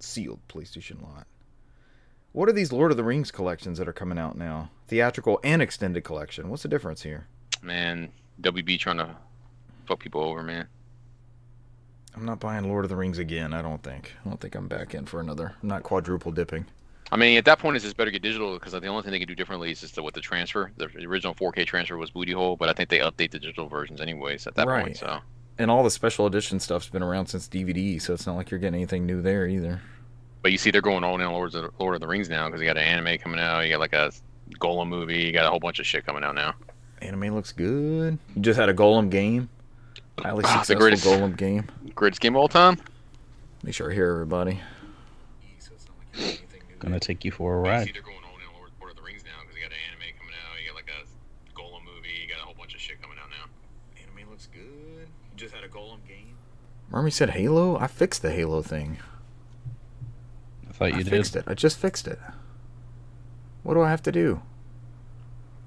Sealed PlayStation lot. What are these Lord of the Rings collections that are coming out now? Theatrical and extended collection. What's the difference here? Man, WB trying to fuck people over, man. I'm not buying Lord of the Rings again, I don't think. I don't think I'm back in for another. I'm not quadruple dipping. I mean, at that point, it's just better to get digital because the only thing they can do differently is just with the transfer. The original 4K transfer was booty hole, but I think they update the digital versions anyways at that point. So. And all the special edition stuff's been around since DVD, so it's not like you're getting anything new there either. But you see, they're going all in on Lord of the Rings now because you got an anime coming out, you got like a Golem movie, you got a whole bunch of shit coming out now. Anime looks good. You just had a Golem game. Highly successful the greatest, Golem game. Greatest game of all time. Make sure I hear everybody. Gonna take you for a ride. They're going all in on Lord of the Rings now because you got an anime coming out, you got like a Golem movie, you got a whole bunch of shit coming out now. Anime looks good. You just had a Golem game. Mermy said Halo? I fixed the Halo thing. I thought you did. I fixed it. I just fixed it. What do I have to do?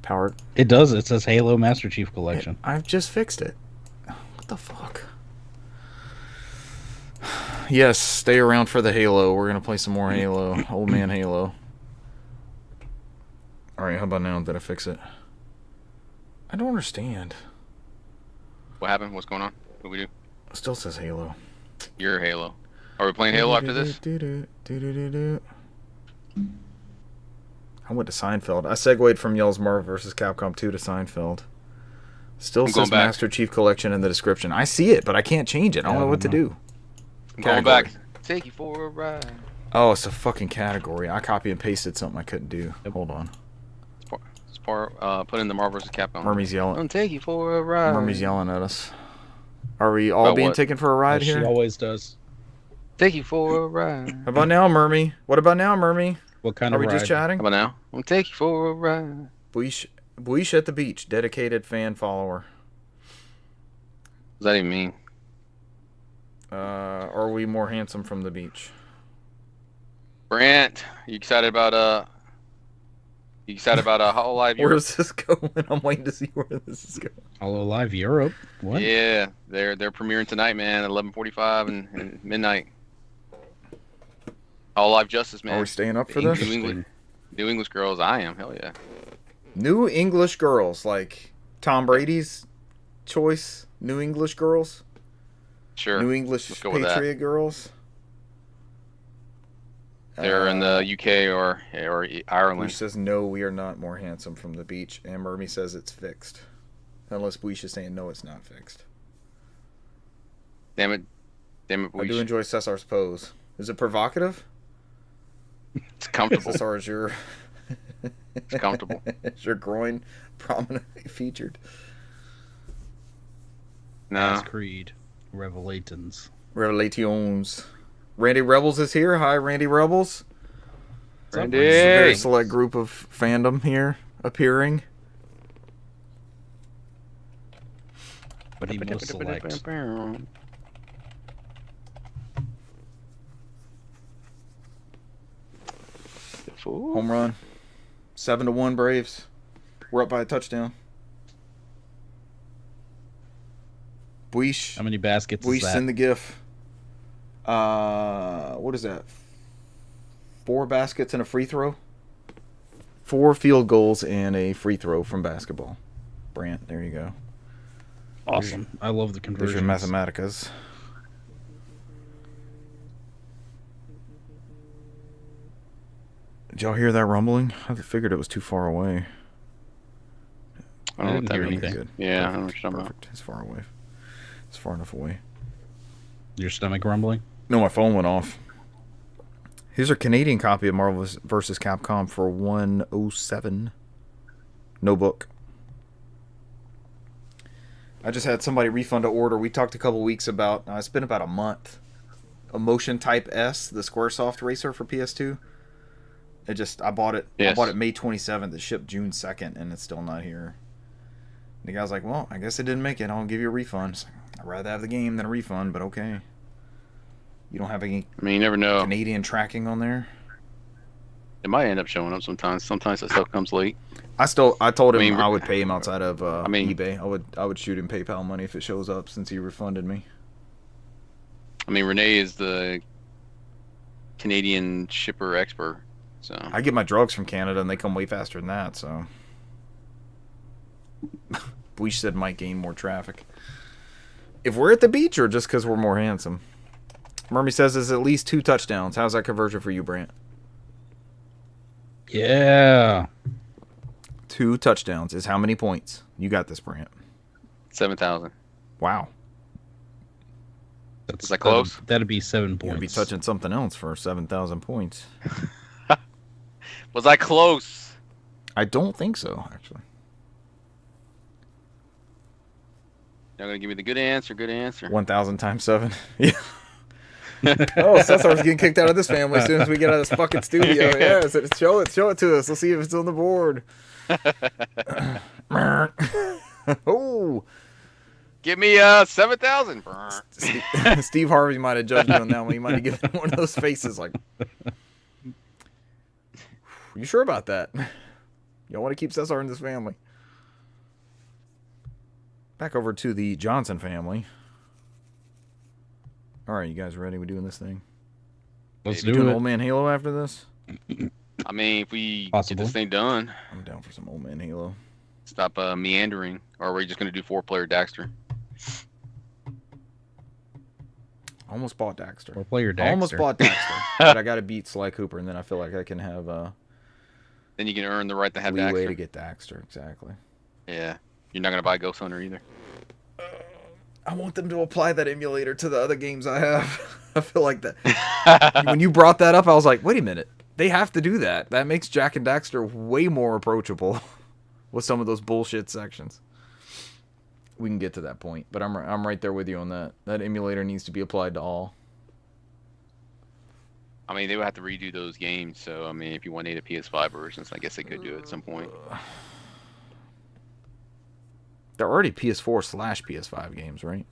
Powered. It does. It says Halo Master Chief Collection. I've just fixed it. What the fuck? Yes, stay around for the Halo. We're going to play some more Halo. Old man Halo. Alright, how about now? Did I fix it? I don't understand. What happened? What's going on? What we do? It still says Halo. You're Halo. Are we playing Halo after this? I went to Seinfeld. I segued from y'all's Marvel vs. Capcom 2 to Seinfeld. Still says Master Chief Collection in the description. I see it, but I can't change it. I don't know what to do. I'm going back. Take you for a ride. Oh, it's a fucking category. I copy and pasted something I couldn't do. Hold on. Put in the Marvel vs. Capcom. Mermy's yelling. I'm take you for a ride. Mermy's yelling at us. Are we all being taken for a ride here? She always does. Take you for a ride. How about now, Mermy? What about now, Mermy? What kind of ride? Are we just chatting? How about now? I'm take you for a ride. Buish at the beach. Dedicated fan follower. What does that even mean? Are we more handsome from the beach? Brant, you excited about Hololive Europe? Where's this going? I'm waiting to see where this is going. Hololive Europe? What? Yeah, they're premiering tonight, man. 11:45 and midnight. Hololive Justice, man. Are we staying up for this? New English girls. I am. Hell yeah. New English girls, like Tom Brady's choice. New English girls. Sure. New English Patriot girls. They're in the UK or Ireland. Buish says, no, we are not more handsome from the beach. And Mermy says it's fixed. Unless Buish is saying, no, it's not fixed. Damn it, Buish. I do enjoy Cesar's pose. Is it provocative? It's comfortable. Cesar, is your... It's comfortable. Is your groin prominently featured? No. Creed. Revelations. Randy Rebels is here. Hi, Randy Rebels. Randy. It's a very select group of fandom here appearing. But he most select. Home run. 7-1 Braves. We're up by a touchdown. Buish. How many baskets Buish, is that? send the GIF. What is that? 4 baskets and a free throw? 4 field goals and a free throw from basketball. Brant, there you go. Awesome. I love the conversions. There's your mathematicas. Did y'all hear that rumbling? I figured it was too far away. I don't know what that means. Good. Yeah, perfect. I don't know what you're talking about. It's far away. It's far enough away. Your stomach rumbling? No, my phone went off. Here's a Canadian copy of Marvel vs. Capcom for $107. No book. I just had somebody refund an order. We talked a couple weeks about, it's been about a month. A Motion Type S, the Squaresoft racer for PS2. I bought it. Yes. I bought it May 27th. It shipped June 2nd, and it's still not here. And the guy's like, well, I guess it didn't make it. I'll give you a refund. I'd rather have the game than a refund, but okay. You don't have any you never know. Canadian tracking on there? It might end up showing up sometimes. Sometimes that stuff comes late. I told him I would pay him outside of eBay. I would shoot him PayPal money if it shows up since he refunded me. Renee is the Canadian shipper expert. So I get my drugs from Canada, and they come way faster than that. So, Bleach said might gain more traffic if we're at the beach, or just because we're more handsome. Murmy says it's at least 2 touchdowns. How's that conversion for you, Brant? Yeah. 2 touchdowns is how many points? You got this, Brant. 7,000. Wow. Is that close? That'd be 7 You're points. gonna be touching something else for 7,000 points. Was I close? I don't think so, actually. Y'all gonna give me the good answer? Good answer. 1,000 times 7. Yeah. Oh, Cesar's getting kicked out of this family as soon as we get out of this fucking studio. Yes, show it to us. Let's see if it's on the board. Oh, Give me 7,000. Steve Harvey might have judged you on that one. He might have given one of those faces like, "You sure about that? Y'all want to keep Cesar in this family?" Back over to the Johnson family. All right, you guys ready? We doing this thing? Let's We do doing it. Old Man Halo after this? I mean, if we Possible. get this thing done, I'm down for some Old Man Halo. stop meandering, or are we just gonna do 4-player Daxter? Almost bought Daxter. Or player Daxter. I almost bought Daxter, but I got to beat Sly Cooper, and then I feel like I can have Then you can earn the right to have leeway Daxter. to get Daxter. Exactly. Yeah, you're not gonna buy Ghost Hunter either. I want them to apply that emulator to the other games I have. I feel like that. When you brought that up, I was like, wait a minute. They have to do that. That makes Jack and Daxter way more approachable with some of those bullshit sections. We can get to that point, but I'm right there with you on that. That emulator needs to be applied to all. I mean, they would have to redo those games. So I mean, if you wanted a PS5 versions, I guess they could do it at some point. They're already PS4/PS5 games, right?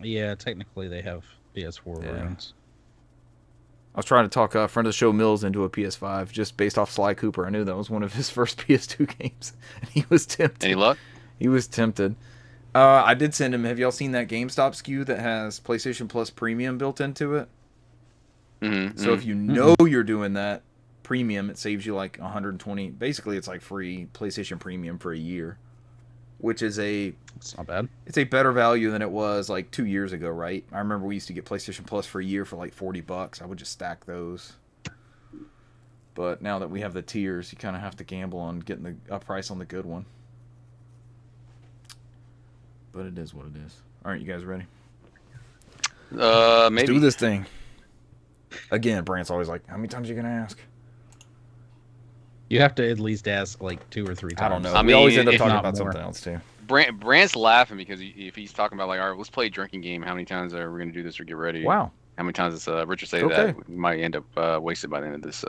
Yeah, technically they have PS4 Yeah. versions. I was trying to talk a friend of the show Mills into a PS5 just based off Sly Cooper. I knew that was one of his first PS2 games, and he was tempted. Any luck? He was tempted. I did send him. Have y'all seen that GameStop SKU that has PlayStation Plus Premium built into it? Mm-hmm. So if you know you're doing that Premium, it saves you like 120. Basically, it's like free PlayStation Premium for a year, which is It's not bad. it's a better value than it was like 2 years ago, right? I remember we used to get PlayStation Plus for a year for like $40. I would just stack those. But now that we have the tiers, you kind of have to gamble on getting a price on the good one. But it is what it is. All right, you guys ready? Maybe. Let's do this thing. Again, Brant's always like, how many times are you going to ask? You have to at least ask like 2 or 3 times. I don't know. I We mean, always end up if talking not about more. something else, too. Brant's laughing because if he's talking about like, all right, let's play a drinking game. How many times are we gonna do this or get ready? Wow. How many times does Richard say Okay. that we might end up wasted by the end of this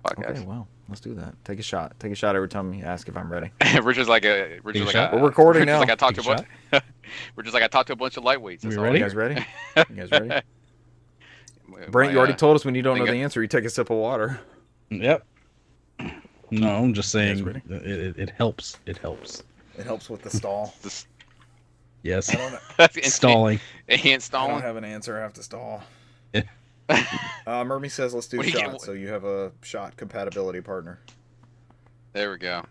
podcast? Okay, well, let's do that. Take a shot. Take a shot every time you ask if I'm ready. Richard's like a Richard's like shot? a, We're recording Richard's now. Like I talked Take to a a bunch. Richard's like I talked to a bunch of lightweights. That's We all. ready? You guys ready? You guys ready? Brant, My, you already told us when you don't know think the answer, you take a sip of water. Yep. No, I'm just saying ready? it helps. It helps. It helps with the stall. This, Yes. Stalling. Stalling. Hand I don't stalling. have an answer. I have to stall. Yeah. Murmy says let's do What do you get- shots, so you have a shot compatibility partner. There we go.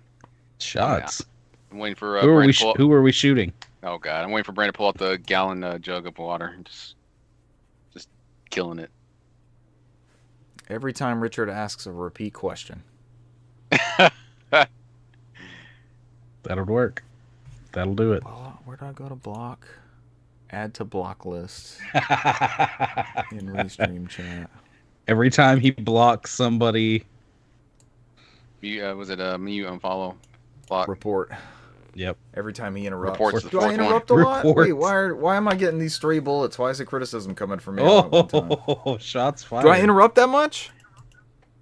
Shots. I'm waiting for Who are Brandon we? to pull up. Who are we shooting? Oh god, I'm waiting for Brandon to pull out the gallon jug of water. And just killing it. Every time Richard asks a repeat question. That'll work. That'll do it. Where do I go to block? Add to block list in restream chat. Every time he blocks somebody. You was it mute unfollow block? Report. Yep. Every time he interrupts. Reports the Do I fourth one. interrupt a lot? Reports. Wait, why am I getting these stray bullets? Why is the criticism coming from me? all at one time? Oh, shots fired. Do I interrupt that much?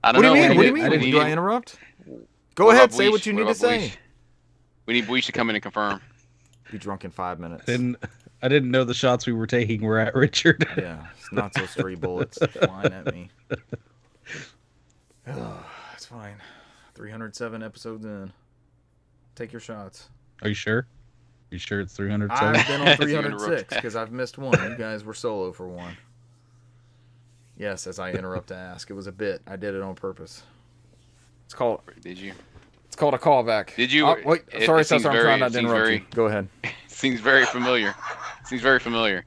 I What don't do you know. mean? What do you I mean? didn't Do I need- interrupt? Go What ahead, about say Bleach? what you need to about say. Bleach? We need Bleach to come in and confirm. Be drunk in 5 minutes. I didn't know the shots we were taking were at Richard. Yeah, it's not so stray bullets flying at me. It's fine. 307 episodes in. Take your shots. Are you sure? You sure it's 307? I've been on You 306 interrupt. because I've missed one. You guys were solo for one. Yes, as I interrupt to ask. It was a bit. I did it on purpose. It's called. Did you? It's called a callback. Did you? Wait, sorry, Cesar. I'm trying not to seems interrupt very- you. Go ahead. Seems very familiar. Seems very familiar.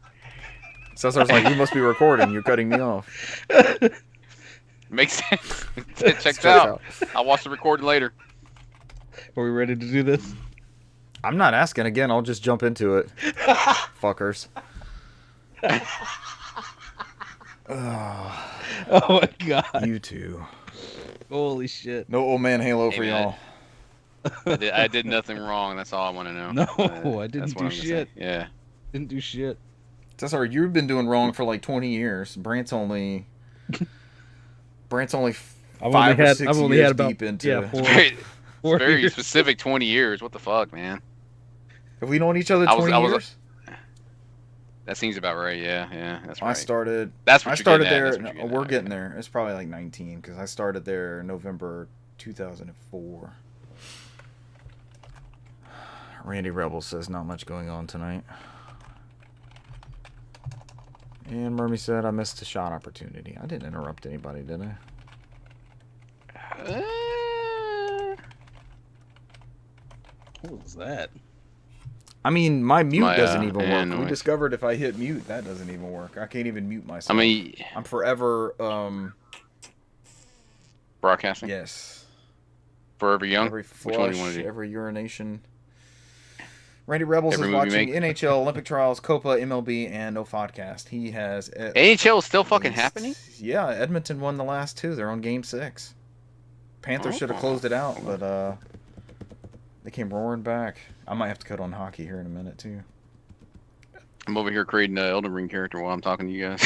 Cesar's like, you must be recording. You're cutting me off. Makes sense. It checks out. I'll watch the recording later. Are we ready to do this? I'm not asking again. I'll just jump into it. Fuckers. Oh my god. You two. Holy shit. No old man Halo Hey, for man. y'all. I did nothing wrong. That's all I want to know. No, I didn't That's what do I'm gonna say. shit. Yeah. Didn't do shit. Cesar, you've been doing wrong for like 20 years. Brant's only I've only 5 or had 6 I've only years had about deep into. yeah, it. four, Very, four very years. specific 20 years. What the fuck, man? Have we known each other I was- 20 I was- years? That seems about right. Yeah, that's right. I started. That's what I you're started getting at. there. That's what you're We're at. getting there. It's probably like 19 because I started there November 2004. Randy Rebel says not much going on tonight. And Murmy said I missed a shot opportunity. I didn't interrupt anybody, did I? What was that? I mean, my mute My, doesn't even hand work. We noise. discovered if I hit mute, that doesn't even work. I can't even mute myself. I mean, I'm forever, broadcasting. yes. Forever Young. Every Which one do you want flush, to do? every urination. Randy Rebels Every is movie watching make? NHL, Olympic Trials, Copa, MLB, and NOFODcast. He has... NHL is still fucking happening? Yeah, Edmonton won the last 2. They're on Game 6. Panthers should have closed it out, but they came roaring back. I might have to cut on hockey here in a minute, too. I'm over here creating an Elden Ring character while I'm talking to you guys.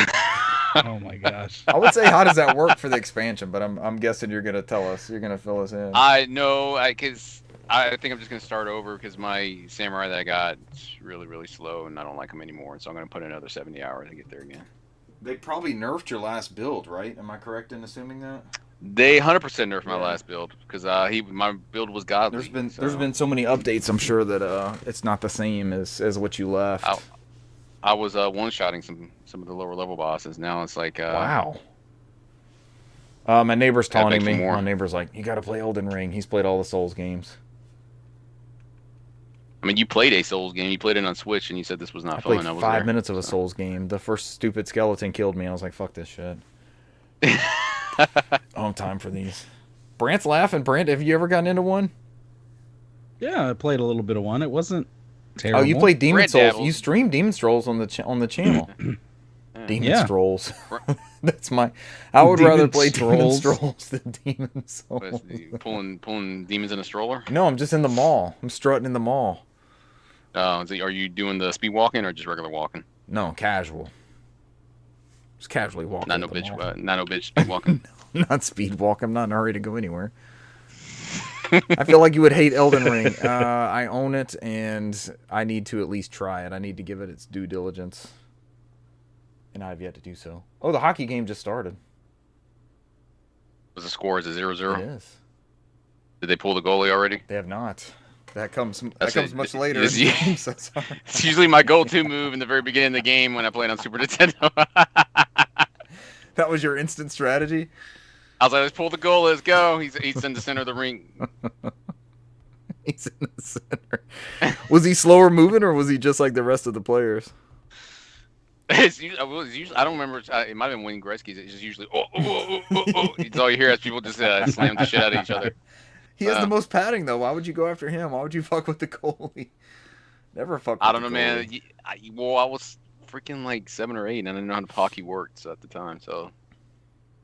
Oh my gosh. I would say, how does that work for the expansion? But I'm guessing you're going to tell us. You're going to fill us in. I know, because I think I'm just going to start over because my samurai that I got is really, really slow and I don't like him anymore. So I'm going to put in another 70 hours to get there again. They probably nerfed your last build, right? Am I correct in assuming that? They 100% nerfed my Yeah. last build because my build was godly. There's been so many updates. I'm sure that it's not the same as what you left. I was one-shotting some of the lower level bosses. Now it's like Wow. My neighbor's Gotta taunting beg me. for more. My neighbor's like, you got to play Elden Ring. He's played all the Souls games. I mean, you played a Souls game. You played it on Switch, and you said this was not I fun. played I was 5 there. minutes of a Souls game. The first stupid skeleton killed me. I was like, fuck this shit. I don't have time for these. Brant's laughing. Brant, have you ever gotten into one? Yeah, I played a little bit of one. It wasn't terrible. Oh, you played Demon Red Souls. dabbles. You stream Demon Souls on the channel. Demon Yeah. Strolls. That's my. I would Demon rather play Demon Strolls. Strolls than Demon Souls. Was the- pulling demons in a stroller. No, I'm just in the mall. I'm strutting in the mall. Are you doing the speed walking or just regular walking? No, casual. Just casually walking. Not no at the bitch. mall. Not no bitch speed walking. Not speed walk. I'm not in a hurry to go anywhere. I feel like you would hate Elden Ring. I own it, and I need to at least try it. I need to give it its due diligence. And I have yet to do so. Oh, the hockey game just started. Was the score? Is it 0-0? It is. Did they pull the goalie already? They have not. That comes That's it. much later. Is in the he- game, so sorry. It's usually my go-to move in the very beginning of the game when I played on Super Nintendo. That was your instant strategy? I was like, let's pull the goal, let's go. He's in the center of the ring. He's in the center. Was he slower moving, or was he just like the rest of the players? I don't remember. It might have been Wayne Gretzky's. It's just usually, It's all you hear as people just slam the shit out of each other. He has the most padding, though. Why would you go after him? Why would you fuck with the goalie? Never fuck with I don't know, the man. goalie. I was freaking like 7 or 8, and I didn't know how hockey worked at the time. So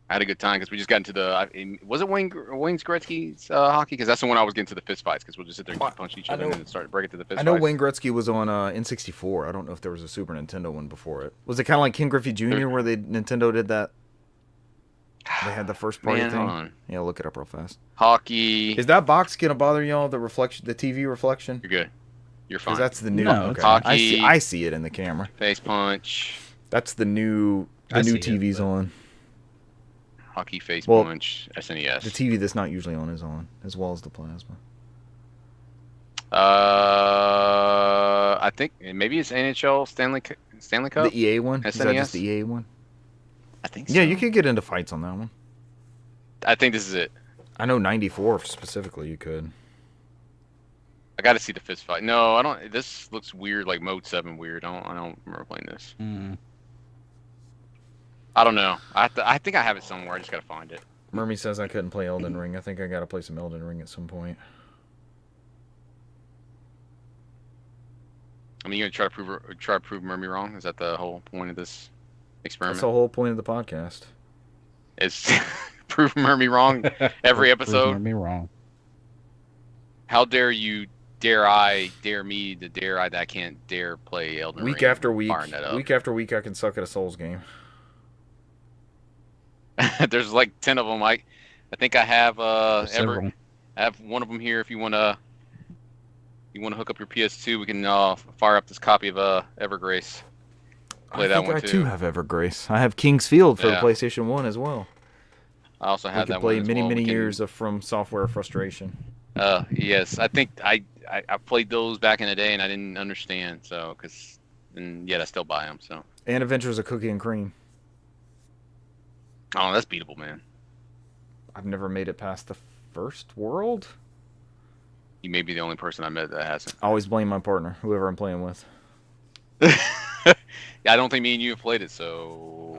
I had a good time because we just got into was it Wayne Gretzky's hockey? Because that's the one I was getting to the fist fights because we'll just sit there and punch each I other know- and then start breaking to the fist I know fights. Wayne Gretzky was on N64. I don't know if there was a Super Nintendo one before it. Was it kind of like King Griffey Jr. where Nintendo did that? They had the first party Man, thing. hold on. Yeah, look it up real fast. Hockey. Is that box gonna bother y'all? The reflection, the TV reflection? You're good. You're fine. Because that's the new. No, okay. hockey. I see it in the camera. Face punch. That's the new. I The new see it, TV's but- on. Hockey face Well, punch. SNES. The TV that's not usually on is on, as well as the plasma. I think maybe it's NHL Stanley Cup. The EA one? Is that just SNES? the EA one? I think Yeah, so. you could get into fights on that one. I think this is it. I know 94 specifically you could. I got to see the fist fight. No, I don't. This looks weird, like Mode 7 weird. I don't remember playing this. I don't know. I think I have it somewhere. I just got to find it. Mermy says I couldn't play Elden Ring. I think I got to play some Elden Ring at some point. I mean, you gonna try to prove Mermy wrong? Is that the whole point of this experiment? That's the whole point of the podcast. Is prove Mermy wrong every episode? Prove me wrong. How dare you? Dare me to dare I that I can't dare play Elden Ring. Week after week, I can suck at a Souls game. There's like 10 of them. I think I have I Several. have one of them here. If you wanna hook up your PS2, we can fire up this copy of Evergrace. Play that one I too. too have Evergrace. I have King's Field for the Yeah. PlayStation 1 as well. I also I had could that play one as many well. many years of From Software frustration. Yes, I think I played those back in the day and I didn't understand. And yet I still buy them. So. And Adventures of Cookie and Cream. Oh, that's beatable, man. I've never made it past the first world. You may be the only person I met that hasn't. I always blame my partner, whoever I'm playing with. Yeah, I don't think me and you have played it, so.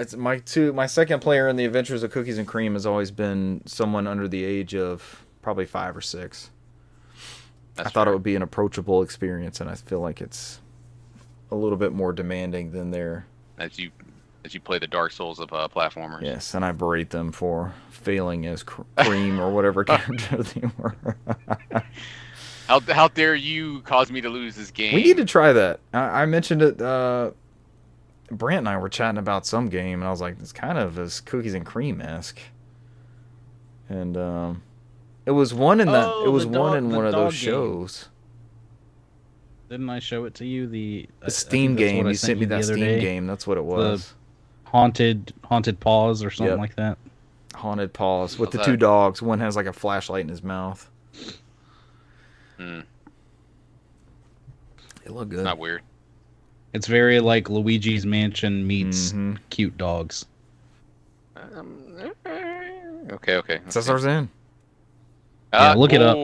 It's my second player in the Adventures of Cookies and Cream has always been someone under the age of probably 5 or 6. That's I thought fair. it would be an approachable experience, and I feel like it's a little bit more demanding than their. As you play the Dark Souls of platformers. Yes, and I berate them for failing as Cream or whatever character they were. How dare you cause me to lose this game? We need to try that. I mentioned it. Brant and I were chatting about some game, and I was like, "It's kind of as Cookies and Cream-esque." And it was one in that. It was one in one of those shows. Didn't I show it to you? The Steam game. You sent me that Steam game. That's what it was. Haunted Paws or something like that. Haunted Paws with What's the two that? dogs. One has like a flashlight in his mouth. Hmm. It looked It's good. not weird. It's very like Luigi's Mansion meets Mhm. cute dogs. Okay. Cesar's in. Yeah, look it up.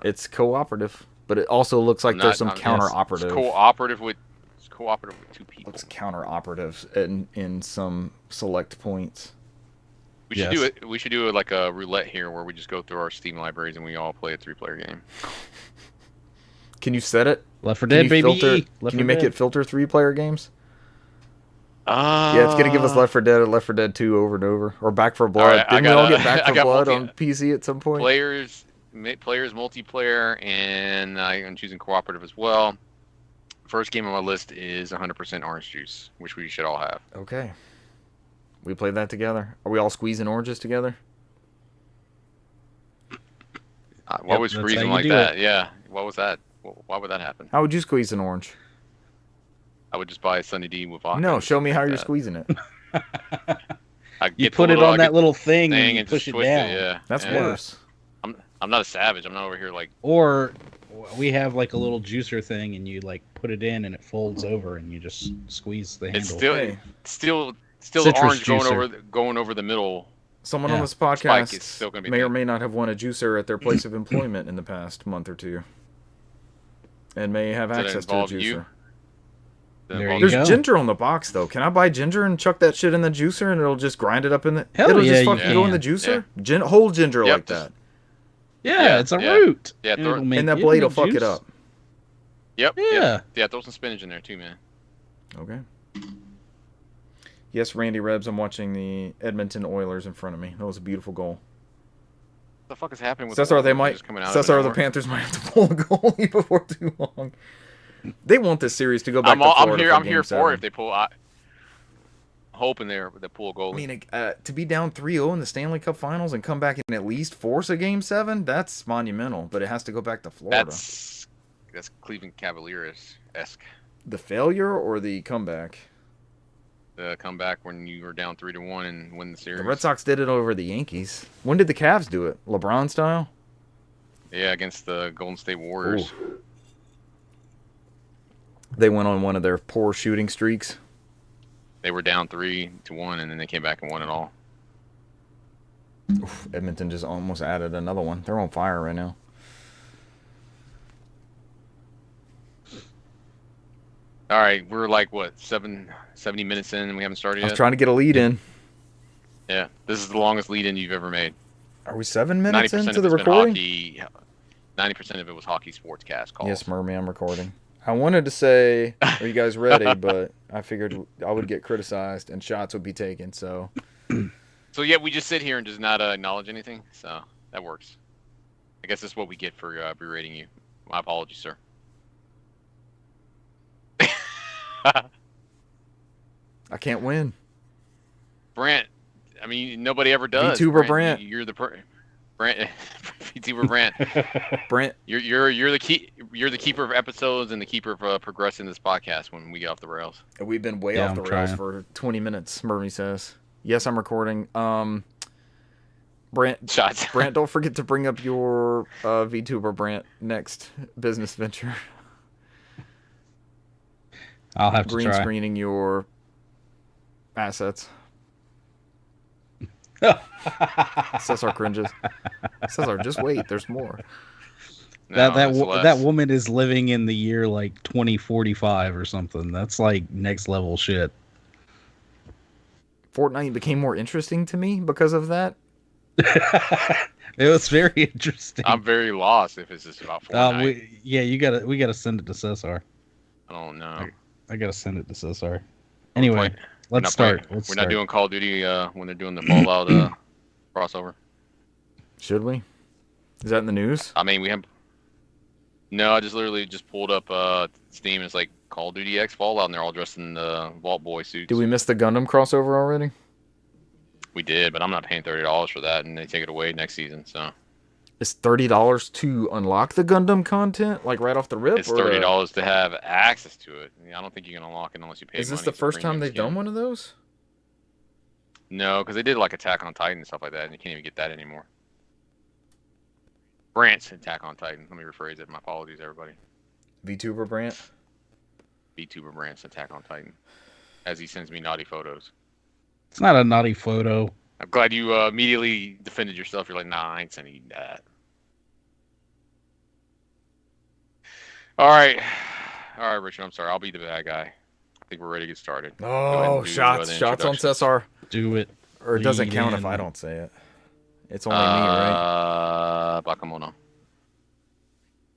It's cooperative, but it also looks like there's some counter-operative. It's cooperative with two people. It's counter-operative in some select points. We should do it. We should do it like a roulette here, where we just go through our Steam libraries and we all play a 3-player game. Can you set it? Left 4 Can Dead, you baby. filter? Left Can you 4 make Dead. it filter 3-player games? Yeah, it's gonna give us Left 4 Dead and Left 4 Dead 2 over and over, or Back 4 Blood. Alright, I Didn't we all got, get Back I 4 got Blood multi- on PC at some point? players multiplayer, and I'm choosing cooperative as well. First game on my list is 100% orange juice, which we should all have. Okay. We played that together. Are we all squeezing oranges together? Why was that's how squeezing you like do that? Yeah. What was that? Why would that happen? How would you squeeze an orange? I would just buy a Sunny D with vodka. No, and show me just how drink you're that. squeezing it. I'd You get the put it little- on I'd that get little thing the and thing you and push just it twist down. it. Yeah. That's Yeah. worse. I'm not a savage. I'm not over here like. Or we have like a little juicer thing and you like put it in and it folds over and you just squeeze the handle. It's still Hey. still Citrus orange juicer. going over the middle. Someone Yeah. on this Spike podcast is still gonna be may or big. may not have won a juicer at their place of employment in the past month or two. And may have Does it access to a involve juicer. you? There you There's go. ginger on the box, though. Can I buy ginger and chuck that shit in the juicer and it'll just grind it up in the... Hell it'll yeah, just you fucking go in the can. juicer? Whole ginger Yep, like just- that. Yeah, it's a yeah. root. Yeah, And throw- it'll make- And that it'll blade will make fuck it juice. up. Yep. Yeah. Yeah. Throw some spinach in there too, man. Okay. Yes, Randy Rebs, I'm watching the Edmonton Oilers in front of me. That was a beautiful goal. What the fuck is happening with Cesar, the they Oilers might... just coming out of Cesar, the nowhere? Panthers might have to pull a goalie before too long. They want this series to go back to Florida I'm for here Game for 7. it if they pull. Hoping they pull a goalie. I mean, to be down 3-0 in the Stanley Cup Finals and come back and at least force a Game 7, that's monumental. But it has to go back to Florida. That's Cleveland Cavaliers-esque. The failure or the comeback? The comeback when you were down 3-1 and win the series. The Red Sox did it over the Yankees. When did the Cavs do it? LeBron style? Yeah, against the Golden State Warriors. Ooh. They went on one of their poor shooting streaks. They were down 3-1, and then they came back and won it all. Oof, Edmonton just almost added another one. They're on fire right now. All right, we're like what 70 minutes in, and we haven't started I was yet. trying to get a lead in. Yeah, this is the longest lead-in you've ever made. Are we 7 minutes 90% into of the it's been recording? hockey. 90% of it was hockey sportscast calls. Yes, Murmy, I'm recording. I wanted to say, are you guys ready? But I figured I would get criticized and shots would be taken. So So yeah, we just sit here and just not acknowledge anything. So that works. I guess that's what we get for berating you. My apologies, sir. I can't win. Brant, I mean, nobody ever does. VTuber Brant. You're the Brant. VTuber Brant. Brant, You're the keeper of episodes and the keeper of progressing this podcast when we get off the rails. we've been way Yeah, off the I'm rails trying. for 20 minutes, Murmy says. Yes, I'm recording. Brant, Shots. Brant, don't forget to bring up your VTuber Brant next business venture. I'll have to Green try. screening your assets. Cesar cringes. Cesar, just wait. There's more. No, that it's less. that woman is living in the year like 2045 or something. That's like next level shit. Fortnite became more interesting to me because of that. It was very interesting. I'm very lost if it's just about Fortnite. We gotta send it to Cesar. I don't know. I gotta send it to Cesar. Anyway, We're let's not start. playing- Let's We're start. not doing Call of Duty when they're doing the Fallout crossover. Should we? Is that in the news? I mean, we have. No, I just literally just pulled up Steam. And it's like Call of Duty X Fallout, and they're all dressed in the Vault Boy suits. Did we miss the Gundam crossover already? We did, but I'm not paying $30 for that, and they take it away next season. So It's $30 to unlock the Gundam content, like right off the rip. it's or $30 to have access to it. I don't think you can unlock it unless you pay. Is this money. the It's a first time premium they've skin. done one of those? No, because they did like Attack on Titan and stuff like that, and you can't even get that anymore. Brant's Attack on Titan. Let me rephrase it. My apologies, everybody. VTuber Brant. VTuber Brant's Attack on Titan. As he sends me naughty photos. It's not a naughty photo. I'm glad you immediately defended yourself. You're like, nah, I ain't sending you that. All right, Richard. I'm sorry. I'll be the bad guy. I think we're ready to get started. Go ahead Oh, and do, shots the on introductions. Cesar. Do it. Or it doesn't Lead count if in. I don't say it. It's only me, right? Bakemono.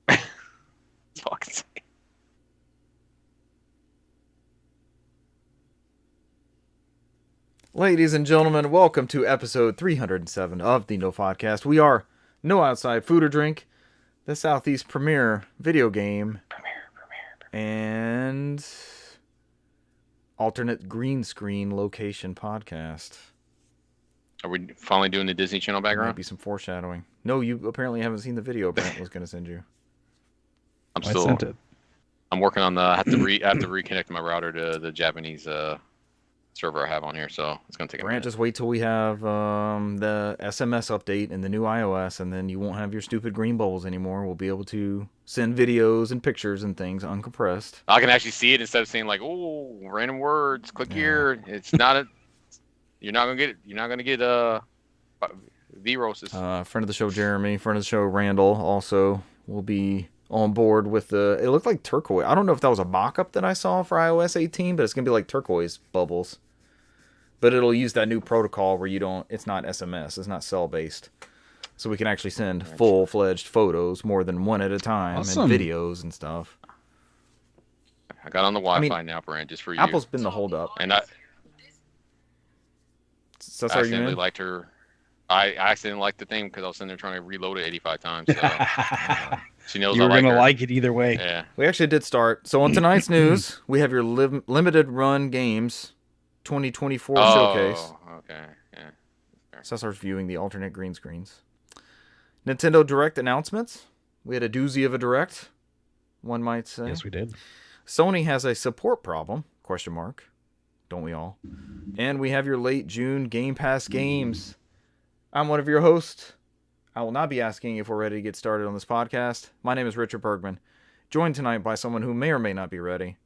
Fucking say. Ladies and gentlemen, welcome to episode 307 of the NOFODcast. We are No Outside Food or Drink, the Southeast premier video game and alternate green screen location podcast. Are we finally doing the Disney Channel There might background? be some foreshadowing. No, you apparently haven't seen the video Brent was going to send you. I'm I still. sent it. I'm working on the. I have to reconnect my router to the Japanese server I have on here, so it's gonna take a Brant, minute. just wait till we have the SMS update and the new iOS, and then you won't have your stupid green bubbles anymore. We'll be able to send videos and pictures and things uncompressed. I can actually see it instead of saying like, "Oh, random words, click here." It's not a. You're not gonna get it. You're not gonna get viruses. Friend of the show, Jeremy. Friend of the show, Randall, also will be on board with the. It looked like turquoise. I don't know if that was a mock-up that I saw for iOS 18, but it's gonna be like turquoise bubbles. But it'll use that new protocol where you don't. It's not SMS. It's not cell-based, so we can actually send full-fledged photos more than one at a time Awesome. and videos and stuff. I got on the Wi-Fi now, Brand, just for you. Apple's been the holdup. And I So sorry, you accidentally in? liked her. I accidentally liked the thing because I was sitting there trying to reload it 85 times. So she knows You I were like gonna her. like it either way. Yeah. We actually did start. So on tonight's news, we have your limited run games 2024 showcase. Oh, okay. Yeah. Cesar's viewing the alternate green screens. Nintendo Direct announcements. We had a doozy of a Direct, one might say. Yes, we did. Sony has a support problem, question mark. Don't we all? And we have your late June Game Pass games. I'm one of your hosts. I will not be asking if we're ready to get started on this podcast. My name is Richard Bergman, joined tonight by someone who may or may not be ready.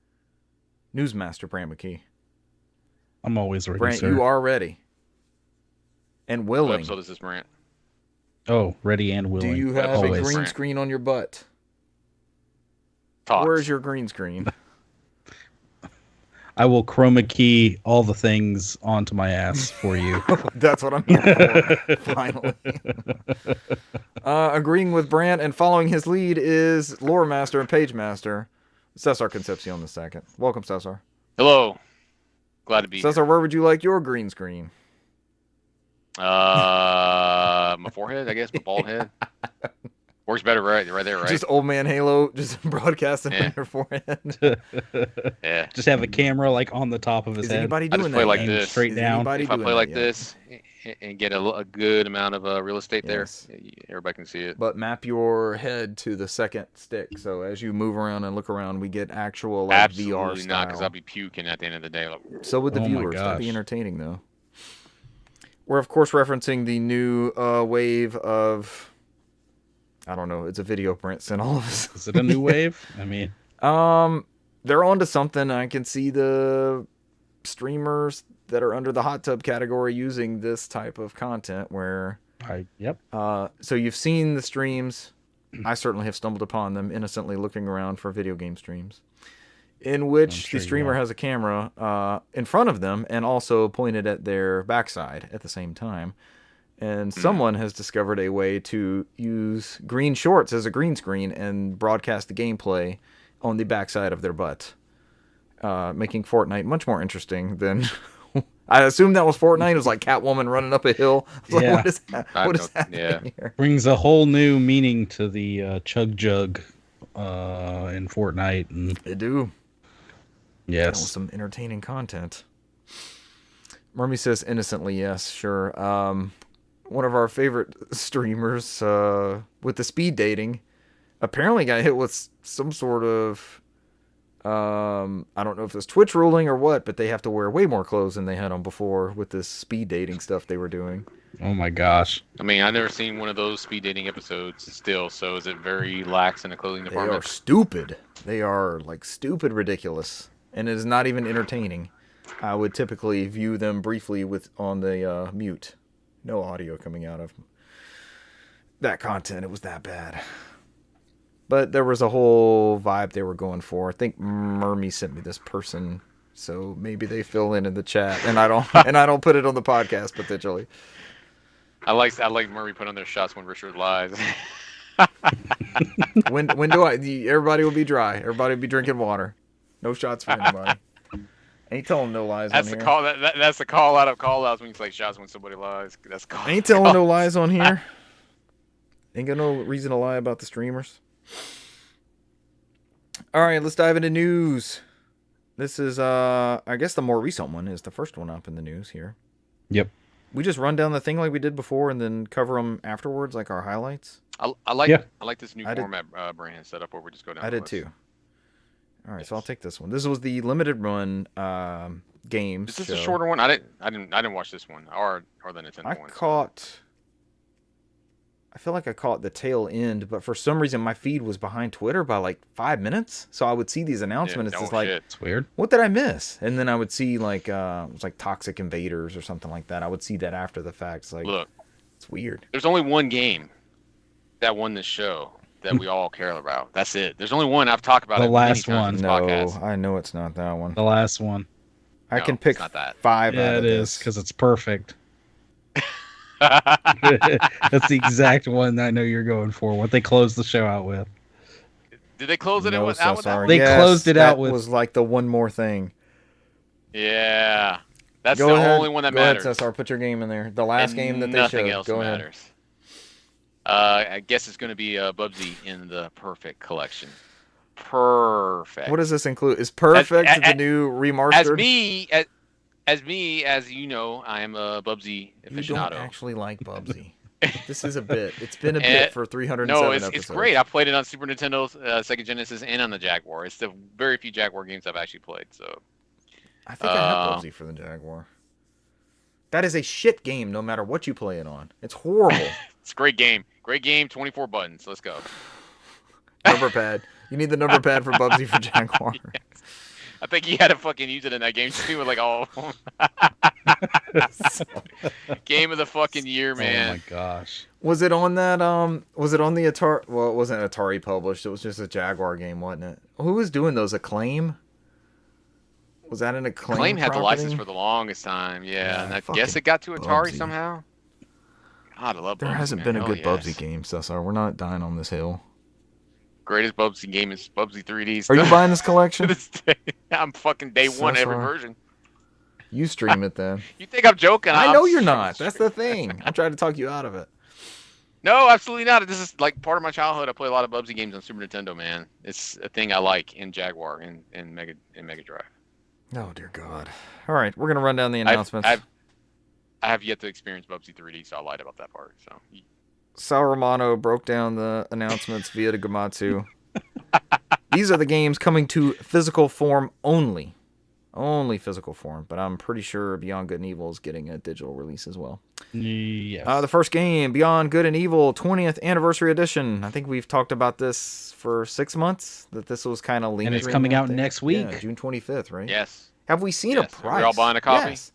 Newsmaster Brant McKee. I'm always ready, Brant, sir. you are ready and What willing. episode is this, Brant? Oh, ready and Do willing. you have Always. a green Brant. screen on your butt? Talks. Where's your green screen? I will chroma key all the things onto my ass for you. That's what I'm here for. Finally. Agreeing with Brant and following his lead is Lore Master and Page Master, Cesar Concepcion II. Welcome, Cesar. Hello. Glad to be Cesar, where would you like your green screen? here. My forehead, I guess. My bald head. Works better right there, right? Just old man Halo, just broadcasting Yeah. on your forehead. Yeah. Just have a camera like on the top of his Is head. anybody I doing just that? play like yet? this. Straight Is down. anybody If I doing play that like yet? this and get a good amount of real estate there, Yes. everybody can see it. But map your head to the second stick, so as you move around and look around, we get actual like VR Absolutely style. not, because I'll be puking at the end of the day. Like, So would the Oh my viewers. That'd be gosh. entertaining, though. We're, of course, referencing the new wave of... I don't know. It's a video Brent sent all of us. Is it a new wave? I mean, They're onto something. I can see the streamers that are under the hot tub category using this type of content where... yep. So you've seen the streams. I certainly have stumbled upon them innocently looking around for video game streams, in which sure the you streamer have. has a camera in front of them and also pointed at their backside at the same time. And someone has discovered a way to use green shorts as a green screen and broadcast the gameplay on the backside of their butt, making Fortnite much more interesting than... I assume that was Fortnite. It was like Catwoman running up a hill. I was like, Yeah. what is that? What is Yeah. happening here? Brings a whole new meaning to the chug jug in Fortnite. And They do. That was yes, some entertaining content. Murmy says innocently, yes, sure. One of our favorite streamers with the speed dating apparently got hit with some sort of I don't know if it's Twitch ruling or what, but they have to wear way more clothes than they had on before with this speed dating stuff they were doing. oh my gosh, I mean, I've never seen one of those speed dating episodes still, so is it very lax in the clothing They are department? stupid. They are like stupid ridiculous, and it is not even entertaining. I would typically view them briefly with on the mute. No audio coming out of that content. It was that bad. But there was a whole vibe they were going for. I think Murmy sent me this person, so maybe they fill in the chat, and I don't put it on the podcast potentially. I like Murray put on their shots when Richard lies. When do everybody will be dry. Everybody will be drinking water. No shots for anybody. Ain't telling no lies That's on the here. call. That's the call out of call outs when you take shots when somebody lies. That's call. Ain't telling no lies on here. Ain't got no reason to lie about the streamers. All right, let's dive into news. This is, I guess the more recent one is the first one up in the news here. yep. We just run down the thing like we did before and then cover them afterwards, like our highlights. I like Yeah. I like this new I did- format Brand has set up where we just go down. I the did list. too. All right, so I'll take this one. This was the limited run games. Is this show. a shorter one? I didn't watch this one or the Nintendo one. I feel like I caught the tail end, but for some reason my feed was behind Twitter by like 5 minutes. So I would see these announcements. Yeah, It's oh, like, shit. It's weird. what did I miss? And then I would see like it was like Toxic Invaders or something like that. I would see that after the fact. It's like, Look, it's weird. there's only one game that won this show that we all care about. That's it. There's only one I've talked about. The it many last times one. on this No, podcast. I know it's not that one. The last one. I No, can it's pick not that. 5 Yeah, out of it is this. because it's perfect. That's the exact one I know you're going for. What they closed the show out with. Did they close it No, out with that Cesar. one? They closed it that out with- was like the one more thing. Yeah, that's Go the ahead. only one that Go matters. ahead, Cesar. Put your game in there. The last And game that they nothing showed. else Go ahead. matters. I guess it's going to be Bubsy in the Perfect collection. Perfect. What does this include? Is Perfect As- the new as remastered? me, as you know, I am a Bubsy You don't aficionado. actually like Bubsy. This is a bit. It's been a Eh, bit for 307 No, episodes. it's great. I played it on Super Nintendo's Sega Genesis and on the Jaguar. It's the very few Jaguar games I've actually played. So I think I have Bubsy for the Jaguar. That is a shit game no matter what you play it on. It's horrible. it's a great game. Great game. 24 buttons. Let's go. Number pad. You need the number pad for Bubsy for Jaguar. I think he had to fucking use it in that game too. Like, oh, game of the fucking year, man. Oh my gosh. Was it on that? Was it on the Atari? Well, it wasn't Atari published. It was just a Jaguar game, wasn't it? Who was doing those? Acclaim? Was that an Acclaim? Acclaim had the property? license for the longest time, yeah. And I fucking guess it got to Atari Bubsy. somehow. God, I love Bubsy. There hasn't man. been a Hell good yes. Bubsy game, Cesar. We're not dying on this hill. Greatest Bubsy game is Bubsy 3D. Are you buying this To collection? this day, I'm fucking day one every Cesar. version. You stream it then. You think I'm joking? I I'm know you're straight- not. That's the thing. I'm trying to talk you out of it. No, absolutely not. This is like part of my childhood. I play a lot of Bubsy games on Super Nintendo, man. It's a thing I like in Jaguar and Mega Drive. Oh dear God. All right, we're gonna run down the announcements. I have yet to experience Bubsy 3D, so I lied about that part. So Sal Romano broke down the announcements via the Gamatsu. These are the games coming to physical form only. Only physical form, but I'm pretty sure Beyond Good and Evil is getting a digital release as well. Yes. The first game, Beyond Good and Evil 20th Anniversary Edition. I think we've talked about this for 6 months, that this was kind of lingering. And it's coming out there. next week. Yeah, June 25th, right? yes, Have we seen a Yes. Are price? we all buying a copy? Yes.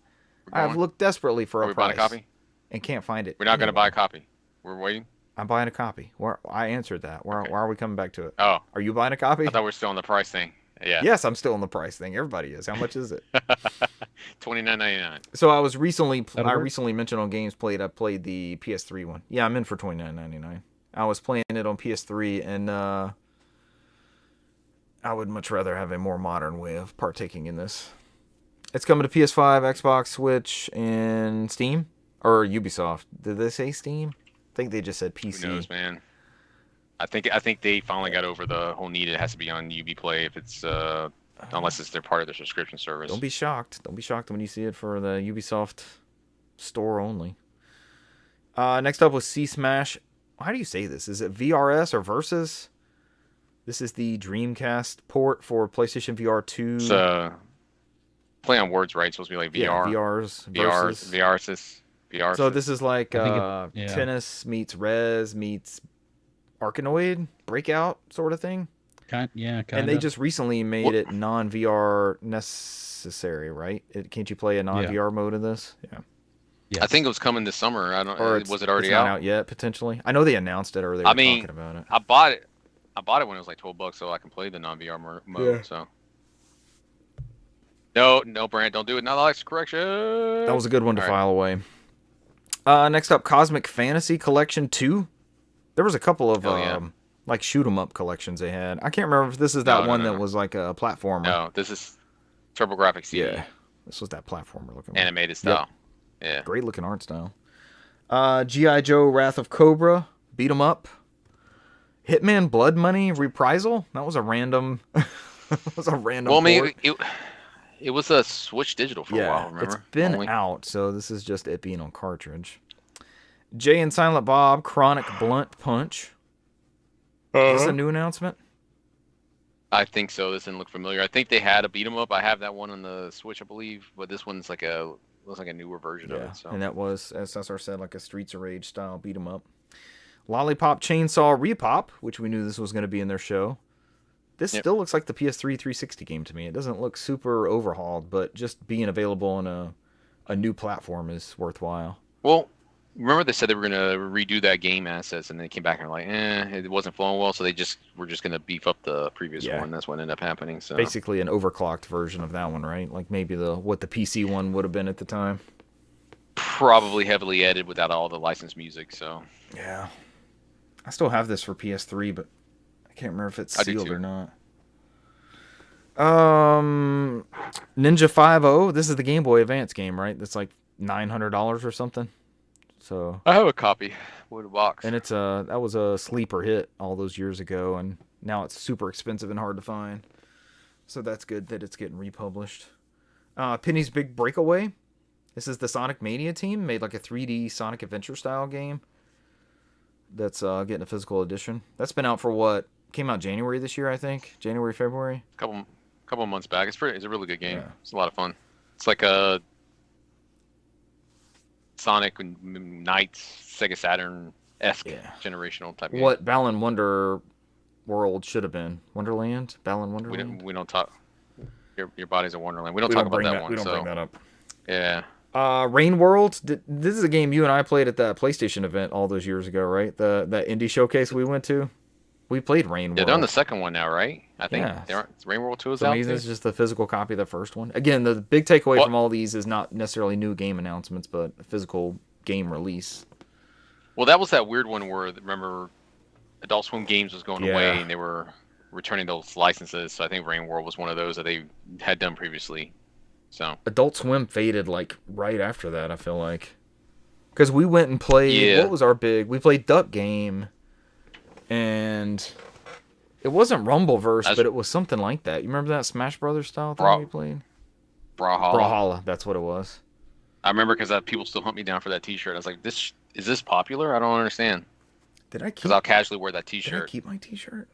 We're I've going? looked desperately for Are a we price. buying a copy? And can't find it. We're not going to buy a anywhere. copy. We're waiting. I'm buying a copy. I answered that. Why are we coming back to it? Oh, Are you buying a copy? I thought we were still on the price thing. Yeah. Yes, I'm still on the price thing. Everybody is. How much is it? $29.99. So I was recently That'll work. recently mentioned on Games Played, I played the PS3 one. Yeah, I'm in for $29.99. I was playing it on PS3, and I would much rather have a more modern way of partaking in this. It's coming to PS5, Xbox, Switch, and Steam or Ubisoft. Did they say Steam? I think they just said PC. Who knows, man? I think they finally got over the whole need. It has to be on Play if it's unless it's their part of their subscription service. Don't be shocked. Don't be shocked when you see it for the Ubisoft store only. Next up was C Smash. How do you say this? Is it VRS or Versus? This is the Dreamcast port for PlayStation VR 2. It's play on words, right? It's supposed to be like VR. Yeah, VRs. VR. Versus. VR. So this is like I think yeah. Tennis meets Rez meets Arkanoid Breakout sort of thing. Kind of. And they just recently made it non-VR necessary, right? Can't you play a non-VR mode of this? Yeah. Yes. I think it was coming this summer. I don't. Or Was it already it's not out? out yet? Potentially. I know they announced it or they were talking about it. I bought it. I bought it when it was like $12, so I can play the non-VR mode. Yeah. So. No, Brand, don't do it. Not Alex correction. That was a good one to All right. file away. Next up, Cosmic Fantasy Collection 2. There was a couple of Hell yeah. like shoot 'em up collections they had. I can't remember if this is that No, one no. that was like a platformer. No, this is TurboGrafx CD, Yeah. This was that platformer looking. animated style. Yeah. Great looking art style. G.I. Joe Wrath of Cobra, beat 'em up. Hitman Blood Money Reprisal. That was a random. Well, I mean, it was a Switch Digital for a while. Remember? It's been Only- out, so this is just it being on cartridge. Jay and Silent Bob Chronic Blunt Punch. Is this a new announcement? I think so. This didn't look familiar. I think they had a beat 'em up. I have that one on the Switch, I believe, but this one's like looks like a newer version of it. So. And that was, as Cesar said, like a Streets of Rage style beat 'em up. Lollipop Chainsaw Repop, which we knew this was going to be in their show. This still looks like the PS3 360 game to me. It doesn't look super overhauled, but just being available on a new platform is worthwhile. Well, remember they said they were gonna redo that game assets, and they came back and were like, it wasn't flowing well, so they were just gonna beef up the previous one. That's what ended up happening. So basically an overclocked version of that one, right? Like maybe what the PC one would have been at the time. probably heavily edited without all the licensed music. So Yeah. I still have this for PS3, but I can't remember if it's I do sealed too. or not. Ninja 5.0. This is the Game Boy Advance game, right? That's like $900 or something. So, I have a copy with a box. and that was a sleeper hit all those years ago, and now it's super expensive and hard to find. So that's good that it's getting republished. Penny's Big Breakaway. This is the Sonic Mania team made like a 3D Sonic Adventure style game. That's getting a physical edition. That's been out for what? Came out January this year, I think. January, February. couple of months back. It's a really good game. Yeah. It's a lot of fun. It's like a Sonic Knights, Sega Saturn-esque generational type game. What Balan Wonder World should have been. Wonderland? Balan Wonderland? We don't talk. Your body's a wonderland. We don't We talk don't about bring that that. one. We don't so bring that up. yeah. Rain World. This is a game you and I played at that PlayStation event all those years ago, right? That indie showcase we went to. We played Rain World. Yeah, they're on the second one now, right? I think. Yeah. Rain World 2 is For out me, too. this is just the physical copy of the first one. Again, the big takeaway What? from all these is not necessarily new game announcements, but a physical game release. Well, that was that weird one where remember Adult Swim Games was going away and they were returning those licenses. So I think Rain World was one of those that they had done previously. So Adult Swim faded like right after that, I feel like. Because we went and played, what was our big? We played Duck Game, and it wasn't Rumbleverse, but it was something like that. You remember that Smash Brothers style thing we played? Brawlhalla, that's what it was. I remember because people still hunt me down for that T-shirt. I was like, "Is this popular? I don't understand." Because I'll casually wear that T-shirt. Did I keep my T-shirt?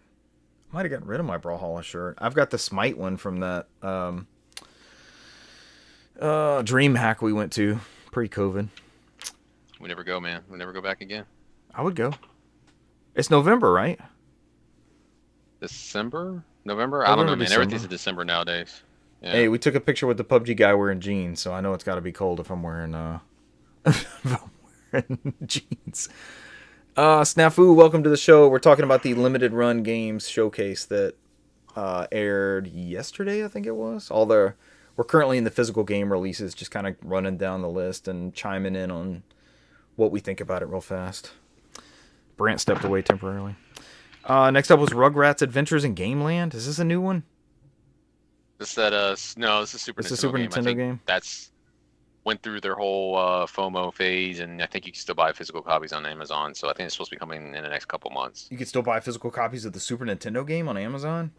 I might have gotten rid of my Brawlhalla shirt. I've got the Smite one from that DreamHack we went to pre-COVID. We never go, man. We never go back again. I would go. It's November, right? November? I don't know, man. December. Everything's in December nowadays. Yeah. Hey, we took a picture with the PUBG guy wearing jeans, so I know it's got to be cold if I'm wearing jeans. Snafu, welcome to the show. We're talking about the limited run games showcase that aired yesterday, I think it was. We're currently in the physical game releases, just kind of running down the list and chiming in on what we think about it real fast. Brant stepped away temporarily. Next up was Rugrats Adventures in Gameland. Is this a new one? This is Super Nintendo game. That's went through their whole FOMO phase, and I think you can still buy physical copies on Amazon. So I think it's supposed to be coming in the next couple months. You can still buy physical copies of the Super Nintendo game on Amazon?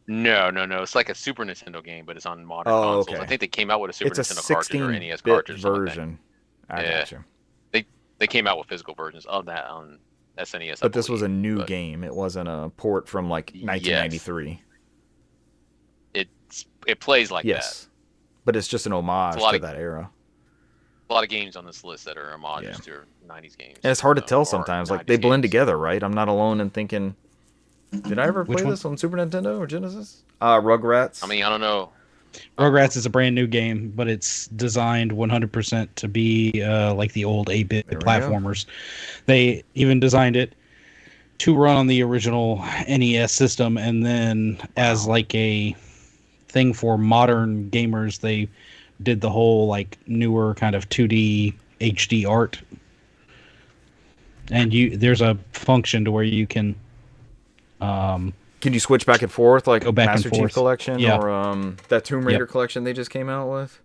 No. It's like a Super Nintendo game, but it's on modern consoles. Okay. I think they came out with a Super Nintendo cartridge or NES 16-bit cartridge version. I got you. They came out with physical versions of that on SNES. But this was a new game. It wasn't a port from like 1993. It plays like that. But it's just an homage to that era. A lot of games on this list that are homages to 90s games. And it's hard to tell sometimes. Like, they blend together, right? I'm not alone in thinking, did I ever play this on Super Nintendo or Genesis? Rugrats. I mean, I don't know. Rugrats is a brand new game, but it's designed 100% to be like the old 8-bit platformers. They even designed it to run on the original NES system, and then as like a thing for modern gamers, they did the whole like newer kind of 2D HD art. And there's a function to where you can you switch back and forth, like go back Master and forth. Chief Collection or that Tomb Raider collection they just came out with?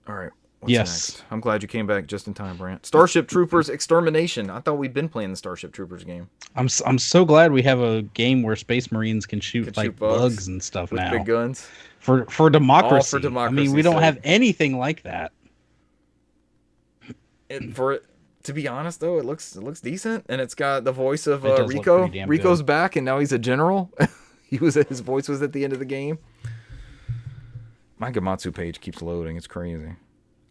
All right. What's next? I'm glad you came back just in time, Brant. Starship Troopers Extermination. I thought we'd been playing the Starship Troopers game. I'm so glad we have a game where Space Marines can shoot bugs and stuff with now. Big guns. For democracy. All for democracy. I mean, we don't have anything like that. To be honest, though, it looks decent, and it's got the voice of Rico. Rico's back, and now he's a general. His voice was at the end of the game. My Gamatsu page keeps loading. It's crazy.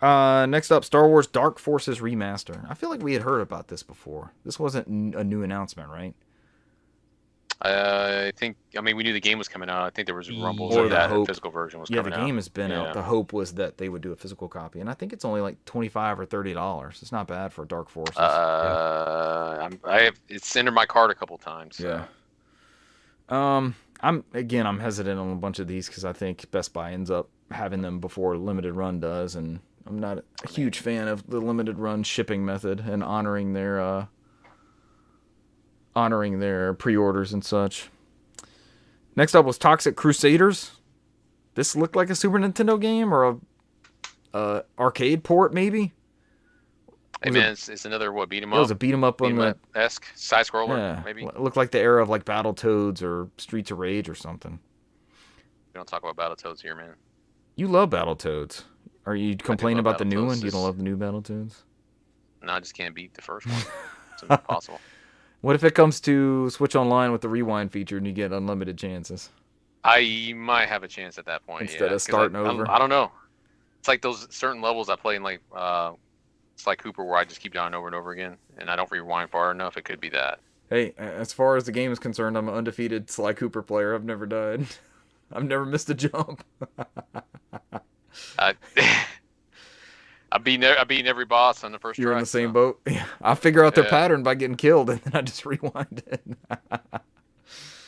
Next up, Star Wars Dark Forces Remaster. I feel like we had heard about this before. This wasn't a new announcement, right? I mean, we knew the game was coming out. I think there was rumbles that a physical version was coming out. Yeah, the game has been out. The hope was that they would do a physical copy, and I think it's only like $25 or $30. It's not bad for Dark Forces. It's entered my cart a couple times. So. Yeah. I'm hesitant on a bunch of these because I think Best Buy ends up having them before Limited Run does, and I'm not a huge fan of the Limited Run shipping method and honoring their pre-orders and such. Next up was Toxic Crusaders. This looked like a Super Nintendo game or a arcade port, maybe. Hey man, it's another beat 'em up. It was a beat 'em up on the esque side scroller, maybe. It looked like the era of like Battletoads or Streets of Rage or something. We don't talk about Battletoads here, man. You love Battletoads. Are you complaining about the new one? You don't love the new Battletoads? No, I just can't beat the first one. It's impossible. What if it comes to Switch Online with the rewind feature and you get unlimited chances? I might have a chance at that point. Instead of starting over? I don't know. It's like those certain levels I play in, like Sly Cooper, where I just keep dying over and over again, and I don't rewind far enough. It could be that. Hey, as far as the game is concerned, I'm an undefeated Sly Cooper player. I've never died. I've never missed a jump. I beat every boss on the first You're try. in the same so. boat. Yeah. I figure out their Yeah. pattern by getting killed, and then I just rewind it.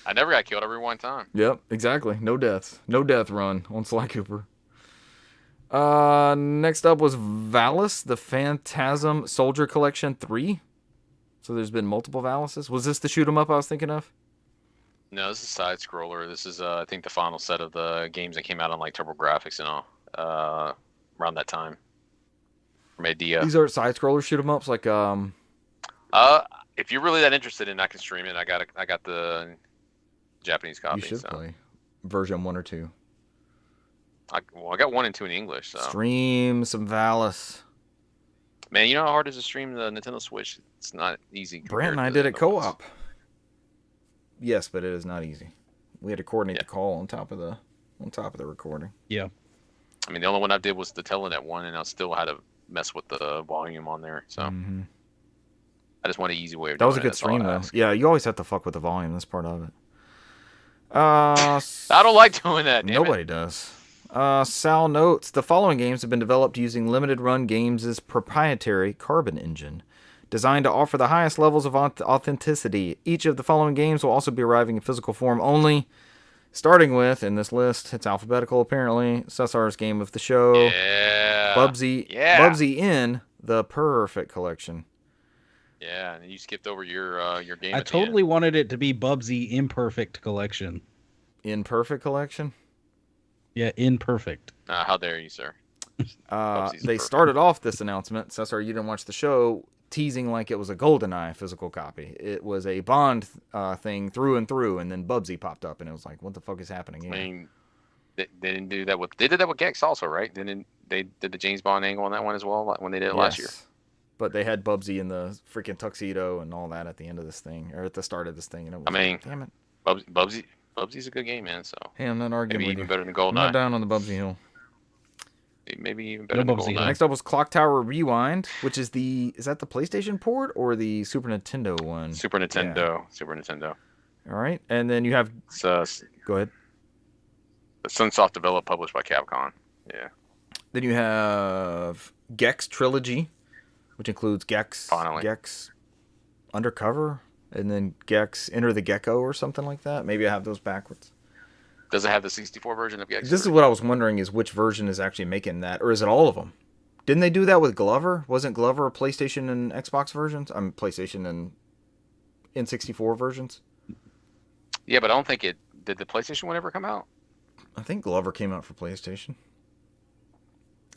I never got killed every one time. Yep, exactly. No deaths. No death run on Sly Cooper. Next up was Valis, the Phantasm Soldier Collection 3. So there's been multiple Valises. Was this the shoot 'em up I was thinking of? No, this is side scroller. This is I think the final set of the games that came out on like TurboGrafx and all. Around that time. From Idea. These are side scroller shoot 'em ups, like if you're really that interested in, I can stream it. I got the Japanese copy. you should so. play version 1 or 2. I got 1 and 2 in English. So. Stream some Valis. Man, you know how hard it is to stream the Nintendo Switch? It's not easy. Brent and I did it co-op. Yes, but it is not easy. We had to coordinate the call on top of the recording. Yeah. I mean, the only one I did was the Telenet one, and I still had to mess with the volume on there. So I just want an easy way of doing it. That was a good stream, though. Yeah, you always have to fuck with the volume. That's part of it. I don't like doing that. Nobody does. Sal notes, the following games have been developed using Limited Run Games' proprietary Carbon engine. Designed to offer the highest levels of authenticity, each of the following games will also be arriving in physical form only. Starting with, in this list, it's alphabetical apparently, Cesar's Game of the Show. Yeah. Bubsy. Yeah. Bubsy in the Perfect Collection. Yeah, and you skipped over your game. I totally wanted it to be Bubsy Imperfect Collection. Imperfect Collection? Yeah, Imperfect. How dare you, sir? They started off this announcement, Cesar, you didn't watch the show, teasing like it was a GoldenEye physical copy. It was a Bond thing through and through, and then Bubsy popped up, and it was like, what the fuck is happening here? I mean, they didn't do that with. They did that with Gex also, right? They did the James Bond angle on that one as well when they did it last year. But they had Bubsy in the freaking tuxedo and all that at the end of this thing, or at the start of this thing, and it was like, damn it. Bubsy's a good game, man. So hey, I'm not arguing maybe with even you. better than GoldenEye. I'm not down on the Bubsy hill. Maybe even better than GoldenEye. Next up was Clock Tower Rewind, which is is that the PlayStation port or the Super Nintendo one? Super Nintendo. Yeah. Super Nintendo. All right, and then you have. Go ahead. Sunsoft developed, published by Capcom. Yeah. Then you have Gex Trilogy, which includes Gex Undercover, and then Gex Enter the Gecko or something like that. Maybe I have those backwards. Does it have the 64 version of Gex? This is what I was wondering, is which version is actually making that, or is it all of them? Didn't they do that with Glover? Wasn't Glover PlayStation and Xbox versions? PlayStation and N64 versions? Yeah, but I don't think it... Did the PlayStation one ever come out? I think Glover came out for PlayStation.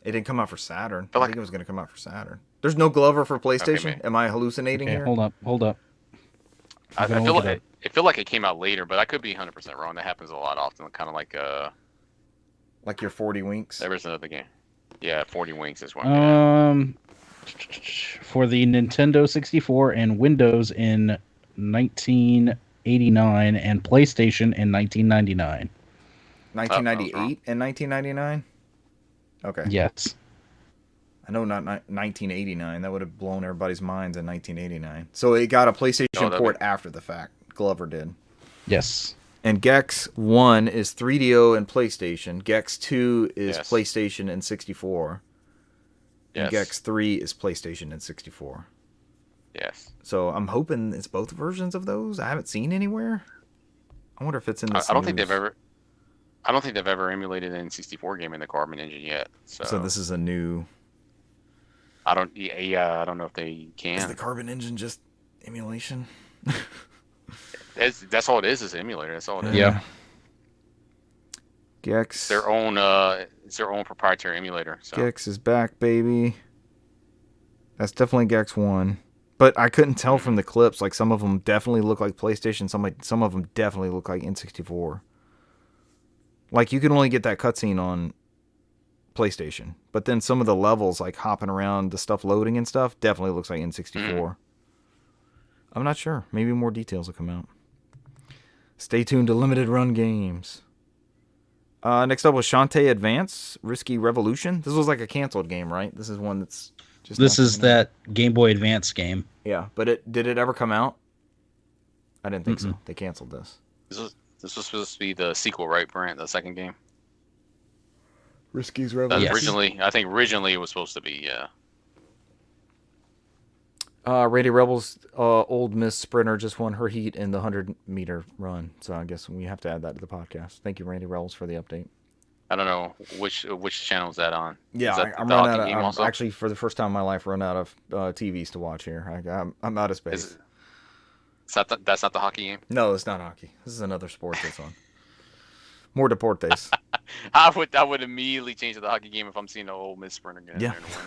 It didn't come out for Saturn. I think it was going to come out for Saturn. There's no Glover for PlayStation? Okay, am I hallucinating here? Hold up. I feel like it came out later, but I could be 100% wrong. That happens a lot often. Kind of like your 40 Winks? There was another game. Yeah, 40 Winks is one. For the Nintendo 64 and Windows in 1989 and PlayStation in 1999. 1998 and 1999? Okay. Yes. I know not 1989. That would have blown everybody's minds in 1989. So it got a PlayStation port after the fact. Glover did. Yes. And Gex 1 is 3DO and PlayStation. Gex 2 is PlayStation and 64. Yes. And Gex 3 is PlayStation and 64. Yes. So I'm hoping it's both versions of those. I haven't seen anywhere. I wonder if it's in this. I don't think they've ever emulated an N64 game in the Carbon engine yet. So this is a new. I don't know if they can. Is the Carbon engine just emulation? That's all it is emulator. That's all it is. Yeah. Gex. It's their own proprietary emulator. So. Gex is back, baby. That's definitely Gex 1. But I couldn't tell from the clips. Like, some of them definitely look like PlayStation. Some of them definitely look like N64. Like, you can only get that cutscene on PlayStation. But then some of the levels, like hopping around, the stuff loading and stuff, definitely looks like N64. I'm not sure. Maybe more details will come out. Stay tuned to Limited Run Games. Next up was Shantae Advance Risky Revolution. This was like a canceled game, right? This is one that's just. This is that Game Boy Advance game. Yeah, but did it ever come out? I didn't think so. They canceled this. This This was supposed to be the sequel, right, Brent? The second game. Risky's Yes. Originally it was supposed to be. Yeah. Randy Rebels, old Miss Sprinter, just won her heat in the 100-meter run. So I guess we have to add that to the podcast. Thank you, Randy Rebels, for the update. I don't know which channel is that on. Yeah, is that I'm the running hockey out. game I'm also? actually, for the first time in my life, run out of TVs to watch here. I'm out of space. That's not the hockey game. No, it's not hockey. This is another sport that's on. More deportes. I would immediately change to the hockey game if I'm seeing an old Miss Sprinter get in there to win.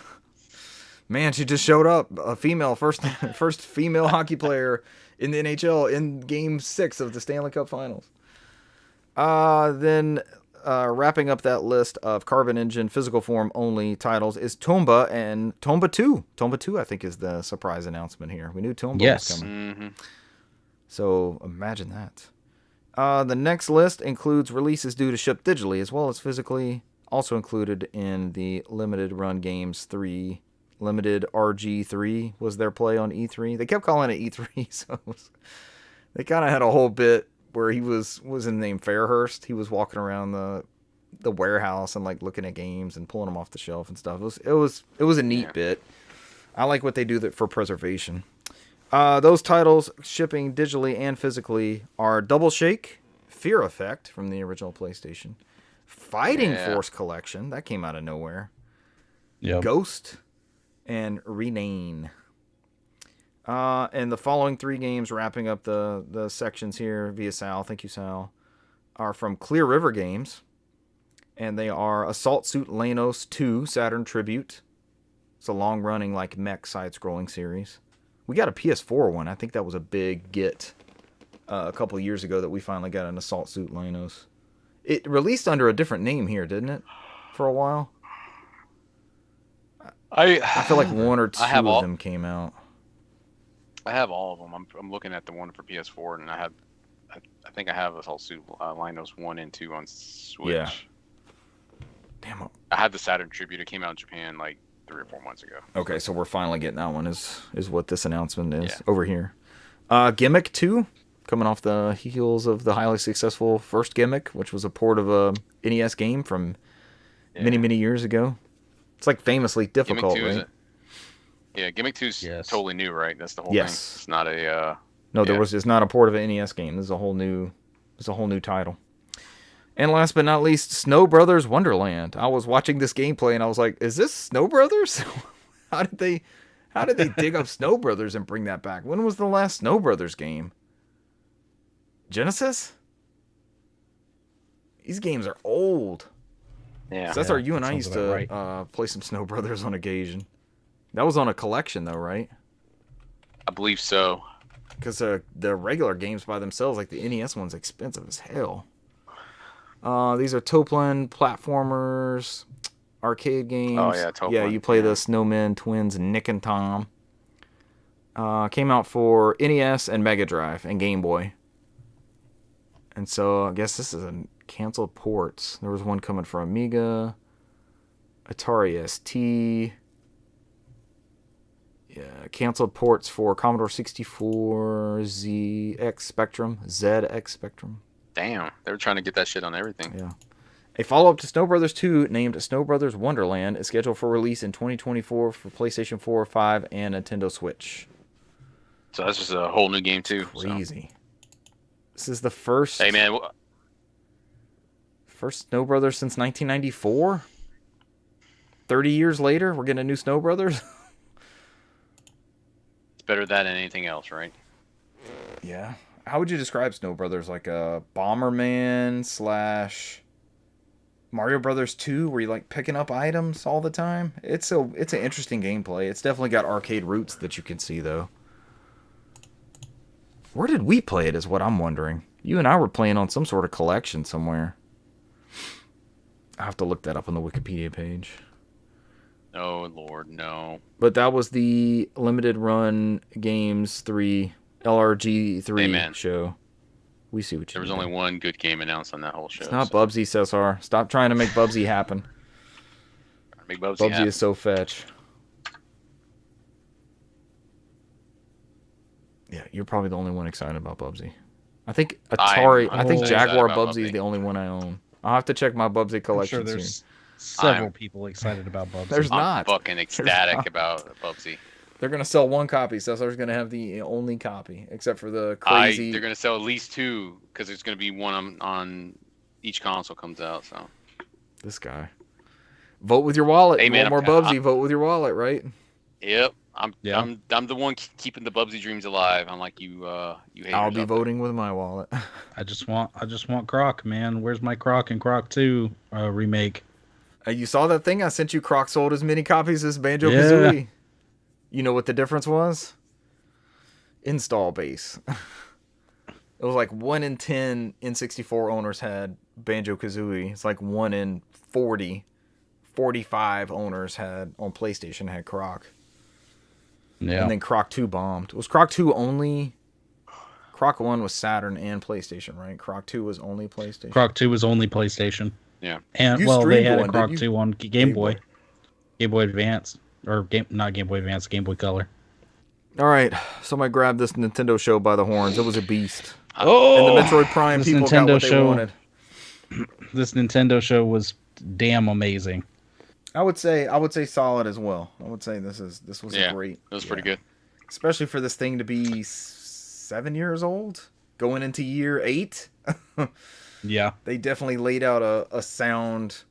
Man, she just showed up. A female, first female hockey player in the NHL in Game 6 of the Stanley Cup Finals. Then wrapping up that list of Carbon Engine physical form only titles is Tomba and Tomba 2. Tomba 2, I think, is the surprise announcement here. We knew Tomba was coming. Mm-hmm. So imagine that. The next list includes releases due to ship digitally as well as physically. Also included in the Limited Run Games 3. Limited RG3 was their play on E3. They kept calling it E3, so they kind of had a whole bit where he was his name Fairhurst. He was walking around the warehouse and like looking at games and pulling them off the shelf and stuff. It was a neat bit. I like what they do for preservation. Those titles shipping digitally and physically are Double Shake, Fear Effect from the original PlayStation, Fighting Force Collection, that came out of nowhere, Ghost, and Rename. And the following 3 games, wrapping up the sections here via Sal, thank you Sal, are from Clear River Games, and they are Assault Suit Lanos 2 Saturn Tribute. It's a long-running like mech side-scrolling series. We got a PS4 one. I think that was a big get a couple of years ago that we finally got an Assault Suit Lanos. It released under a different name here, didn't it? For a while. I feel like 1 or 2 of them came out. I have all of them. I'm looking at the one for PS4, and I think I have Assault Suit Linos 1 and 2 on Switch. Yeah. Damn. I had the Saturn Tribute. It came out in Japan like 3 or 4 months ago. Okay, so we're finally getting that one. Is what this announcement is over here. Gimmick 2, coming off the heels of the highly successful first Gimmick, which was a port of a NES game from many years ago. It's like famously difficult, right? Gimmick 2's totally new, right? That's the whole thing. It's not a it's not a port of an NES game. This is a whole new title. And last but not least, Snow Brothers Wonderland. I was watching this gameplay and I was like, is this Snow Brothers? How did they dig up Snow Brothers and bring that back? When was the last Snow Brothers game? Genesis? These games are old. Yeah. So that's how you and I used to play some Snow Brothers on occasion. That was on a collection though, right? I believe so. Because the regular games by themselves, like the NES one's expensive as hell. These are Toplan platformers, arcade games. Oh yeah, Toplan. Yeah, you play the Snowmen twins, Nick and Tom. Came out for NES and Mega Drive and Game Boy. And so I guess this is a canceled ports. There was one coming for Amiga, Atari ST. Yeah, canceled ports for Commodore 64, ZX Spectrum. Damn, they were trying to get that shit on everything. Yeah. A follow-up to Snow Brothers 2 named Snow Brothers Wonderland is scheduled for release in 2024 for PlayStation 4, 5, and Nintendo Switch. So that's just a whole new game too. Crazy. So. This is the first. Hey man. First Snow Brothers since 1994. 30 years later, we're getting a new Snow Brothers. It's better that than anything else, right? Yeah. How would you describe Snow Brothers? Like a Bomberman / Mario Brothers 2, where you like picking up items all the time? It's an interesting gameplay. It's definitely got arcade roots that you can see though. Where did we play it is what I'm wondering. You and I were playing on some sort of collection somewhere. I have to look that up on the Wikipedia page. Oh Lord, no. But that was the Limited Run Games 3 LRG3 show. We see what you There was only one good game announced on that whole show. It's not Bubsy, Cesar. Stop trying to make Bubsy happen. Make Bubsy happen. Is so fetch. Yeah, you're probably the only one excited about Bubsy. I think I am Atari. I think 100% Jaguar excited about Bubsy is Bubsy. the only one I own. I'll have to check my Bubsy I'm collection sure soon. there's several I'm- people excited about Bubsy. There's I'm not. fucking ecstatic not. about Bubsy. They're gonna sell one copy, so they're gonna have the only copy, except for the crazy. They're gonna sell at least 2 because there's gonna be one on each console comes out. So This guy. Vote with your wallet. Hey, You man, want more Bubsy? Vote with your wallet, right? yep, Yeah. I'm the one keeping the Bubsy dreams alive. Unlike you haters. I'll be out voting with my wallet. I just want Croc, man. Where's my Croc and Croc 2 remake? You saw that thing? I sent you. Croc sold as many copies as Banjo Kazooie. You know what the difference was? Install base. It was like 1 in 10 N64 owners had Banjo Kazooie. It's like 1 in 45 owners had on PlayStation had Croc. Yeah. And then Croc 2 bombed. Was Croc 2 only? Croc 1 was Saturn and PlayStation, right? Croc 2 was only PlayStation. Croc 2 was only PlayStation. Yeah. And You well, they streamed had one, a Croc didn't you? 2 on Game Boy. Game Boy Advance. Or not Game Boy Advance, Game Boy Color. All right, somebody grabbed this Nintendo show by the horns. It was a beast. Oh, And the Metroid Prime this people Nintendo got what they show- wanted. This Nintendo show was damn amazing. I would say solid as well. I would say this was a great. It was pretty good. Especially for this thing to be 7 years old, going into year 8. Yeah. They definitely laid out a sound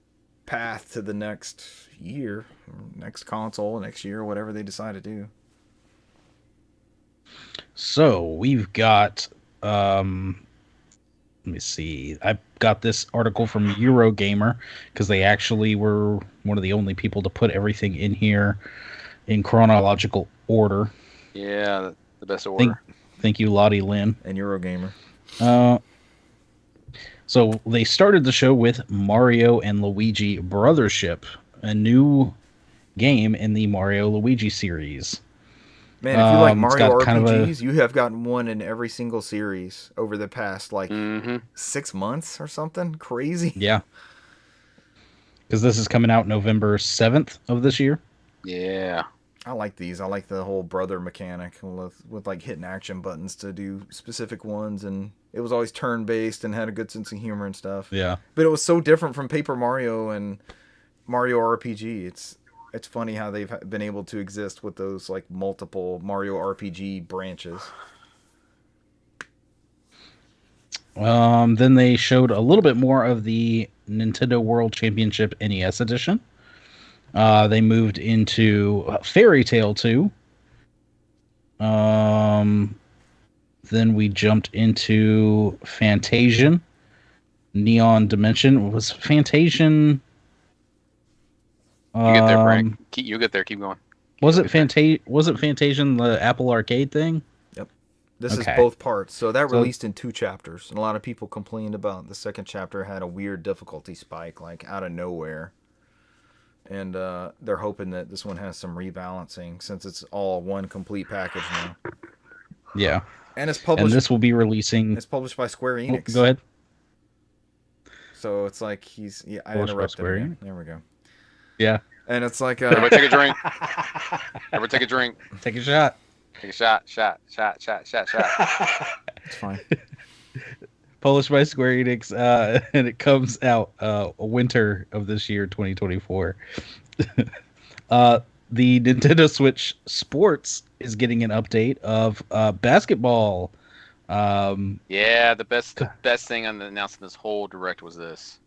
path to the next year, or next console, next year, whatever they decide to do. So we've got let me see. I got this article from Eurogamer because they actually were one of the only people to put everything in here in chronological order. Yeah, the best order. Thank you, Lottie Lynn. And Eurogamer. So they started the show with Mario and Luigi Brothership, a new game in the Mario Luigi series. Man, if you like It's Mario got kind of a- RPGs, you have gotten one in every single series over the past, like, Mm-hmm. 6 months or something. Crazy. Yeah. Because this is coming out November 7th of this year. Yeah. I like these. I like the whole brother mechanic with like hitting action buttons to do specific ones, and it was always turn-based and had a good sense of humor and stuff. Yeah. But it was so different from Paper Mario and Mario RPG. It's funny how they've been able to exist with those like multiple Mario RPG branches. Then they showed a little bit more of the Nintendo World Championship NES edition. They moved into Fairy Tail 2. Then we jumped into Fantasian. Neon Dimension. Was Fantasian... You get there, Frank. You get there. Keep going. Was it Fantasian the Apple Arcade thing? This Okay. is both parts. So that released in 2 chapters. And a lot of people complained about the second chapter had a weird difficulty spike, like out of nowhere. And they're hoping that this one has some rebalancing since it's all one complete package now. Yeah. And it's And published. this will be releasing... It's published by Square Oh, Enix. go ahead. So it's like he's. Yeah, I Published by interrupted Square him. There we go. Yeah. And it's like. Everybody take a drink. Everybody take a drink. Take a shot. Take a shot. Shot. It's fine. Published by Square Enix, and it comes out winter of this year, 2024. The Nintendo Switch Sports is getting an update of basketball. Yeah, the best thing on the announcement this whole direct was this.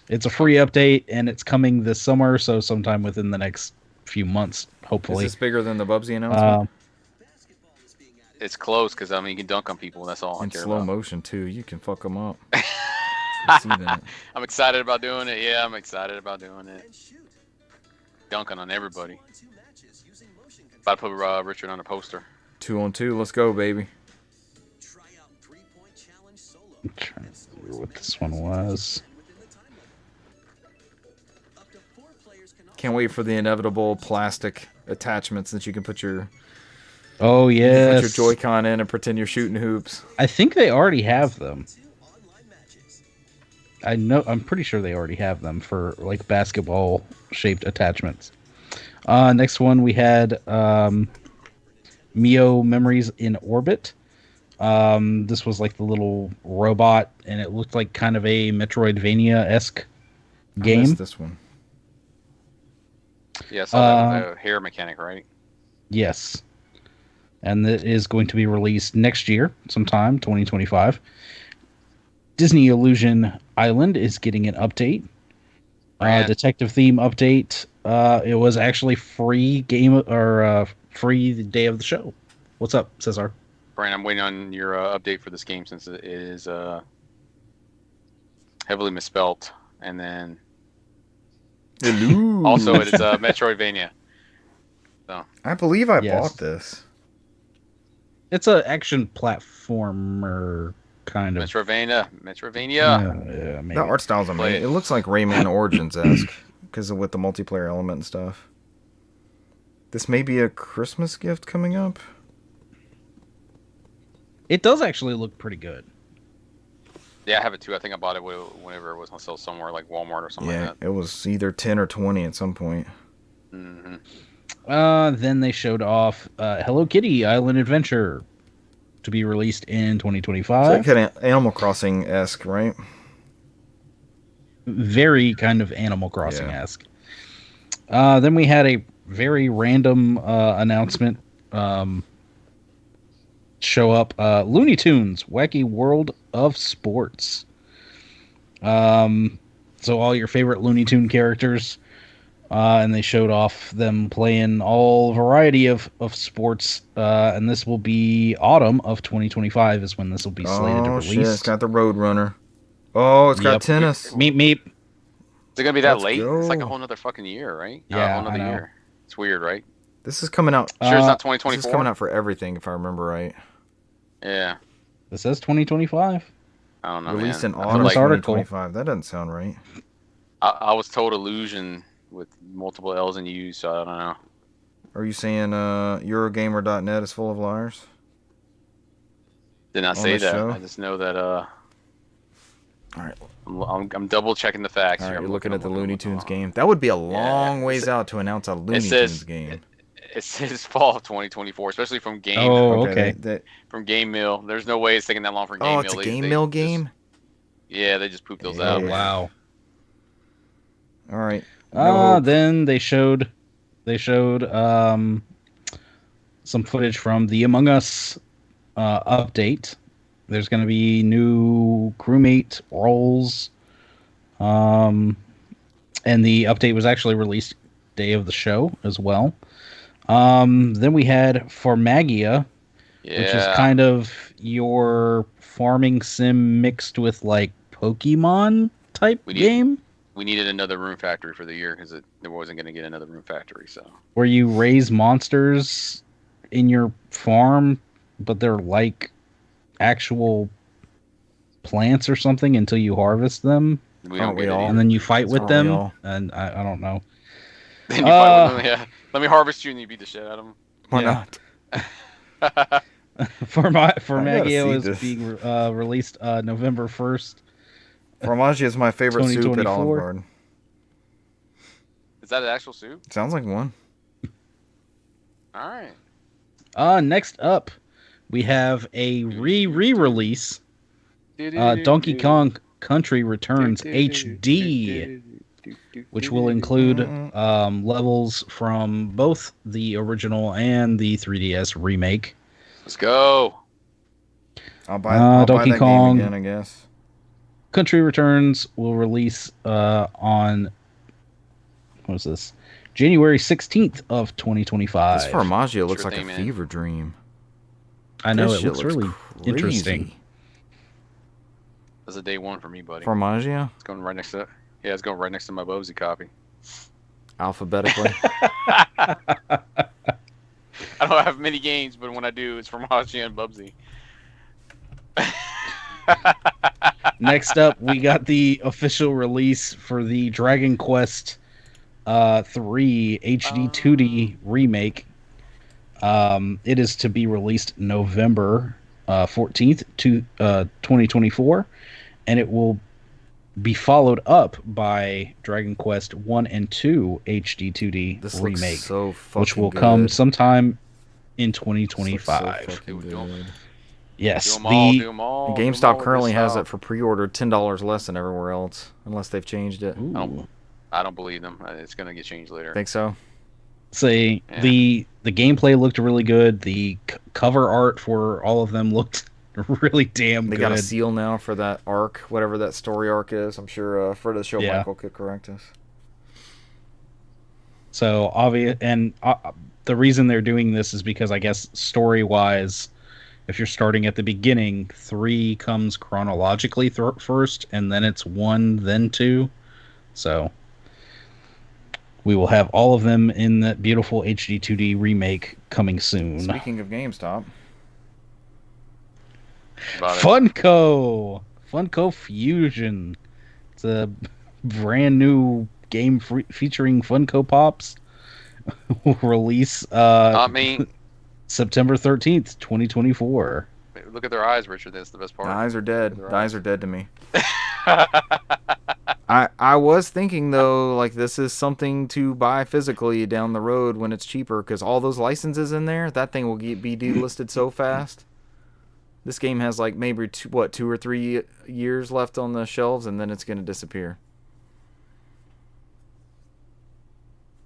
It's a free update, and it's coming this summer, so sometime within the next few months, Is hopefully. this bigger than the Bubsy announcement? It's close because I mean you can dunk on people. That's all I In care slow about. motion too. You can fuck them up. I see that. I'm excited about doing it. Yeah, I'm excited about doing it. Dunking on everybody. About to put Richard on a poster. 2-on-2. Let's go, baby. I'm trying to remember what this one was. Can't wait for the inevitable plastic attachments that you can put your Oh, yes. put your Joy-Con in and pretend you're shooting hoops. I think they already have them. I'm pretty sure they already have them for like basketball shaped attachments. Next one we had Mio Memories in Orbit. This was like the little robot, and it looked like kind of a Metroidvania-esque I game. missed this one. Yeah, I saw that with the hair mechanic, right? Yes. And that is going to be released next year, sometime, 2025. Disney Illusion Island is getting an update. Detective theme update. It was actually free free the day of the show. What's up, Cesar? Brian, I'm waiting on your update for this game since it is heavily misspelt, and then also it is Metroidvania. So I believe I Yes. bought this. It's an action platformer kind of. Metroidvania. Yeah, maybe. The art style's Play amazing. it. It looks like Rayman Origins-esque because with the multiplayer element and stuff. This may be a Christmas gift coming up. It does actually look pretty good. Yeah, I have it too. I think I bought it whenever it was on sale somewhere like Walmart or something Yeah, like that. it was either 10 or 20 at some point. Hmm. Then they showed off Hello Kitty Island Adventure to be released in So 2025. kind of Animal Crossing-esque, right? Very kind of Animal Crossing-esque. Then we had a very random announcement show up. Looney Tunes Wacky World of Sports. So all your favorite Looney Tune characters. And they showed off them playing all variety of sports. And this will be autumn of 2025 is when this will be slated to Oh, release. shit. It's got the Roadrunner. Oh, it's got Yep. tennis. Meep meep. Is it gonna be that Let's late? It's like a go. whole nother fucking year, right? Yeah, a whole nother I know. year. It's weird, right? This is coming out. Sure, it's not This is 2024. coming out for everything, if I remember right. Yeah, This says 2025. I don't know, Released man. in I feel August this article. 2025. That doesn't sound right. I was told illusion with multiple L's and U's, so I don't know. Are you saying Eurogamer.net is full of liars? Did not On say this that. show? I just know that. All right. I'm double checking the facts All here. right, I'm you're looking at the Looney looking. Tunes game. That would be a long ways It's- out to announce a Looney says- Tunes game. It says fall of 2024, especially from Game Oh, okay. from Game Mill. There's no way it's taking that long for Game Oh, Mill. it's a They- Game they Mill just- game? Yeah, they just pooped those Yeah. Oh, out. wow. All right. No hope. Then they showed some footage from the Among Us update. There's going to be new crewmate roles, and the update was actually released day of the show as well. Then we had Farmagia, Yeah. which is kind of your farming sim mixed with like Pokemon type We need- game. We needed another Room Factory for the year because there wasn't going to get another Room Factory. So Where you raise monsters in your farm, but they're like actual plants or something until you harvest them, we Aren't don't we get all? it. and then you fight with Aren't we them. all? And I don't know. Then you fight with them, yeah. Let me harvest you and you beat the shit out of Why Yeah. not? Farmagia see is this. being released November 1st. Fromage is my favorite soup at Olive 2024. Garden. Is that an actual soup? Sounds like one. All right. Next up, we have a re-release. Donkey Kong Country Returns HD, which will include levels from both the original and the 3DS remake. Let's go. I'll buy Donkey that Kong. game again, I guess. Country Returns will release on what is this? January 16th of 2025. This Farmagia looks Sure like thing, a man. fever dream. I know This it shit looks really crazy. interesting. That's a day one for me, buddy. Farmagia? It's going right next to. Yeah, it's going right next to my Bobsy copy. Alphabetically. I don't have many games, but when I do, it's from Haji and Bubsy. Next up, we got the official release for the Dragon Quest 3 HD 2D remake. It is to be released November 14th, 2024, and it will be followed up by Dragon Quest 1 and 2 HD 2D This remake, looks so fucking which will good. come sometime in This looks so 2025. fucking Dude, don't- good. Yes, Do them all. Do them all. And do 'em all GameStop with currently this has style. it for pre-order $10 less than everywhere else, unless they've changed it. ooh. I don't believe them. It's gonna get changed later. Think so? Say Yeah. the gameplay looked really good. The cover art for all of them looked really damn They good. got a seal now for that arc, whatever that story arc is. I'm sure for the show Yeah. Michael could correct us. So obvious, and the reason they're doing this is because I guess story wise, if you're starting at the beginning, 3 comes chronologically first, and then it's 1, then 2. So we will have all of them in that beautiful HD 2D remake coming soon. Speaking of GameStop, About it. Funko Fusion. It's a brand new game featuring Funko Pops. Release Not me. September 13th, 2024. Look at their eyes, Richard. That's the best the part. eyes are dead. Their The eyes are dead to me. I was thinking though, like this is something to buy physically down the road when it's cheaper, because all those licenses in there, that thing will be delisted so fast. This game has like maybe 2 or 3 years left on the shelves, and then it's gonna disappear.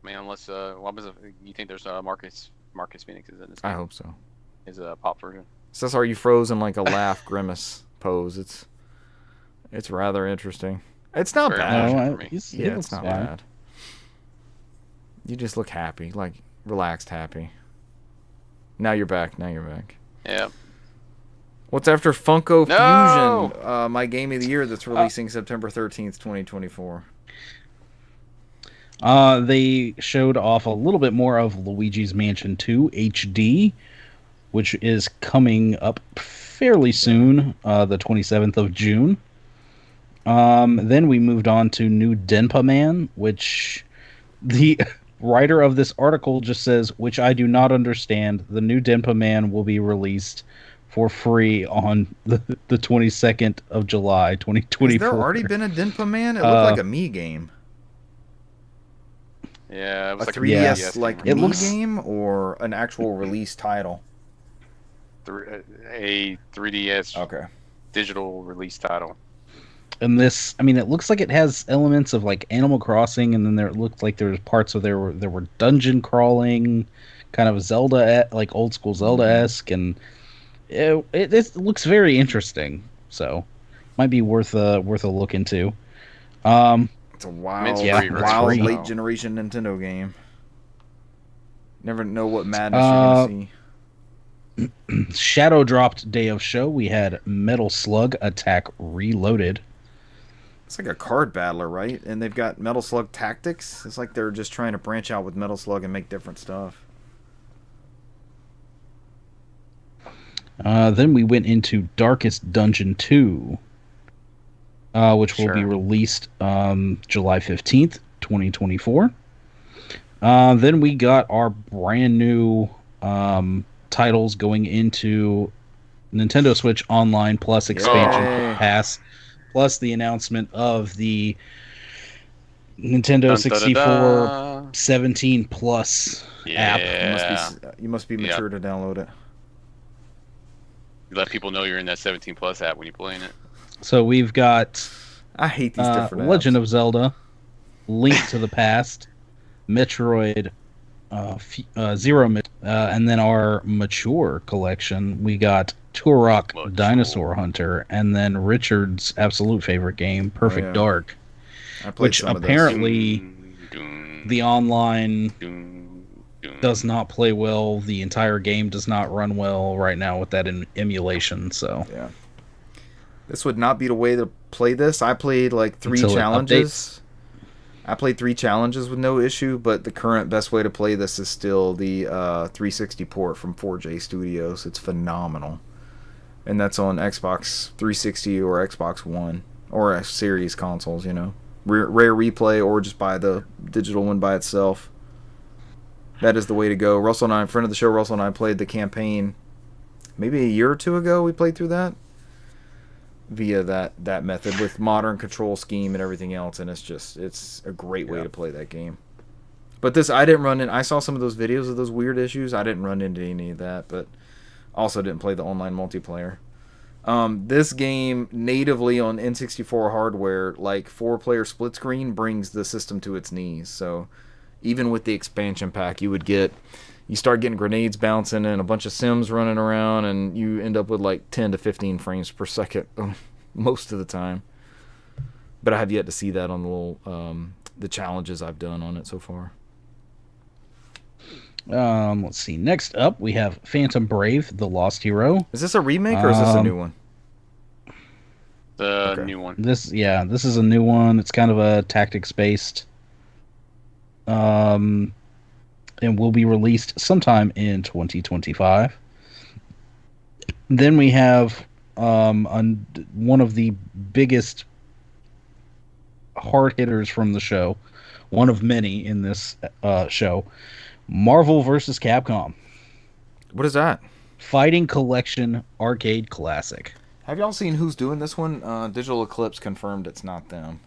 Man, unless what was it? You think there's Marcus Phoenix is in this? I game? hope so. Is a pop version. So are you frozen like a laugh grimace pose? It's rather interesting. It's not Very bad. emotional for me. Yeah, it's not bad. You just look happy, like relaxed, happy. Now you're back. Yeah. What's after Funko No! Fusion? My game of the year that's releasing September 13th, 2024. They showed off a little bit more of Luigi's Mansion 2 HD, which is coming up fairly soon, the 27th of June. Then we moved on to New Denpa Man, which the writer of this article just says, which I do not understand. The new Denpa Man will be released for free on the 22nd of July, 2024. Has there already been a Denpa Man? It looked like a Mii game. Yeah, it was A like 3DS a like It Mii looks- game or an actual release title? a 3DS Okay. digital release title. And this, I mean, it looks like it has elements of like Animal Crossing, and then there it looked like there was parts of there were dungeon crawling, kind of Zelda, like old school Zelda-esque, and it looks very interesting. So, might be worth a look into. It's a wild, It's free, right? wild Free. late generation Nintendo game. Never know what madness you're gonna see. Shadow dropped day of show. We had Metal Slug Attack Reloaded. It's like a card battler, right? And they've got Metal Slug Tactics. It's like they're just trying to branch out with Metal Slug and make different stuff. Then we went into Darkest Dungeon 2, which will be Sure. released July 15th, 2024. Then we got our brand new titles going into Nintendo Switch Online Plus expansion Yay. pass, plus the announcement of the Nintendo Dun, 64 da-da-da. 17 Plus app. Yeah. You must be Yeah. mature to download it. You let people know you're in that 17 plus app when you're playing it. So we've got I hate these different Legend apps. of Zelda, Link to the Past, Metroid, Zero, and then our mature collection. We got Turok Mature. Dinosaur Hunter, and then Richard's absolute favorite game, Perfect yeah. Dark, I played which some of those. apparently Dun, the online dun, dun. does not play well. The entire game does not run well right now with that emulation. So Yeah. This would not be the way to play this. I played like 3 Until it challenges. I played 3 challenges with no issue, but the current best way to play this is still the 360 port from 4J Studios. It's phenomenal. And that's on Xbox 360 or Xbox One or a series consoles, you know. Rare replay or just buy the digital one by itself. That is the way to go. Russell and I, friend of the show, Russell and I played the campaign maybe a year or 2 ago. We played through that via that method with modern control scheme and everything else, and it's a great way to play that game. But this, I didn't run in. I saw some of those videos of those weird issues. I didn't run into any of that, but Also didn't play the online multiplayer. This game natively on N64 hardware, like 4-player split screen, brings the system to its knees. So even with the expansion pack, you start getting grenades bouncing and a bunch of sims running around, and you end up with like 10 to 15 frames per second most of the time. But I have yet to see that on the little the challenges I've done on it so far. Let's see. Next up, we have Phantom Brave: The Lost Hero. Is this a remake or is this a new one? The new one. This is a new one. It's kind of a tactics based. And will be released sometime in 2025. Then we have one of the biggest hard hitters from the show, one of many in this show, Marvel vs. Capcom. What is that? Fighting Collection Arcade Classic. Have y'all seen who's doing this one? Digital Eclipse confirmed it's not them.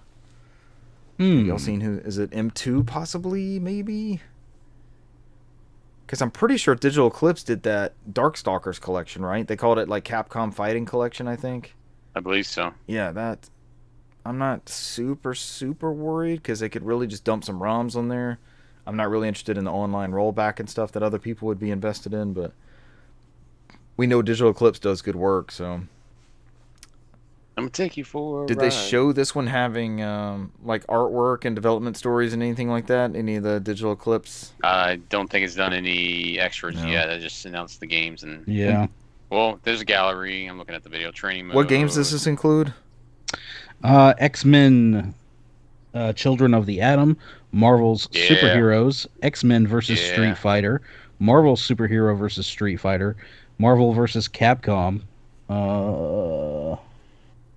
Have y'all seen who? Is it M2 possibly, maybe? Because I'm pretty sure Digital Eclipse did that Darkstalkers collection, right? They called it like Capcom Fighting Collection, I think. I believe so. Yeah, that... I'm not super worried because they could really just dump some ROMs on there. I'm not really interested in the online rollback and stuff that other people would be invested in, but we know Digital Eclipse does good work, so... I'm gonna take you for a Did ride. they show this one having like artwork and development stories and anything like that? Any of the Digital Eclipse? I don't think it's done any extras No. yet. I just announced the games and Yeah. well, there's a gallery. I'm looking at the video training mode. What games does this include? X-Men, Children of the Atom, Marvel's Yeah. Superheroes, X-Men versus Yeah. Street Fighter, Marvel Superhero versus Street Fighter, Marvel versus Capcom,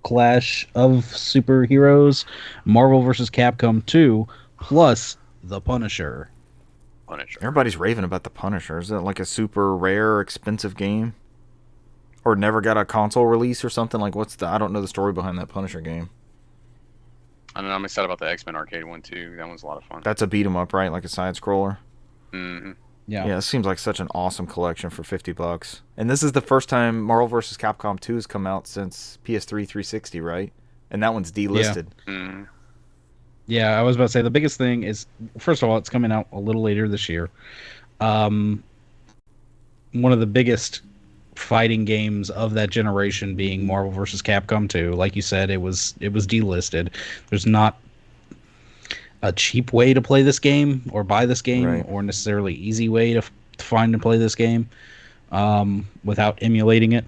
Clash of Superheroes, Marvel vs. Capcom 2, plus The Punisher. Punisher. Everybody's raving about the Punisher. Is that like a super rare, expensive game? Or never got a console release or something? Like, I don't know the story behind that Punisher game. I don't know. I'm excited about the X-Men arcade one too. That one's a lot of fun. That's a beat 'em up, right? Like a side scroller. Mm-hmm. Yeah, it seems like such an awesome collection for $50. And this is the first time Marvel vs. Capcom 2 has come out since PS3 360, right? And that one's delisted. Mm-hmm. Yeah, I was about to say the biggest thing is, first of all, it's coming out a little later this year. One of the biggest fighting games of that generation being Marvel vs. Capcom 2. Like you said, it was delisted. There's not a cheap way to play this game or buy this game, Right. or necessarily easy way to find and play this game without emulating it.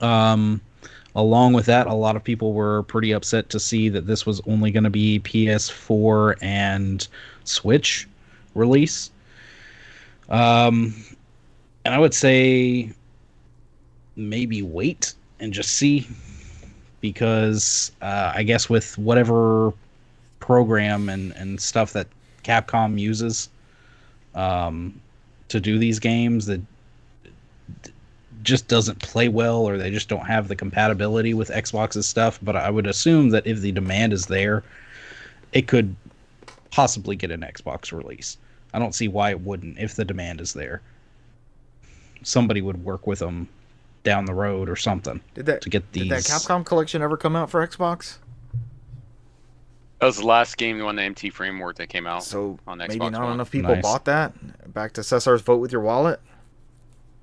Along with that, a lot of people were pretty upset to see that this was only going to be PS4 and Switch release. And I would say maybe wait and just see, because I guess with whatever program and stuff that Capcom uses to do these games, that just doesn't play well, or they just don't have the compatibility with Xbox's stuff. But I would assume that if the demand is there, it could possibly get an Xbox release. I don't see why it wouldn't if the demand is there. Somebody would work with them down the road or something to get these. Did that Capcom collection ever come out for Xbox? That was the last game, the one, the MT Framework that came out So on Xbox maybe not One. enough people Nice. bought that. Back to Cesar's vote with your wallet.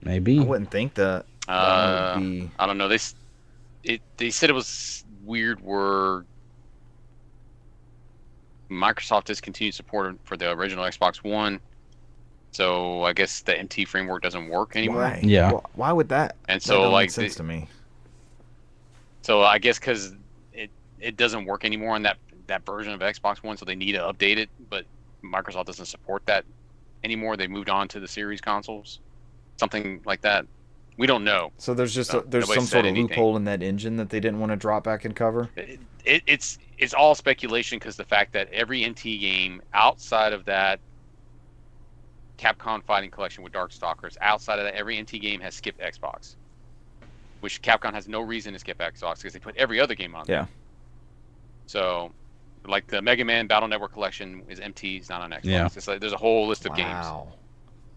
Maybe. I wouldn't think that. That would be... I don't know. They said it was weird where Microsoft discontinued support for the original Xbox One, so I guess the MT Framework doesn't work anymore. Why? Yeah. Why would that? And That so don't make like sense to me. So I guess because it doesn't work anymore on that version of Xbox One, so they need to update it. But Microsoft doesn't support that anymore. They moved on to the series consoles, something like that. We don't know. So there's just Nobody some said sort of anything. loophole in that engine that they didn't want to drop back and cover. It's all speculation, because the fact that every NT game outside of that Capcom Fighting Collection with Darkstalkers, outside of that, every NT game has skipped Xbox, which Capcom has no reason to skip Xbox because they put every other game on there. Yeah. So, like the Mega Man Battle Network Collection is MT, it's not on Xbox. Yeah. It's like there's a whole list of games. Wow.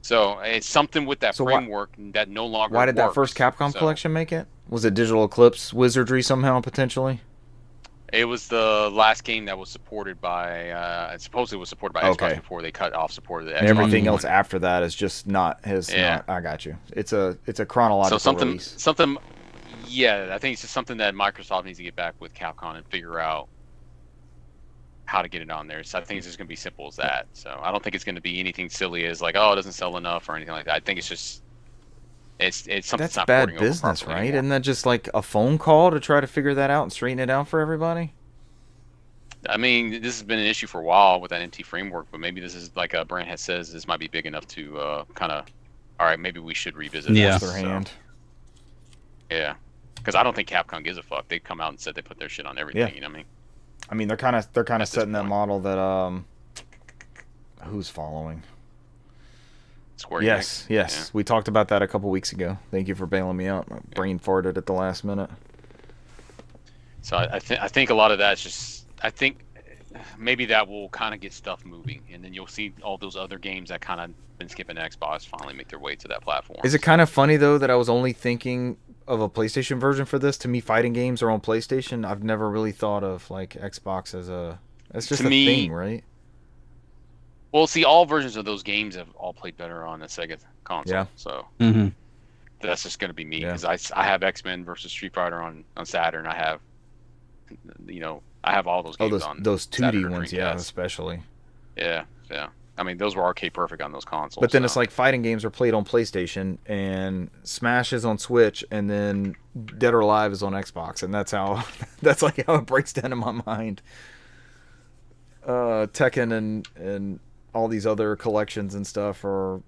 So it's something with that So framework that no longer. Why did that works. first Capcom So collection make it? Was it Digital Eclipse wizardry somehow potentially? it was the last game that was supported by. Supposedly was supported by Xbox before they cut off support of the Xbox. And everything One. else after that is just not his. Yeah. I got you. It's a chronological release. Something. Yeah, I think it's just something that Microsoft needs to get back with Capcom and figure out how to get it on there. So I think it's just going to be simple as that. So I don't think it's going to be anything silly as like, oh, it doesn't sell enough or anything like that. I think it's just it's something That's not bad porting over business, properly right? anymore. Isn't that just like a phone call to try to figure that out and straighten it out for everybody? I mean, this has been an issue for a while with that NT framework, but maybe this is like Brand has says this might be big enough to kind of, all right, maybe we should revisit Yeah. this. Their hand. Yeah, because I don't think Capcom gives a fuck. They come out and said they put their shit on everything. Yeah. You know what I mean? I mean, they're kind of this setting that point. model that who's following? Square Yes. Enix. Yes. We talked about that a couple weeks ago. Thank you for bailing me out. My brain farted at the last minute. So I think a lot of that's just I think maybe that will kind of get stuff moving, and then you'll see all those other games that kind of been skipping Xbox finally make their way to that platform. Is it kind of funny though that I was only thinking of a PlayStation version for this? To me, fighting games are on PlayStation. I've never really thought of like Xbox as a. That's just To a me- thing, right? Well, see, all versions of those games have all played better on the Sega console. Yeah. So Mm-hmm. that's just going to be me Yeah. because I have X-Men versus Street Fighter on Saturn. I have, I have all those Oh, games those 2D Saturn ones, yeah, Dreamcast. especially. Yeah. I mean, those were arcade perfect on those consoles. But then so. it's like fighting games are played on PlayStation and Smash is on Switch and then Dead or Alive is on Xbox, and that's like how it breaks down in my mind. Tekken and all these other collections and stuff are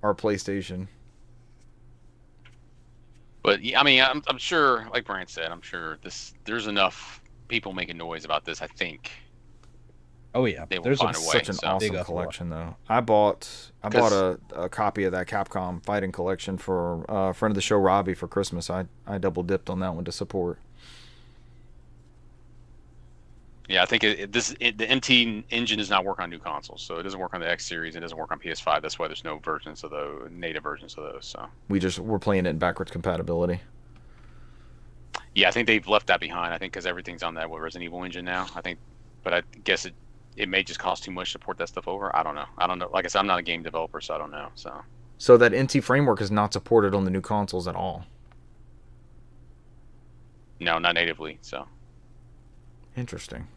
PlayStation. But yeah, I mean, I'm sure, like Brian said, I'm sure there's enough people making noise about this. I think Oh yeah, They will there's find a way. Such an so- Big awesome up collection, though. I bought a copy of that Capcom fighting collection for a friend of the show, Robbie, for Christmas. I double dipped on that one to support. Yeah, I think the MT engine does not work on new consoles, so it doesn't work on the X series. It doesn't work on PS5. That's why there's no versions of the native versions of those. So We're playing it in backwards compatibility. yeah, I think they've left that behind. I think because everything's on that Resident Evil engine now. I think, but I guess it may just cost too much to port that stuff over. I don't know. Like I said, I'm not a game developer, so I don't know. So that NT framework is not supported on the new consoles at all. No, not natively. So Interesting.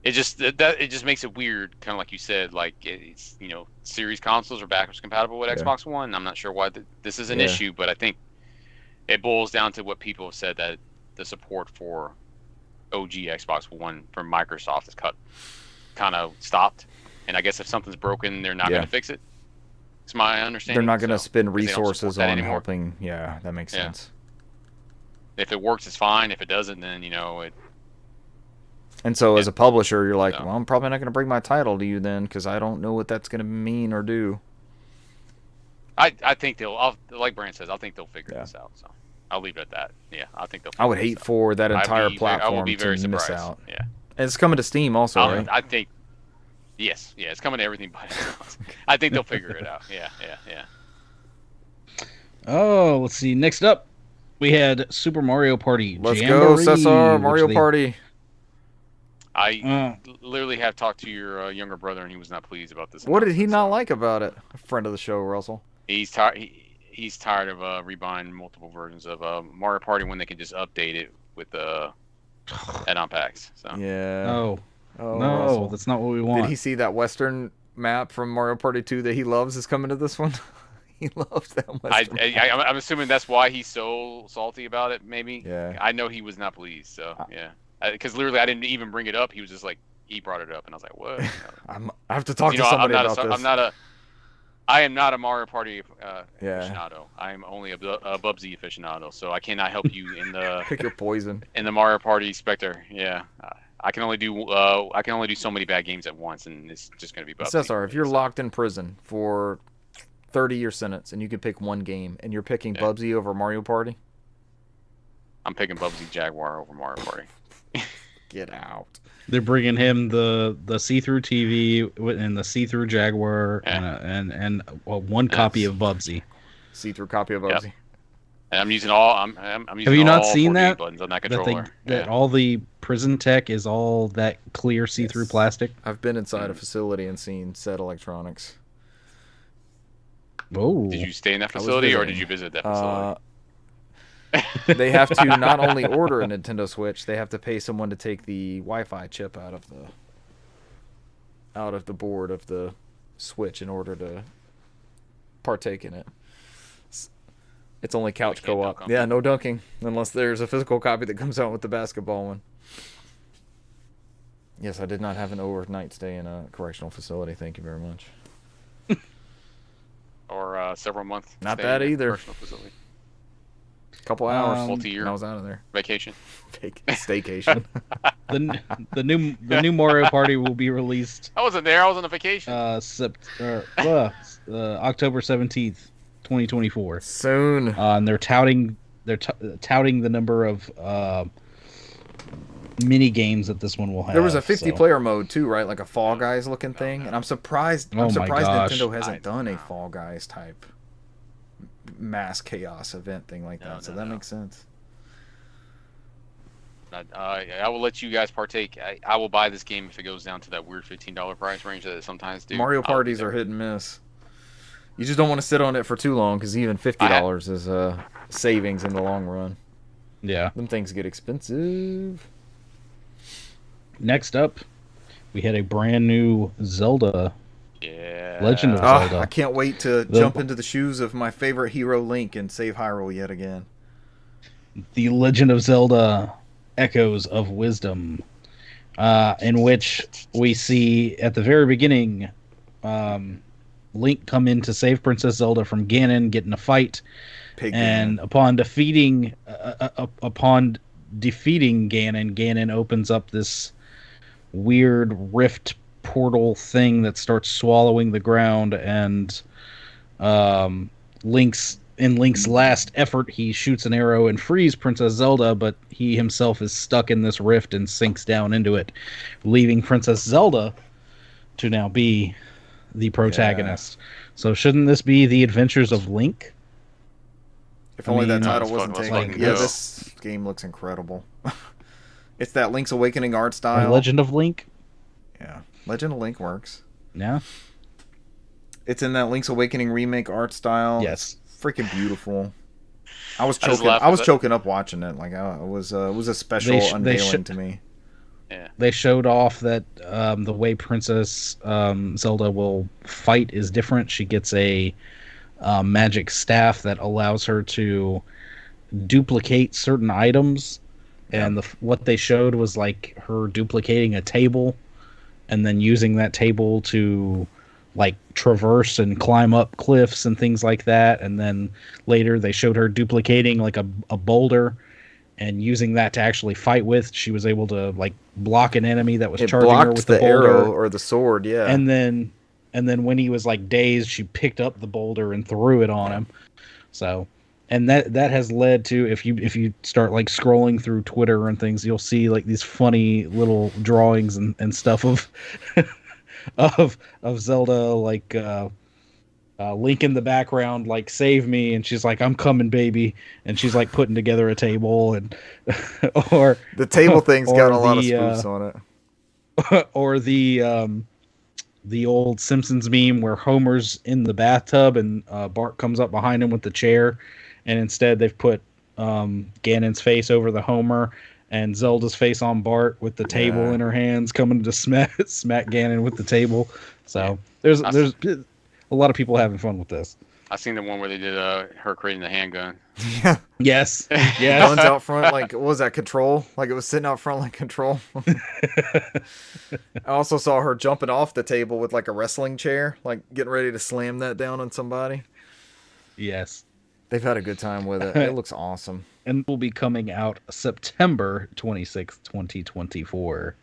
it just makes it weird, kind of like you said. Like it's series consoles are backwards compatible with Yeah. Xbox One. I'm not sure why this is an Yeah. issue, but I think it boils down to what people have said, that the support for OG Xbox One from Microsoft is kind of stopped. And I guess if something's broken, they're not Yeah. going to fix it. It's my understanding. They're not going to So, spend 'cause they don't support resources that on anymore. helping. Yeah, that makes Yeah. sense. If it works, it's fine. If it doesn't, then it. And so, as a publisher, you're like, So- well, I'm probably not going to bring my title to you then, because I don't know what that's going to mean or do. I think like Brand says, I think they'll figure Yeah. this out. So I'll leave it at that. Yeah, I think they'll. I would figure hate this out. for that entire I will platform be very to miss surprised. out. Yeah. And it's coming to Steam also, right? I think. Yes, yeah, it's coming to everything but Xbox. I think they'll figure it out. Yeah. Oh, let's see. Next up, we had Super Mario Party. Let's go, Jamboree, Cesar, which Mario they- Party. I literally have talked to your younger brother, and he was not pleased about this. What did he announcement, not so like about it? A friend of the show, Russell. He's tired. He's tired of rebuying multiple versions of Mario Party when they can just update it with add-on packs. So Yeah. Oh, Oh, no, Russell. that's not what we want. Did he see that Western map from Mario Party 2 that he loves is coming to this one? He loves that Western map. I'm assuming that's why he's so salty about it. Maybe. Yeah. I know he was not pleased. So yeah, because literally I didn't even bring it up. He was just like he brought it up, and I was like, what? I have to talk to somebody about this. I am not a Mario Party Yeah. aficionado. I am only a Bubsy aficionado, so I cannot help you in the Pick your poison. Mario Party specter. Yeah, I can only do so many bad games at once, and it's just gonna be Bubsy. Cesar, if you're So, locked in prison for 30-year sentence and you can pick one game and you're picking Yeah. Bubsy over Mario Party, I'm picking Bubsy Jaguar over Mario Party. Get out. They're bringing him the see-through TV and the see-through Jaguar and one copy of Bubsy. See-through copy of Bubsy. Yep. And I'm using all. I'm using Have you not all seen 48 that? buttons on that controller. That all the prison tech is all that clear see-through plastic. I've been inside a facility and seen said electronics. Oh. Did you stay in that facility or did you visit that facility? They have to not only order a Nintendo Switch, they have to pay someone to take the Wi-Fi chip out of the board of the Switch in order to partake in it. It's only couch co-op. Yeah, no dunking unless there's a physical copy that comes out with the basketball one. Yes, I did not have an overnight stay in a correctional facility. Thank you very much. Or several months. Not that either. Correctional facility. Couple hours. Multi-year. And I was out of there. Vacation. Staycation. the new Mario Party will be released. I wasn't there. I was on a vacation. October 17th, 2024. Soon. And they're touting the number of mini games that this one will have. There was a 50-player mode too, right? Like a Fall Guys looking thing, and I'm surprised. Nintendo hasn't done a Fall Guys type mass chaos event thing like that. So that makes sense. I will let you guys partake. I will buy this game if it goes down to that weird $15 price range that it sometimes do. Mario parties are hit and miss. You just don't want to sit on it for too long because even $50 is savings in the long run. Yeah, them things get expensive. Next up, we had a brand new Zelda. Yeah. Legend of Zelda. I can't wait to jump into the shoes of my favorite hero, Link, and save Hyrule yet again. The Legend of Zelda Echoes of Wisdom, in which we see at the very beginning Link come in to save Princess Zelda from Ganon, get in a fight, upon defeating Ganon, Ganon opens up this weird rift portal thing that starts swallowing the ground, and Link's last effort, he shoots an arrow and frees Princess Zelda, but he himself is stuck in this rift and sinks down into it, leaving Princess Zelda to now be the protagonist. Yeah. So shouldn't this be the Adventures of Link? If only that title wasn't taken. Yeah, this game looks incredible. It's that Link's Awakening art style. The Legend of Link? Yeah. Legend of Link works. Yeah. It's in that Link's Awakening remake art style. Yes. It's freaking beautiful. I was choking up watching it. Like it was a special unveiling to me. Yeah. They showed off that the way Princess Zelda will fight is different. She gets a magic staff that allows her to duplicate certain items. And what they showed was like her duplicating a table and then using that table to like traverse and climb up cliffs and things like that. And then later they showed her duplicating like a boulder and using that to actually fight with. She was able to like block an enemy that was charging her with the boulder. Arrow or the sword, yeah. And then when he was like dazed, she picked up the boulder and threw it on him. So, and that has led to, if you start like scrolling through Twitter and things, you'll see like these funny little drawings and stuff of Zelda, like Link in the background, like save me, and she's like, I'm coming, baby, and she's like putting together a table, and or the table thing's got a lot of spoofs on it, or the old Simpsons meme where Homer's in the bathtub and Bart comes up behind him with the chair, and instead they've put Ganon's face over the Homer and Zelda's face on Bart with the table in her hands, coming to smack Ganon with the table. So there's a lot of people having fun with this. I seen the one where they did her creating the handgun. Yeah. Yes. Guns out front, like what was that, Control? Like it was sitting out front like Control. I also saw her jumping off the table with like a wrestling chair, like getting ready to slam that down on somebody. Yes. They've had a good time with it. It looks awesome. And will be coming out September 26th, 2024.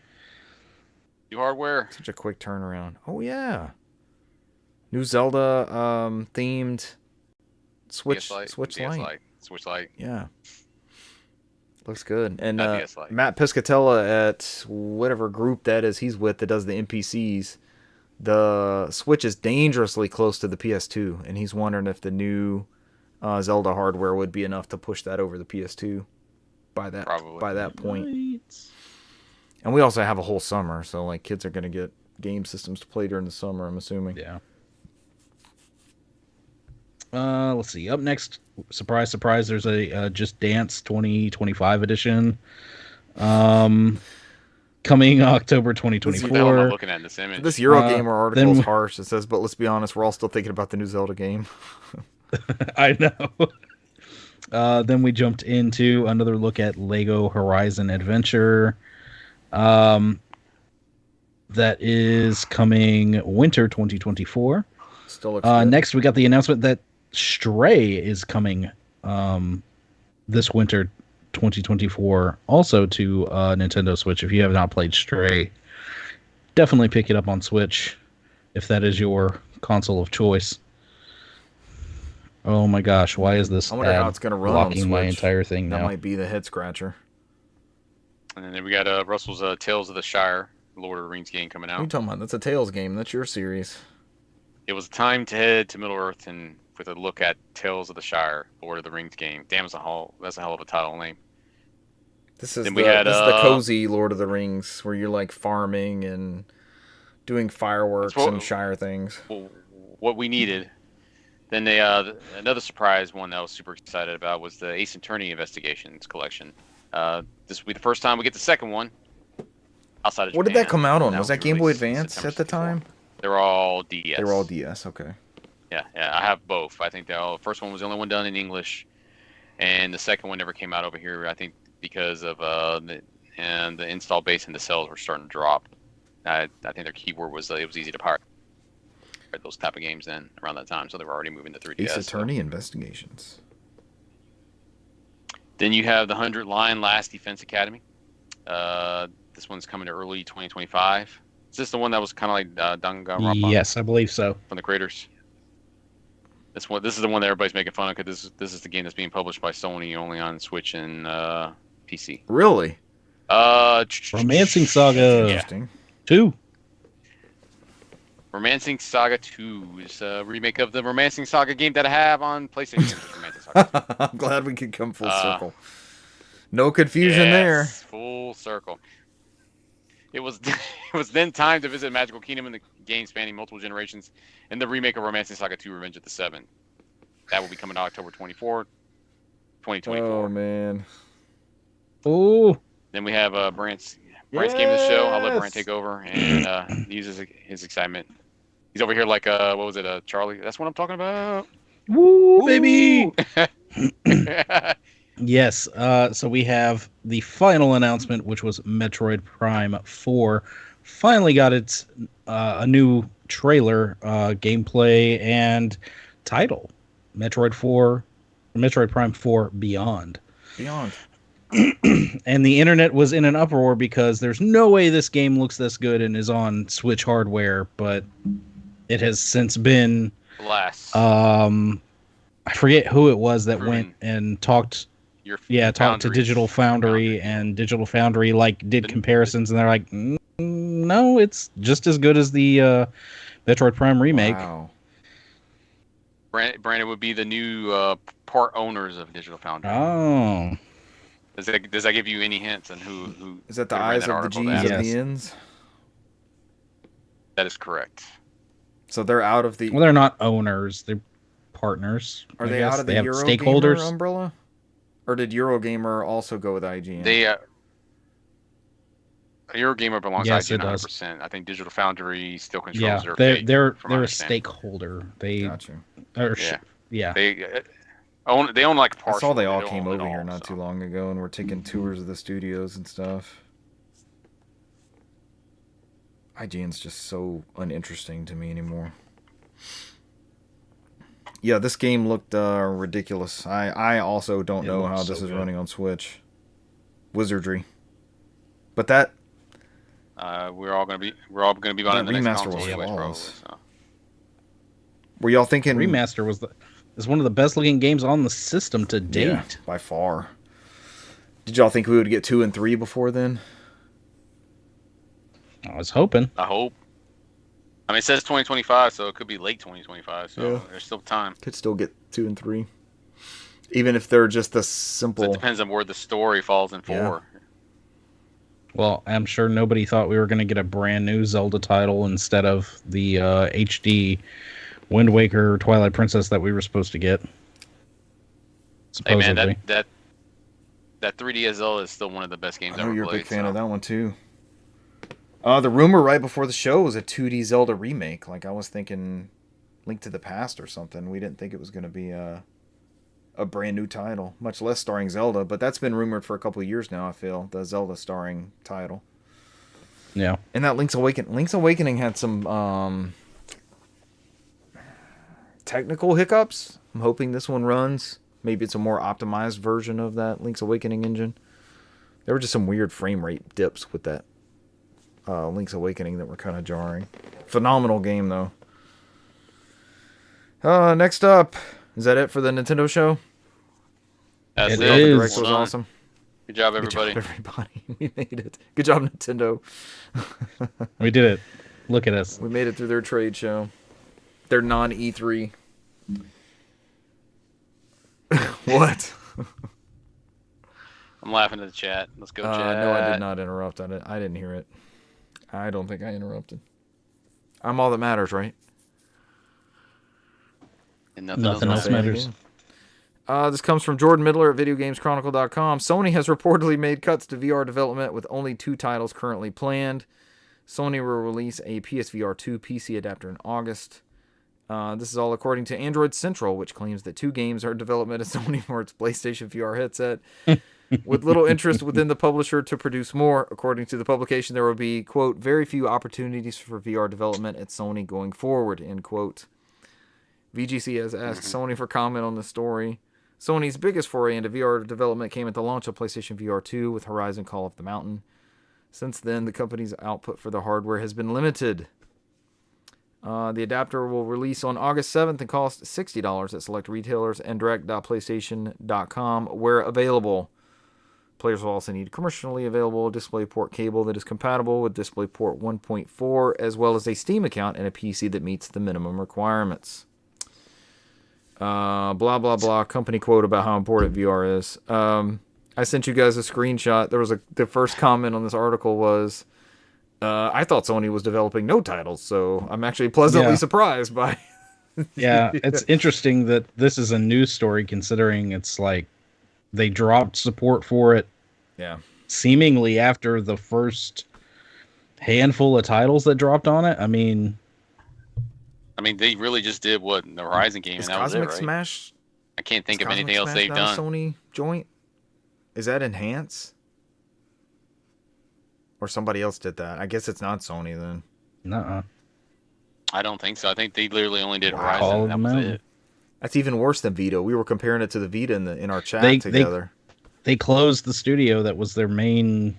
New hardware. Such a quick turnaround. Oh yeah. New Zelda themed Switch Lite. Switch Lite. Yeah. Looks good. And That'd be a slight. Matt Piscatella at whatever group that is he's with that does the NPCs, the Switch is dangerously close to the PS2, and he's wondering if the new Zelda hardware would be enough to push that over the PS2 by that point. Right. And we also have a whole summer, so like kids are gonna get game systems to play during the summer, I'm assuming. Yeah. Let's see. Up next, surprise, surprise. There's a Just Dance 2025 edition. Coming October What am I 2024. looking at in this image? This Eurogamer article is then- harsh. It says, but let's be honest, we're all still thinking about the new Zelda game. I know. Then we jumped into another look at Lego Horizon Adventure. That is coming winter 2024. Still looks good. Next, we got the announcement that Stray is coming this winter 2024 also to Nintendo Switch. If you have not played Stray, definitely pick it up on Switch if that is your console of choice. Oh my gosh, why is this I wonder how ad it's gonna run on blocking my Switch. entire thing That now? might be the head scratcher. And then we got Russell's Tales of the Shire, Lord of the Rings game coming What are you out. talking about? That's a Tales game. That's your series. It was time to head to Middle Earth and with a look at Tales of the Shire, Lord of the Rings game. Damn, that's a hell of a title name. This is Then the, we had, this is the cozy Lord of the Rings where you're like farming and doing fireworks That's what- and Shire things. Well, what we needed. Then they another surprise one that I was super excited about was the Ace Attorney Investigations collection. This will be the first time we get the second one outside of What did Japan. that come out on? That Was will that be Game Boy released Advance September at the 24. time? They were all DS. They were all DS. Okay. Yeah, I have both. I think the first one was the only one done in English, and the second one never came out over here. I think because of the install base and the sales were starting to drop. I think their keyword was it was easy to pirate those type of games then around that time, so they were already moving to 3DS. Ace Attorney Investigations. Then you have the 100 Line Last Defense Academy. This one's coming to early 2025. Is this the one that was kind of like Danganronpa Yes, I believe so. from the creators? This is the one that everybody's making fun of because this is the game that's being published by Sony only on Switch and PC. Really? Romancing Saga Yeah. Interesting. 2. Romancing Saga 2 is a remake of the Romancing Saga game that I have on PlayStation. Just Romancing Saga 2. I'm glad we could come full circle. No confusion there. Yes, full circle. It was it was then time to visit Magical Kingdom in the game spanning multiple generations and the remake of Romancing Saga 2 Revenge of the Seven. That will be coming out October 24, 2024. Oh man. Oh, Then we have Brant's game of the show. I'll let Brant Yes! take over and use his excitement. He's over here like what was it, Charlie? That's what I'm talking about. woo, baby! Yeah. Yes. So we have the final announcement, which was Metroid Prime 4. Finally got its a new trailer, gameplay, and title. Metroid Prime 4 Beyond. Beyond. And the internet was in an uproar because there's no way this game looks this good and is on Switch hardware, but it has since been Bless. I forget who it was that Proven. went and talked Your talked to Foundry. Digital Foundry, and Digital Foundry did comparisons, and they're like, no, it's just as good as the Metroid Prime remake. Wow. Brandon would be the new part owners of Digital Foundry. Oh, Does that give you any hints on who? Is that the who ran eyes that of the article G's down? of Yes. the ends? That is correct. So they're out of the. well, they're not owners; they're partners. Are I they guess. out of the They have Eurogamer stakeholders? umbrella? Or did Eurogamer also go with IGN? They Eurogamer belongs Yes, to it IGN does. 100%. I think Digital Foundry still controls Yeah, their they're fate, they're from my they're a understanding. stakeholder. They Gotcha. are, Yeah. yeah. They own like I partial. saw they all don't came own it over here all, not so. too long ago and were taking tours of the studios and stuff. IGN's just so uninteresting to me anymore. Yeah, this game looked ridiculous. I also don't It know looks how so this is good. running on Switch. Wizardry. But that We're all gonna be buying That the next remaster console was anyways, probably. flawless. So. were y'all thinking Remaster is one of the best looking games on the system to date. Yeah, by far. Did y'all think we would get 2 and 3 before then? I was hoping. I hope. I mean, it says 2025, so it could be late 2025. So Yeah. there's still time. Could still get 2 and 3, even if they're just a So simple. it depends on where the story falls in 4. Yeah. Well, I'm sure nobody thought we were going to get a brand new Zelda title instead of the HD Wind Waker Twilight Princess that we were supposed to get. Hey Supposedly. man, that 3DS Zelda is still one of the best games I I've know ever you're a played. big fan of that one too. The rumor right before the show was a 2D Zelda remake. Like I was thinking, Link to the Past or something. We didn't think it was going to be a brand new title, much less starring Zelda. But that's been rumored for a couple of years now. I feel the Zelda starring title. Yeah. And that Link's Awakening had some technical hiccups. I'm hoping this one runs. Maybe it's a more optimized version of that Link's Awakening engine. There were just some weird frame rate dips with that Link's Awakening that were kind of jarring. Phenomenal game, though. Next up, is that it for the Nintendo show? That's It The is. Direct was Well done. awesome. Good job, Good everybody. job, everybody. We made it. Good job, Nintendo. We did it. Look at us. We made it through their trade show. Their non-E3. What? I'm laughing at the chat. Let's go, chat. No, I did not interrupt. I didn't hear it. I don't think I interrupted. I'm all that matters, right? And nothing, Nothing else Say matters. anything. This comes from Jordan Midler at VideoGamesChronicle.com. Sony has reportedly made cuts to VR development with only 2 titles currently planned. Sony will release a PSVR 2 PC adapter in August. This is all according to Android Central, which claims that 2 games are in development at Sony for its PlayStation VR headset, with little interest within the publisher to produce more. According to the publication, there will be, quote, very few opportunities for VR development at Sony going forward, end quote. VGC has asked Sony for comment on the story. Sony's biggest foray into VR development came at the launch of PlayStation VR 2 with Horizon Call of the Mountain. Since then, the company's output for the hardware has been limited. The adapter will release on August 7th and cost $60 at select retailers and direct.playstation.com where available. Players will also need commercially available DisplayPort cable that is compatible with DisplayPort 1.4, as well as a Steam account and a PC that meets the minimum requirements. Blah, blah, blah. Company quote about how important VR is. I sent you guys a screenshot. The first comment on this article was, I thought Sony was developing no titles, so I'm actually pleasantly surprised by. Yeah, it's interesting that this is a news story considering it's like they dropped support for it. Yeah. Seemingly after the first handful of titles that dropped on it. I mean, they really just did what the Horizon game, Is and that was it, Cosmic right? Smash? I can't think is of anything Cosmic else Smash they've not a done. Sony joint? Is that Enhance? Or somebody else did that? I guess it's not Sony then. nuh-uh. I don't think so. I think they literally only did Wow. Horizon. Call And that of was Mountain. it. That's even worse than Vita. We were comparing it to the Vita in our chat They- together. They closed the studio that was their main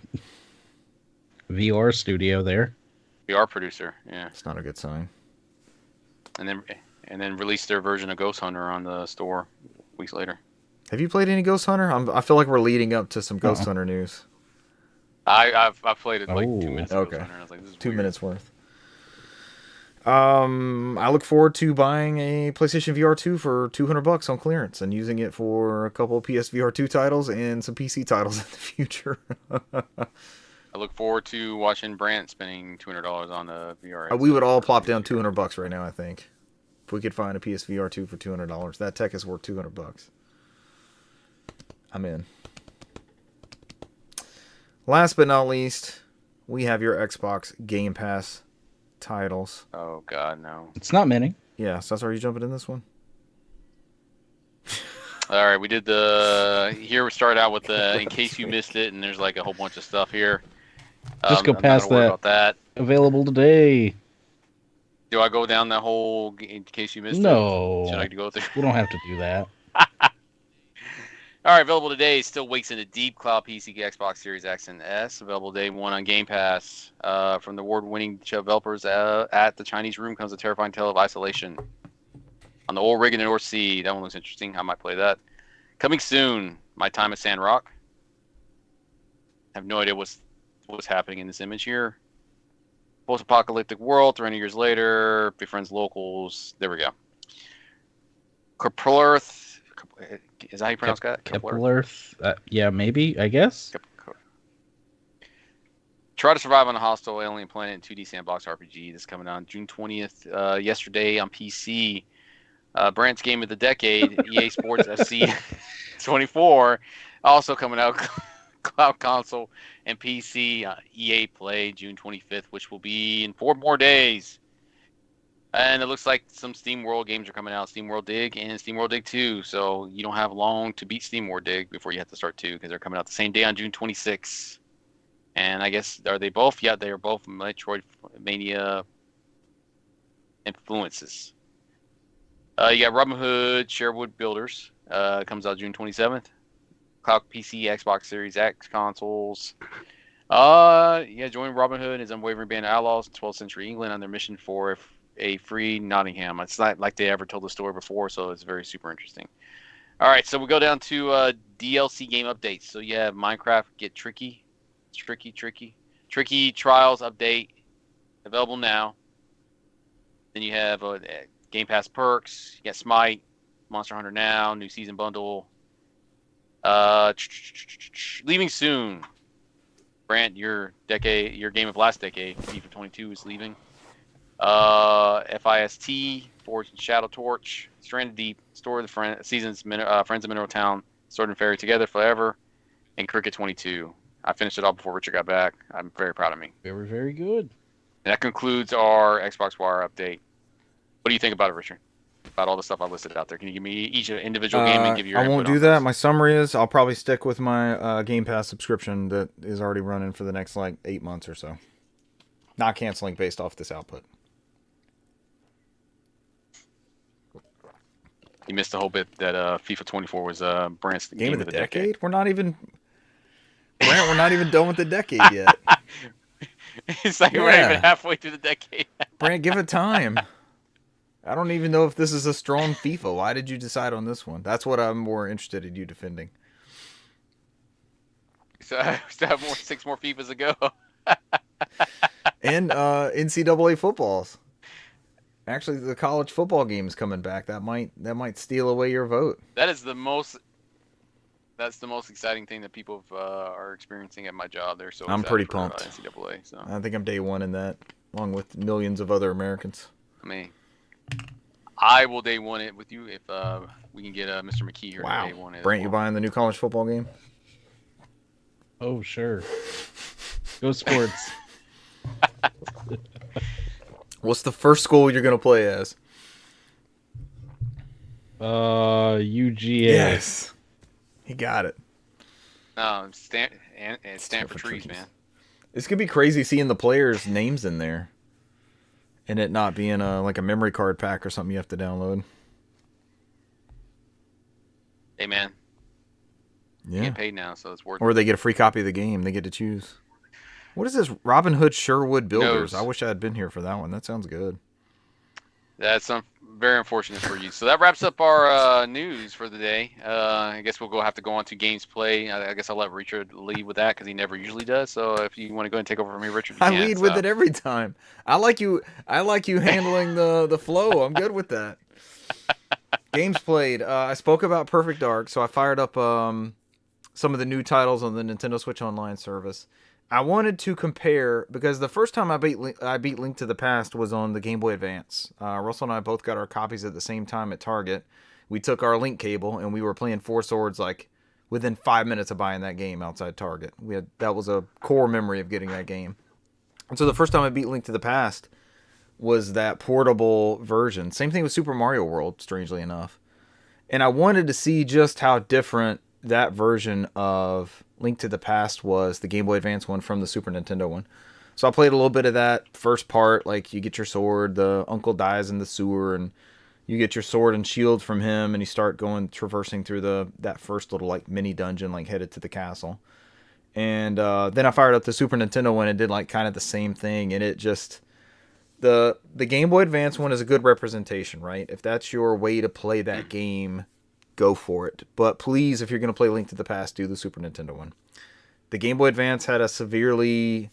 VR studio there. VR producer, yeah, It's not a good sign. and then released their version of Ghost Hunter on the store weeks later. Have you played any Ghost Hunter? I feel like we're leading up to some Ghost Hunter news. I've played it like Oh, 2 minutes. okay. Ghost Hunter, and I was like, this is 2 weird. minutes worth. I look forward to buying a PlayStation VR 2 for $200 on clearance and using it for a couple of PSVR 2 titles and some PC titles in the future. I look forward to watching Brant spending $200 on the VR. We would all plop down $200 right now, I think. If we could find a PSVR 2 for $200. That tech is worth $200. I'm in. Last but not least, we have your Xbox Game Pass titles. Oh God, no! It's not many. Yeah, so are you jumping in this one? All right, we did the. Here we start out with the. In case you missed it, and there's like a whole bunch of stuff here. Just go I'm not past gonna worry that. About that. Available today. Do I go down that whole in case you missed it? No. Should I go through? We don't have to do that. All right, available today. Still Wakes in a Deep, Cloud PC, Xbox Series X and S. Available day 1 on Game Pass. From the award-winning developers at the Chinese Room comes a terrifying tale of isolation. On the old rig in the North Sea. That one looks interesting. I might play that. Coming soon, My Time at Sandrock. have no idea what's happening in this image here. Post-apocalyptic world, 300 years later, befriends locals. There we go. Keplerth. Is that how you pronounce that? Keplerth? Yeah, maybe, I guess. Try to survive on a hostile alien planet in 2D sandbox RPG. This is coming out June 20th, yesterday on PC. Brandt's Game of the Decade, EA Sports FC 24, also coming out cloud console and PC. EA Play June 25th, which will be in 4 more days. And it looks like some Steam World games are coming out, Steam World Dig and Steam World Dig 2. So you don't have long to beat Steam World Dig before you have to start 2, because they're coming out the same day on June 26th. And I guess, are they both? Yeah, they are both Metroidvania influences. You got Robin Hood, Sherwood Builders. Comes out June 27th. Cloud PC, Xbox Series X consoles. Join Robin Hood and his unwavering band of outlaws in 12th century England on their mission for a free Nottingham. It's not like they ever told the story before, so it's very super interesting. All right, so we go down to DLC game updates. So you have Minecraft Get Tricky. Tricky Trials update available now. Then you have Game Pass perks. You got Smite, Monster Hunter Now, new season bundle. Leaving soon. Brant, your game of last decade, FIFA 22 is leaving. FIST, Forge and Shadow Torch, Stranded Deep, Story of the Seasons, Friends of Mineral Town, Sword and Fairy Together Forever, and Cricket 22. I finished it all before Richard got back. I'm very proud of me. Very, very good. And that concludes our Xbox Wire update. What do you think about it, Richard? About all the stuff I listed out there? Can you give me each individual game and give your I won't input do on that. this? My summary is I'll probably stick with my Game Pass subscription that is already running for the next 8 months or so. Not canceling based off this output. You missed the whole bit that FIFA 24 was Brandt's Game of the decade? We're not even done with the decade yet. It's like we're not even halfway through the decade. Brant, give it time. I don't even know if this is a strong FIFA. Why did you decide on this one? That's what I'm more interested in you defending. So I still have 6 more FIFAs to go. And NCAA footballs. Actually, the college football game is coming back. That might steal away your vote. That's the most exciting thing that people are experiencing at my job. They're so I'm pretty for, pumped. NCAA. So I think I'm day one in that, along with millions of other Americans. I mean, I will day one it with you if we can get Mr. McKee here. Wow, to day one it Brant, as you well. buying the new college football game? Oh, sure. Go sports. What's the first school you're gonna play as? UGA. Yes, he got it. No, Stanford Trees, man. It's gonna be crazy seeing the players' names in there, and it not being a memory card pack or something you have to download. Hey, man. Yeah. Get paid now, so it's worth Or it. they get a free copy of the game. They get to choose. What is this? Robin Hood Sherwood Builders. Knows. I wish I had been here for that one. That sounds good. That's very unfortunate for you. So that wraps up our news for the day. I guess we'll have to go on to games play. I guess I'll let Richard lead with that because he never usually does. So if you want to go and take over from me, Richard, you I can. lead with it every time. I like you handling the flow. I'm good with that. Games played. I spoke about Perfect Dark, so I fired up some of the new titles on the Nintendo Switch Online service. I wanted to compare because the first time I beat Link to the Past was on the Game Boy Advance. Russell and I both got our copies at the same time at Target. We took our Link cable and we were playing Four Swords within 5 minutes of buying that game outside Target. That was a core memory of getting that game. And so the first time I beat Link to the Past was that portable version. Same thing with Super Mario World, strangely enough. And I wanted to see just how different that version of Link to the Past was, the Game Boy Advance one from the Super Nintendo one. So I played a little bit of that first part, you get your sword, the uncle dies in the sewer, and you get your sword and shield from him, and you start traversing through that first little mini dungeon, headed to the castle. And then I fired up the Super Nintendo one and did kind of the same thing, and it just... The Game Boy Advance one is a good representation, right? If that's your way to play that game, go for it. But please, if you're going to play Link to the Past, do the Super Nintendo one. The Game Boy Advance had a severely,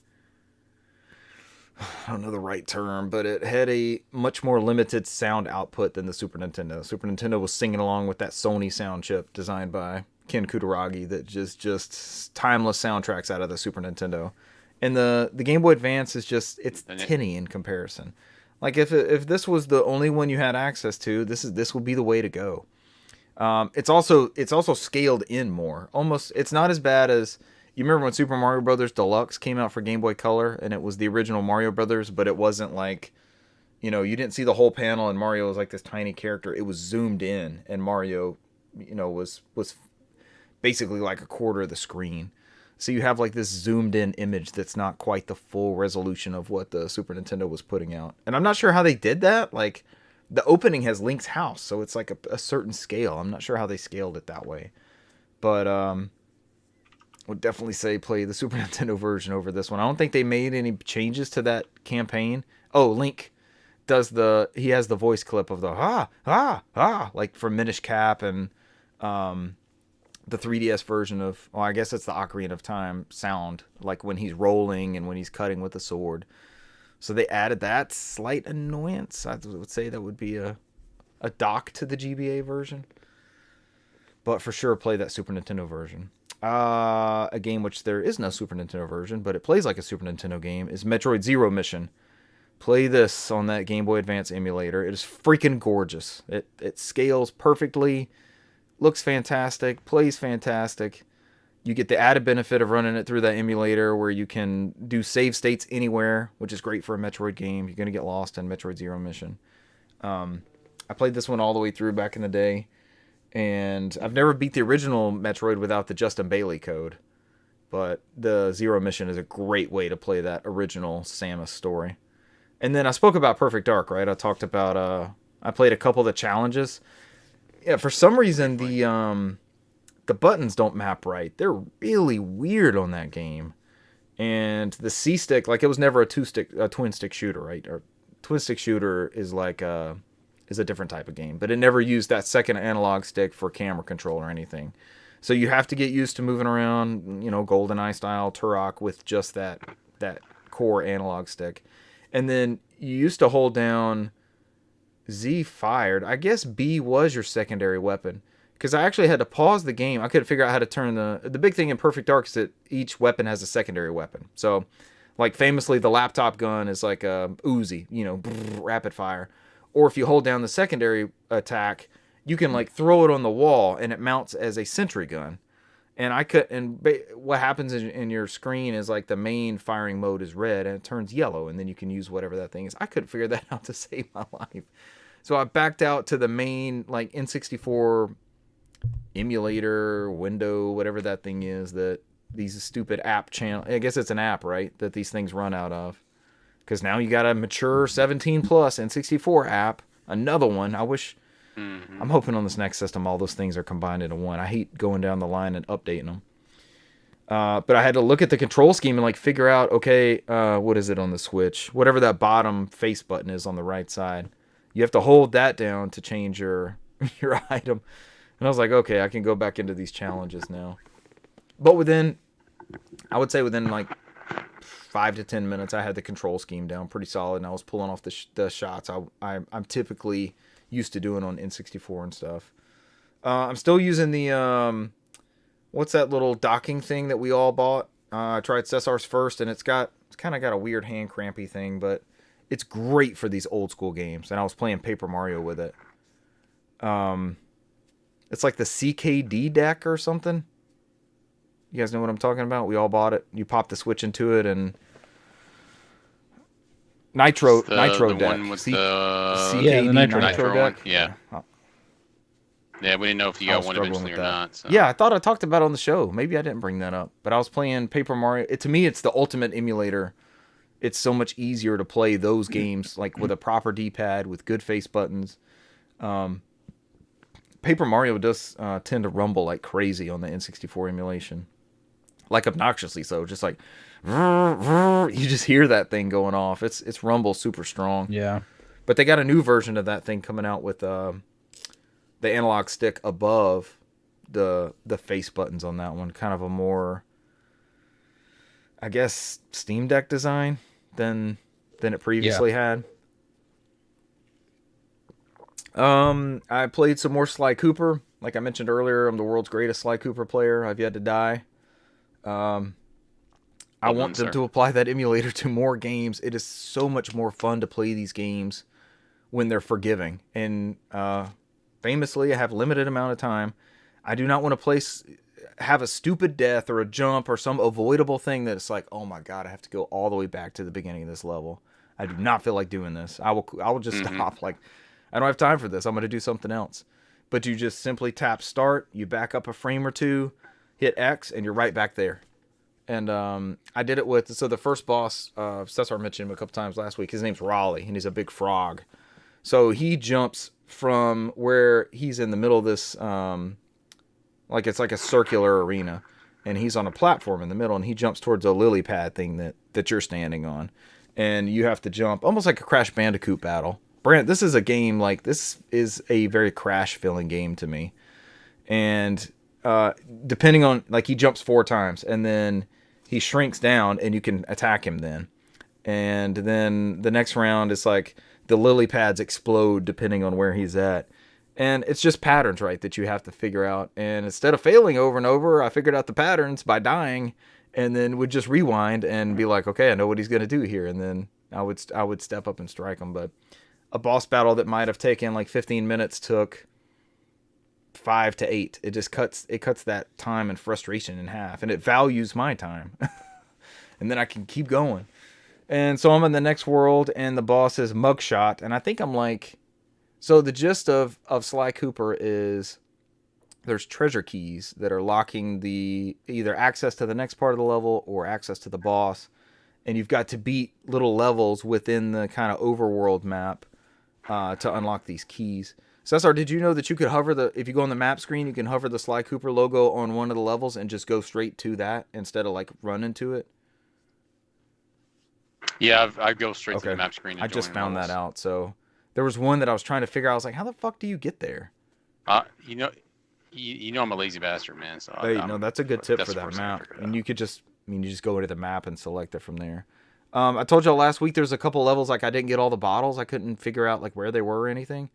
I don't know the right term, but it had a much more limited sound output than the Super Nintendo. Super Nintendo was singing along with that Sony sound chip designed by Ken Kutaragi that just timeless soundtracks out of the Super Nintendo. And the Game Boy Advance is just, it's tinny in comparison. Like if this was the only one you had access to, this would be the way to go. It's also scaled in more. Almost, it's not as bad as, you remember when Super Mario Brothers Deluxe came out for Game Boy Color, and it was the original Mario Brothers, but it wasn't like, you didn't see the whole panel and Mario was like this tiny character. It was zoomed in, and Mario, was basically like a quarter of the screen. So you have like this zoomed in image that's not quite the full resolution of what the Super Nintendo was putting out. And I'm not sure how they did that. Like, the opening has Link's house, so it's like a certain scale. I'm not sure how they scaled it that way. But would definitely say play the Super Nintendo version over this one. I don't think they made any changes to that campaign. Oh, Link he has the voice clip of the like from Minish Cap, and the 3DS version of, I guess it's the Ocarina of Time sound, like when he's rolling and when he's cutting with the sword. So they added that slight annoyance. I would say that would be a dock to the GBA version. But for sure, play that Super Nintendo version. A game which there is no Super Nintendo version, but it plays like a Super Nintendo game, is Metroid Zero Mission. Play this on that Game Boy Advance emulator. It is freaking gorgeous. It scales perfectly, looks fantastic, plays fantastic. You get the added benefit of running it through that emulator where you can do save states anywhere, which is great for a Metroid game. You're going to get lost in Metroid Zero Mission. I played this one all the way through back in the day, and I've never beat the original Metroid without the Justin Bailey code. But the Zero Mission is a great way to play that original Samus story. And then I spoke about Perfect Dark, right? I talked about, I played a couple of the challenges. Yeah, for some reason, the buttons don't map right. They're really weird on that game. And the C-stick, like, it was never a twin-stick shooter, right? Or twin-stick shooter is like is a different type of game. But it never used that second analog stick for camera control or anything. So you have to get used to moving around, GoldenEye style, Turok, with just that core analog stick. And then you used to hold down Z fired. I guess B was your secondary weapon. Because I actually had to pause the game. I couldn't figure out how to turn the big thing in Perfect Dark is that each weapon has a secondary weapon. So, like, famously, the laptop gun is like a Uzi, rapid fire. Or if you hold down the secondary attack, you can, like, throw it on the wall, and it mounts as a sentry gun. And what happens in your screen is, like, the main firing mode is red, and it turns yellow, and then you can use whatever that thing is. I couldn't figure that out to save my life. So I backed out to the main, like, N64 emulator, window, whatever that thing is that these stupid app channel, I guess it's an app, right, that these things run out of. Because now you got a mature 17 plus N64 app, another one. I'm hoping on this next system all those things are combined into one. I hate going down the line and updating them. But I had to look at the control scheme and like figure out, okay, what is it on the Switch? Whatever that bottom face button is on the right side. You have to hold that down to change your item. And I was like, okay, I can go back into these challenges now. But I would say within like 5 to 10 minutes, I had the control scheme down pretty solid, and I was pulling off the shots I'm typically used to doing on N64 and stuff. I'm still using the, what's that little docking thing that we all bought? I tried Cesar's first, and it's kind of got a weird hand crampy thing, but it's great for these old school games. And I was playing Paper Mario with it. It's like the CKD deck or something. You guys know what I'm talking about? We all bought it. You pop the Switch into it, and Nitro deck. One with CKD the Nitro deck. one. Yeah. Yeah, we didn't know if you got one eventually or not. So. Yeah, I thought I talked about it on the show. Maybe I didn't bring that up. But I was playing Paper Mario. To me, it's the ultimate emulator. It's so much easier to play those games like with a proper D-pad, with good face buttons. Paper Mario does tend to rumble like crazy on the N64 emulation. Like obnoxiously so. Just like, you just hear that thing going off. It's rumble super strong. Yeah. But they got a new version of that thing coming out with the analog stick above the face buttons on that one. Kind of a more, I guess, Steam Deck design than it previously had. I played some more Sly Cooper. Like I mentioned earlier, I'm the world's greatest Sly Cooper player. I've yet to die. I want them to apply that emulator to more games. It is so much more fun to play these games when they're forgiving. And famously, I have limited amount of time. I do not want to have a stupid death or a jump or some avoidable thing that it's like, oh my god, I have to go all the way back to the beginning of this level. I do not feel like doing this. I will just stop. Like, I don't have time for this. I'm going to do something else. But you just simply tap start, you back up a frame or two, hit X, and you're right back there. And I did it with, so the first boss, Cesar mentioned him a couple times last week. His name's Raleigh, and he's a big frog. So he jumps from where he's in the middle of this, like it's like a circular arena, and he's on a platform in the middle, and he jumps towards a lily pad thing that you're standing on. And you have to jump, almost like a Crash Bandicoot battle. Brant, this is a game, like, this is a very Crash-feeling game to me. And depending on, like, he jumps 4 times, and then he shrinks down, and you can attack him then. And then the next round is like the lily pads explode depending on where he's at. And it's just patterns, right, that you have to figure out. And instead of failing over and over, I figured out the patterns by dying, and then would just rewind and be like, okay, I know what he's going to do here. And then I would step up and strike him. But a boss battle that might have taken like 15 minutes took 5 to 8. It just cuts that time and frustration in half, and it values my time. And then I can keep going. And so I'm in the next world, and the boss is Mugshot, and I think I'm like, so the gist of Sly Cooper is there's treasure keys that are locking the either access to the next part of the level or access to the boss, and you've got to beat little levels within the kind of overworld map to unlock these keys. Cesar, did you know that you could hover if you go on the map screen, you can hover the Sly Cooper logo on one of the levels and just go straight to that instead of like run into it? Yeah, I go straight to the map screen. I just found that out. So there was one that I was trying to figure out. I was like, how the fuck do you get there? You know I'm a lazy bastard, man. So no, that's a good tip for that map. And you just go into the map and select it from there. I told y'all last week there's a couple levels like I didn't get all the bottles. I couldn't figure out like where they were or anything.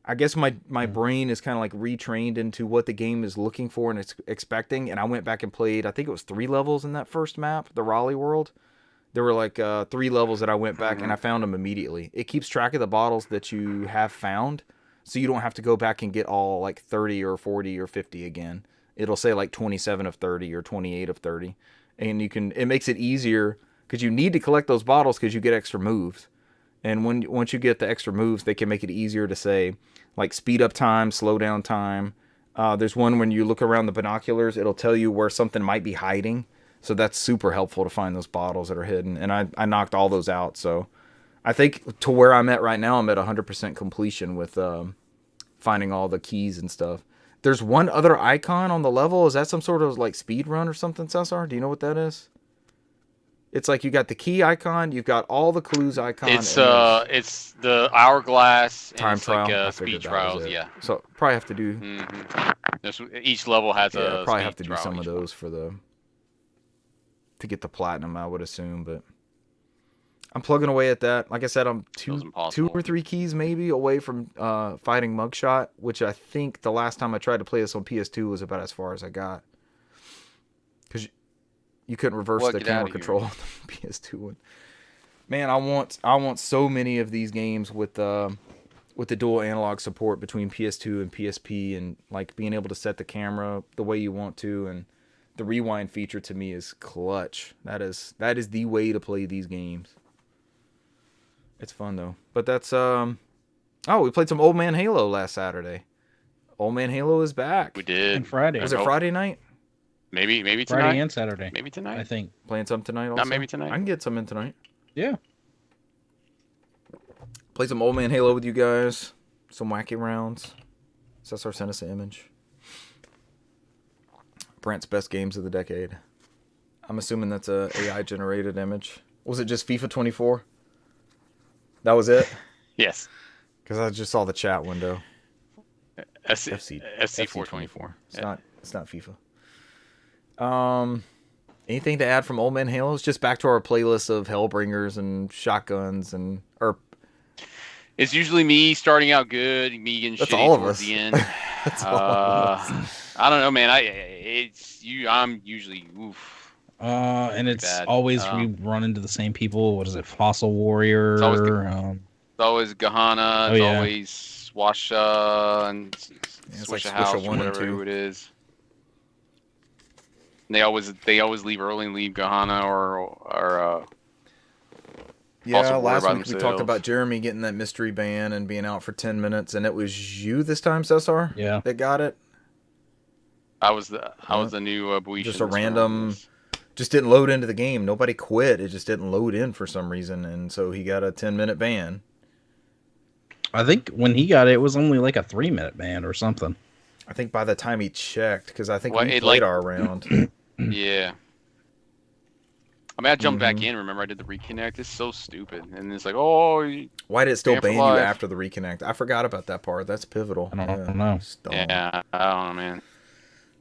I guess my brain is kind of like retrained into what the game is looking for and it's expecting. And I went back and played, I think it was 3 levels in that first map, the Raleigh world. There were like 3 levels that I went back and I found them immediately. It keeps track of the bottles that you have found, so you don't have to go back and get all like 30 or 40 or 50 again. It'll say like 27 of 30 or 28 of 30. And it makes it easier because you need to collect those bottles because you get extra moves. And once you get the extra moves, they can make it easier to say, like speed up time, slow down time. There's one when you look around the binoculars, it'll tell you where something might be hiding. So that's super helpful to find those bottles that are hidden. And I knocked all those out. So I think to where I'm at right now, I'm at 100% completion with finding all the keys and stuff. There's one other icon on the level. Is that some sort of like speed run or something, Cesar? Do you know what that is? It's like you got the key icon, you've got all the clues icons. It's the hourglass time trial, like, speed trials, yeah. So probably have to do. Each level has a. Probably have to do some of those to get the platinum, I would assume. But I'm plugging away at that. Like I said, I'm 2 or 3 keys maybe away from fighting Mugshot, which I think the last time I tried to play this on PS2 was about as far as I got. Because you couldn't reverse the camera control on the PS2 one. Man, I want so many of these games with the dual analog support between PS2 and PSP, and like being able to set the camera the way you want to, and the rewind feature to me is clutch. That is the way to play these games. It's fun though. But that's we played some Old Man Halo last Saturday. Old Man Halo is back. We did. And Friday. Was it Friday night? Maybe tonight. Friday and Saturday. Maybe tonight. I think. Playing some tonight also? Not maybe tonight. I can get some in tonight. Yeah. Play some Old Man Halo with you guys. Some wacky rounds. Cesar sent us an image. Brant's best games of the decade. I'm assuming that's a AI generated image. Was it just FIFA 24? That was it? Yes. Because I just saw the chat window. FC 424. It's not FIFA. Anything to add from Old Man Halos? Just back to our playlist of Hellbringers and shotguns or It's usually me starting out good, me getting that's shitty all of towards us. the end. That's all of us. I don't know, man. I'm usually oof. And it's Bad. always we run into the same people. What is it? Fossil Warrior. It's always Gahana. Oh, It's yeah. always Swasha and it's like Swisha Swisha House, 1 and whatever 2. it is. And they always leave early and leave Gahana or Yeah, also worry last about week we talked themselves. about Jeremy getting that mystery ban and being out for 10 minutes, and it was you this time, Cesar? Yeah. That got it? I was the new Buishin Just a this round, random... yes. Just didn't load into the game. Nobody quit. It just didn't load in for some reason, and so he got a 10-minute ban. I think when he got it, it was only like a 3-minute ban or something. I think by the time he checked, because I think Well, we it, played like- our round. Yeah. I mean, I jumped back Mhm. in. Remember, I did the reconnect. It's so stupid. And it's like, oh, Why did it still Ban for ban you life. after the reconnect? I forgot about that part. That's pivotal. I don't know. It's dumb. yeah, I don't know, man.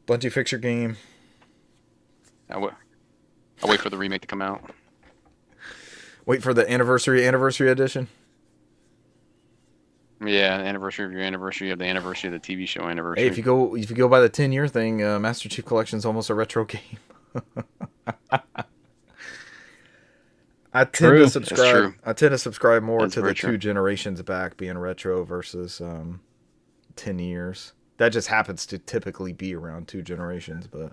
Bungie, fix your game. I'll wait for the remake to come out. Wait for the anniversary edition. Yeah, the anniversary of your anniversary of the anniversary of the TV show anniversary. Hey, if you go by the 10-year thing, Master Chief Collection's almost a retro game. I tend True. to That's subscribe. true. I tend to subscribe more That's to the very true. 2 generations back being retro versus 10 years. That just happens to typically be around 2 generations, but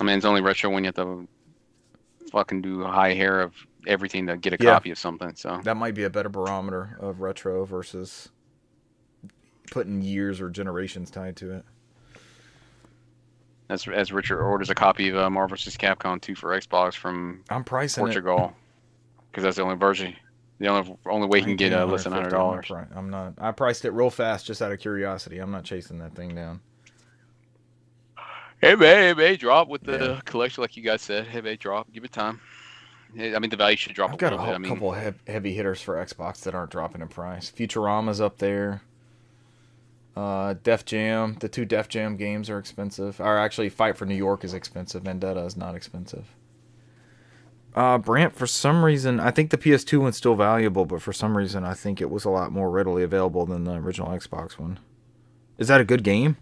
I mean, it's only retro when you have to fucking do a high hair of everything to get a Yeah. copy of something. So that might be a better barometer of retro versus putting years or generations tied to it. as Richard orders a copy of Marvel vs. Capcom 2 for Xbox from I'm pricing Portugal, because that's the only version, the only way he can get less than $100. I'm not. I priced it real fast just out of curiosity. I'm not chasing that thing down. It may drop with the Yeah. collection, like you guys said. It may drop. Give it time. I mean, the value should drop I've a got little a bit. I mean, couple heavy hitters for Xbox that aren't dropping in price. Futurama's up there. Def Jam. The 2 Def Jam games are expensive. Or actually, Fight for New York is expensive. Vendetta is not expensive. Brant, for some reason, I think the PS2 one's still valuable, but for some reason, I think it was a lot more readily available than the original Xbox one. Is that a good game?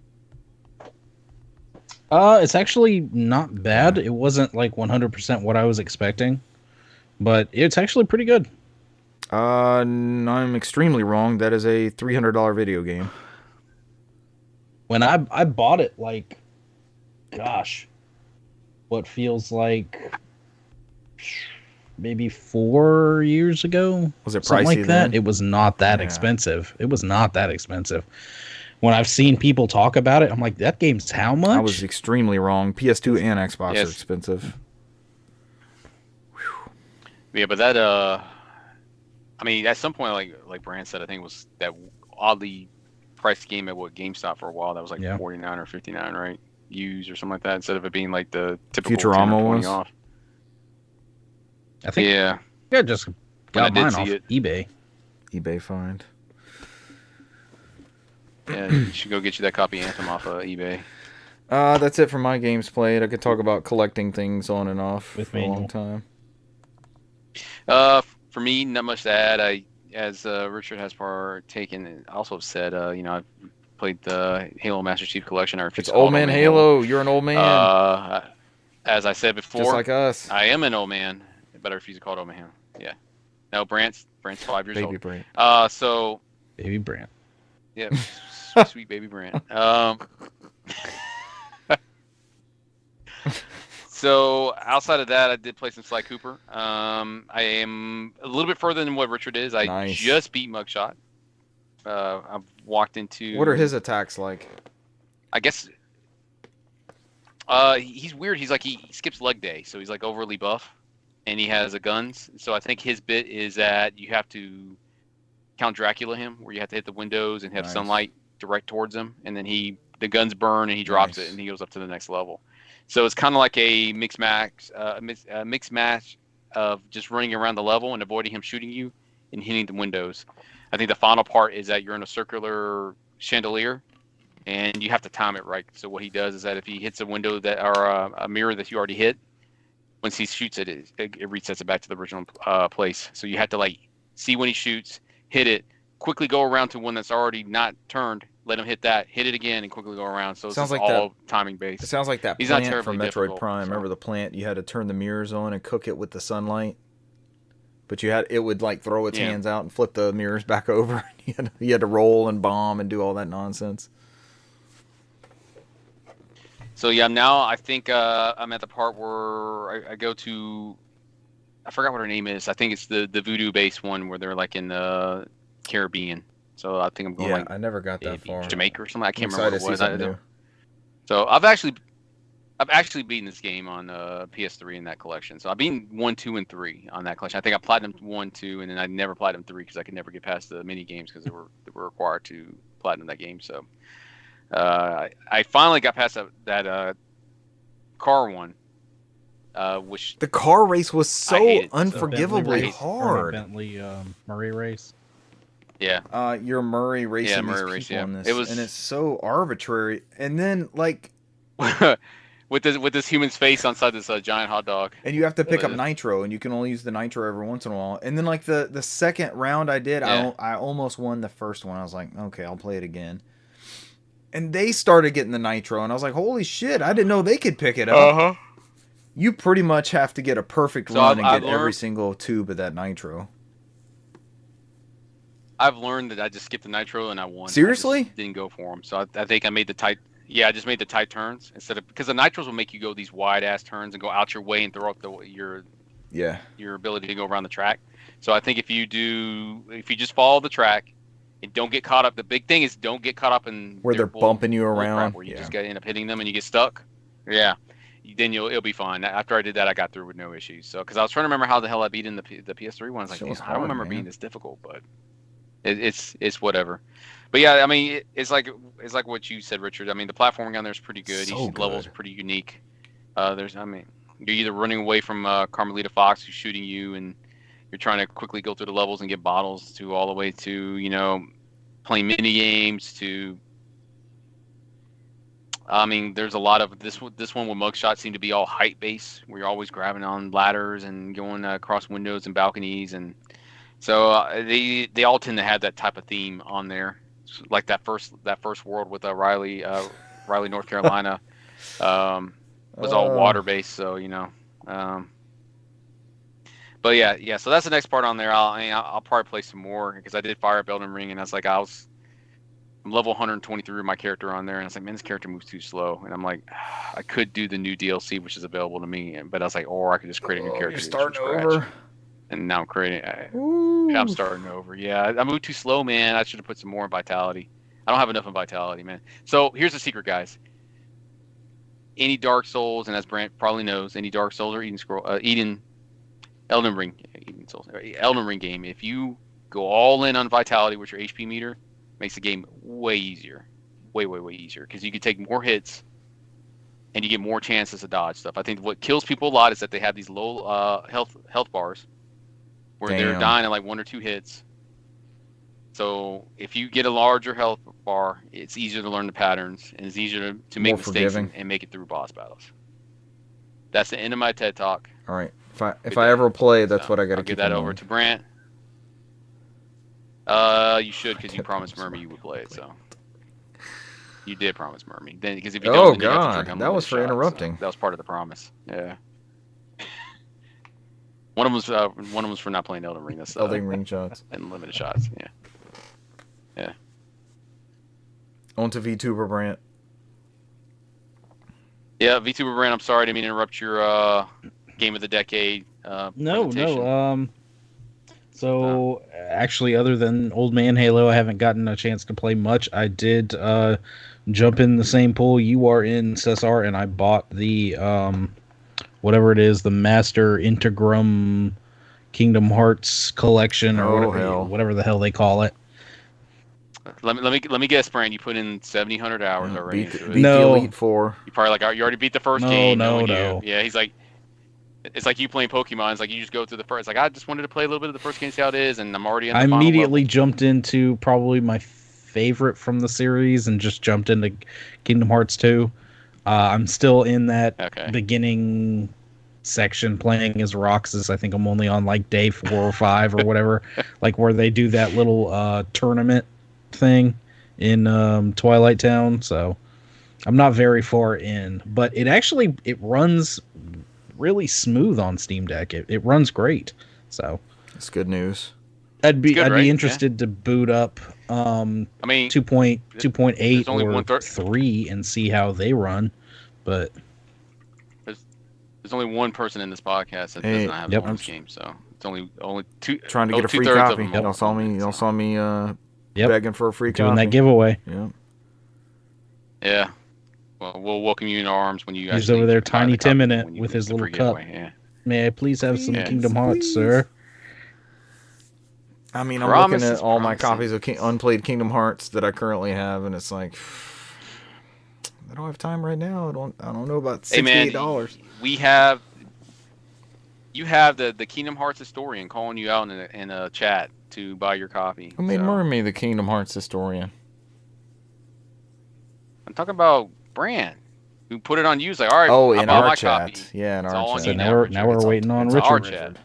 It's actually not bad. It wasn't like 100% what I was expecting, but it's actually pretty good. I'm extremely wrong. That is a $300 video game. When I bought it, like, gosh, what feels like maybe 4 years ago. Was it Something pricey like that? then? It was not that Yeah. expensive. It was not that expensive. When I've seen people talk about it, I'm like, that game's how much? I was extremely wrong. PS2 and Xbox Yes. are expensive. yeah, but that I mean, at some point, like Brand said, I think it was that oddly priced game at GameStop for a while. That was like Yeah. 49 or 59, right? Used or something like that, instead of it being like the typical 10 Futurama or 20 was? off. I think Yeah, I just I got did mine see off it. eBay. eBay find. yeah. You should go get you that copy of Anthem off of eBay. That's it for my games played. I could talk about collecting things on and off With for a long manual. time. For me, not much to add. As Richard has partaken, and also said, I've played the Halo Master Chief Collection. Or if It's called Old Man Halo. You're an old man. As I said before, just like us. I am an old man, but I refuse to call it old man. Yeah. No, Brant's 5 years Baby old. brain. So Baby Brand. yeah, sweet, sweet baby Brant. So outside of that, I did play some Sly Cooper. I am a little bit further than what Richard is. I Nice. just beat Mugshot. I've walked into. What are his attacks like? I guess. He's weird. He's like he skips leg day, so he's like overly buff, and he has a guns. So I think his bit is that you have to Count Dracula him, where you have to hit the windows and have Nice. sunlight direct towards him, and then the guns burn and he drops Nice. it and he goes up to the next level. So it's kind of like a mixed match of just running around the level and avoiding him shooting you and hitting the windows. I think the final part is that you're in a circular chandelier, and you have to time it right. So what he does is that if he hits a window that or a mirror that you already hit, once he shoots it, it resets it back to the original place. So you have to like see when he shoots, hit it, quickly go around to one that's already not turned, let him hit that, hit it again, and quickly go around. So it's Sounds like all timing based. It sounds like that He's not plant from terribly Metroid difficult, Prime. so. Remember the plant? You had to turn the mirrors on and cook it with the sunlight. But it would like throw its hands out and flip the mirrors back over. You had to roll and bomb and do all that nonsense. So yeah, now I think I'm at the part where I go to, I forgot what her name is. I think it's the voodoo based one where they're like in the Caribbean. So I think I'm going like I never got that far. Jamaica or something. I can't remember what it was. New. So I've actually beaten this game on PS3 in that collection. So I've beaten 1, 2, and 3 on that collection. I think I platinumed 1, 2, and then I never platinumed 3 because I could never get past the mini games because they were required to platinum that game. So I finally got past that car one, which the car race was so unforgivably hard. Bentley Murray race. Yeah. Your Murray racing Murray these people race, on this, and it's so arbitrary. And then like. with this human's face inside this giant hot dog. And you have to pick up nitro, and you can only use the nitro every once in a while. And then like the second round I did, I almost won the first one. I was like, okay, I'll play it again. And they started getting the nitro, and I was like, holy shit, I didn't know they could pick it up. Uh-huh. You pretty much have to get a perfect run and get every single tube of that nitro. I've learned that I just skipped the nitro and I won. Seriously? I just didn't go for them. So I think I made the tight. Yeah, I just made the tight turns instead of, because the nitros will make you go these wide ass turns and go out your way and throw up your ability to go around the track. So I think if you just follow the track and don't get caught up. The big thing is don't get caught up in where they're bumping you around, where you just end up hitting them and you get stuck. Yeah, then it'll be fine. After I did that, I got through with no issues. So because I was trying to remember how the hell I beat in the PS3 one. I was like, I don't remember being this difficult, but it's whatever. But yeah, I mean, it's like what you said, Richard. I mean, the platforming on there is pretty good. Each level is pretty unique. You're either running away from Carmelita Fox, who's shooting you, and you're trying to quickly go through the levels and get bottles, to all the way to playing mini games. To I mean, there's a lot of this one with Mugshot seemed to be all height based, where you're always grabbing on ladders and going across windows and balconies, and so they all tend to have that type of theme on there. Like that first world with Riley, North Carolina, was all water based. So but yeah. So that's the next part on there. I'll probably play some more because I did fire up Elden Ring, and I was like, I'm level 123 with my character on there, and I was like, man, this character moves too slow. And I'm like, I could do the new DLC, which is available to me, but I was like, or I could just create a new character. You're starting over. And now I'm creating. I'm starting over. Yeah, I moved too slow, man. I should have put some more in Vitality. I don't have enough in Vitality, man. So here's the secret, guys. Any Dark Souls, and as Brant probably knows, any Dark Souls or Elden Ring game, if you go all in on Vitality with your HP meter, makes the game way easier. Way easier. Because you can take more hits, and you get more chances to dodge stuff. I think what kills people a lot is that they have these low health bars, where they're dying in like 1 or 2 hits. So if you get a larger health bar, it's easier to learn the patterns, and it's easier to make mistakes and make it through boss battles. That's the end of my TED Talk. All right. If I ever play, that's what I got to give that over to Brant. You should, because you promised Murmy you would play it. So you did promise Murmy. Then, because if you don't, then you have to drink that was for interrupting. So that was part of the promise. Yeah. One of them was for not playing Elden Ring. That's Elden Ring shots and limited shots. Yeah. On to VTuber Brant. Yeah, VTuber Brant. I'm sorry, I didn't mean to interrupt your game of the decade. No. So actually, other than Old Man Halo, I haven't gotten a chance to play much. I did jump in the same pool you are in, Cesar, and I bought the whatever it is, the Master Integrum Kingdom Hearts collection, or whatever the hell they call it. Let me guess, Brand. You put in 700 hours already. Beat the Elite Four. You probably you already beat the first game. No. Yeah, he's like, it's like you playing Pokemon. It's like you just go through the first. It's like I just wanted to play a little bit of the first game, see how it is, and I'm already in the I final immediately level. Jumped into probably my favorite from the series and just jumped into Kingdom Hearts 2. I'm still in that beginning section playing as Roxas. I think I'm only on like day 4 or 5 or whatever, like where they do that little tournament thing in Twilight Town. So I'm not very far in, but it runs really smooth on Steam Deck. It runs great. So that's good news. I'd be interested to boot up 2.8 or 3 and see how they run, but there's only one person in this podcast that does not have this game, so it's only two trying to get a free copy. Y'all saw me begging for a free copy. Doing that giveaway. Yeah. Yeah. Well, we'll welcome you in our arms when you guys. He's over there, Tiny Tim in it with his little cup. Yeah. May I please have some Kingdom Hearts, sir? I mean, I'm looking at all my copies of unplayed Kingdom Hearts that I currently have, and it's like, I don't have time right now. I don't know about $68. You have the Kingdom Hearts historian calling you out in a chat to buy your copy. Who made me the Kingdom Hearts historian? I'm talking about Brand, who put it on you. He's like, all right, oh, in our chat. Copy. Yeah, in our chat. So now we're waiting on Richard. Our chat.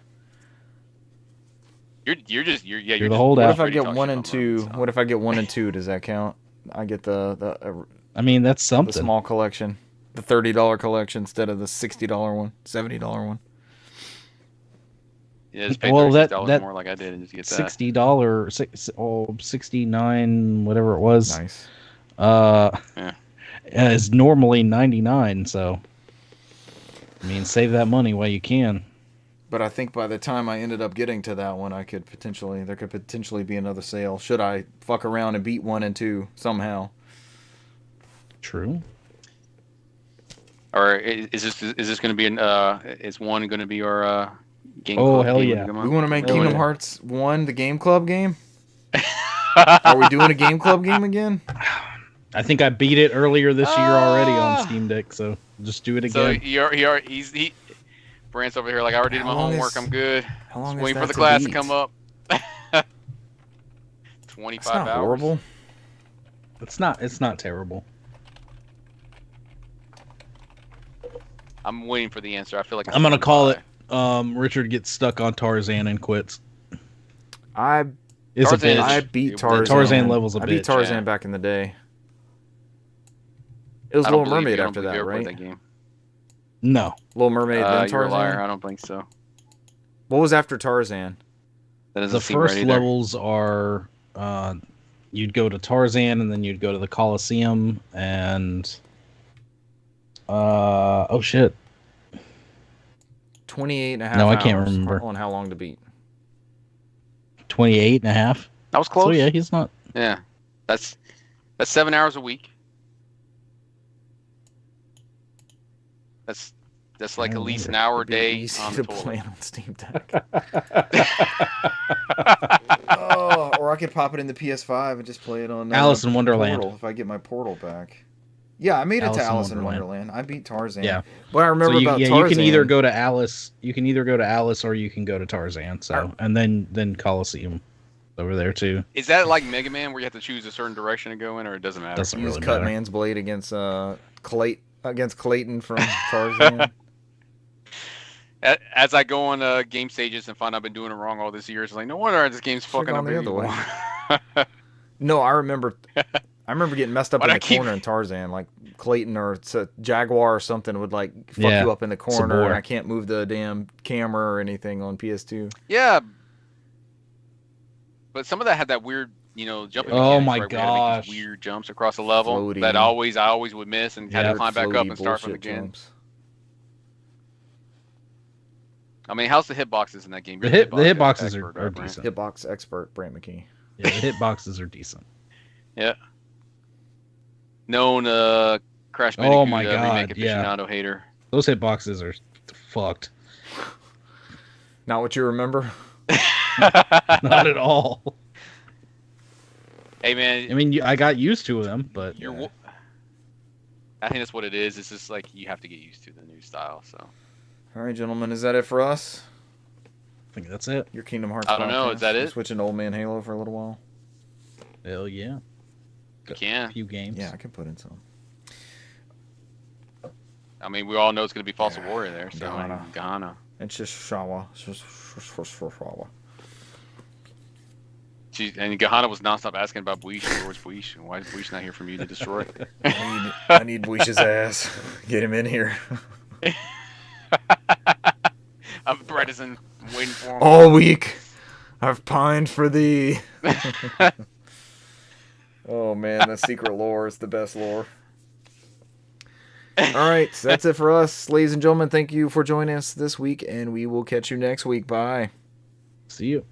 You're the holdout. What if I get 1 and 2? What if I get 1 and 2? Does that count? I get the I mean, that's something. The small collection, the $30 collection instead of the $60 one, $70 one. Yeah, just pay $30 more like I did and just get that. $69, whatever it was. Nice. Is normally $99. So, I mean, save that money while you can. But I think by the time I ended up getting to that one, there could potentially be another sale. Should I fuck around and beat 1 and 2 somehow? True. Or is this going to be is 1 going to be our game? Oh hell yeah! We want to make Kingdom Hearts 1 the Game Club game. Are we doing a Game Club game again? I think I beat it earlier this year already on Steam Deck, so just do it again. So he's Brant's over here like, I already did my homework. I'm good. How long Just waiting is for that the class beat? to come up. 25 That's not hours. horrible. It's not terrible. I'm waiting for the answer. I feel like I'm gonna call it. Richard gets stuck on Tarzan and quits. I beat Tarzan. Tarzan level's a bitch. I beat Tarzan back in the day. It was Little Mermaid after that, right? That game. No. Little Mermaid, then You're a Tarzan? liar. I don't think so. What was after Tarzan? The first levels are you'd go to Tarzan and then you'd go to the Coliseum and oh shit. 28 and a half No, I hours can't remember. on how long to beat. 28 and a half? That was close. So yeah, he's not. Yeah. That's 7 hours a week. That's like at least an hour a day. Easy on to total. play on Steam Deck. Or I could pop it in the PS5 and just play it on Alice in Wonderland. Portal, if I get my Portal back. Yeah, I made it to Alice in Wonderland. I beat Tarzan. Yeah, but I remember about Tarzan. You can either go to Alice. You can either go to Alice or you can go to Tarzan. So and then Coliseum over there too. Is that like Mega Man where you have to choose a certain direction to go in, or it doesn't matter? Doesn't really cut matter. Man's blade against Clayton from Tarzan. As I go on game stages and find I've been doing it wrong all this year, it's like no wonder this game's fucking up the other way. No, I remember getting messed up in the corner in Tarzan, like Clayton or Jaguar or something would like fuck you up in the corner, and I can't move the damn camera or anything on PS2. Yeah, but some of that had that weird, jumping. Oh my gosh! Weird jumps across the level Floaty. that I always would miss and had to climb back up and start from again. Jumps. I mean, how's the hitboxes in that game? The hitboxes are Brant. decent. Hitbox expert, Brant McKee. Yeah, the hitboxes are decent. Yeah. Known Crash Bandicoot Oh my God, remake aficionado hater. Those hitboxes are fucked. Not what you remember? Not at all. Hey man, I mean, I got used to them, but I think that's what it is. It's just like you have to get used to the new style. So. All right, gentlemen, is that it for us? I think that's it. Your Kingdom Hearts. I don't know. Is that it? Switching to Old Man Halo for a little while. Hell yeah. You can. A few games. Yeah, I can put in some. I mean, we all know it's going to be Fossil Warrior there. So Ghana. It's just Shawa. It's just Shawa. And Gahana was nonstop asking about Buish. Where was Buish? Why is Buish not here from you to destroy? I need Buish's ass. Get him in here. I'm practicing, waiting for him. All week, I've pined for thee. Oh man, the secret lore is the best lore. All right, so that's it for us, ladies and gentlemen. Thank you for joining us this week, and we will catch you next week. Bye. See you.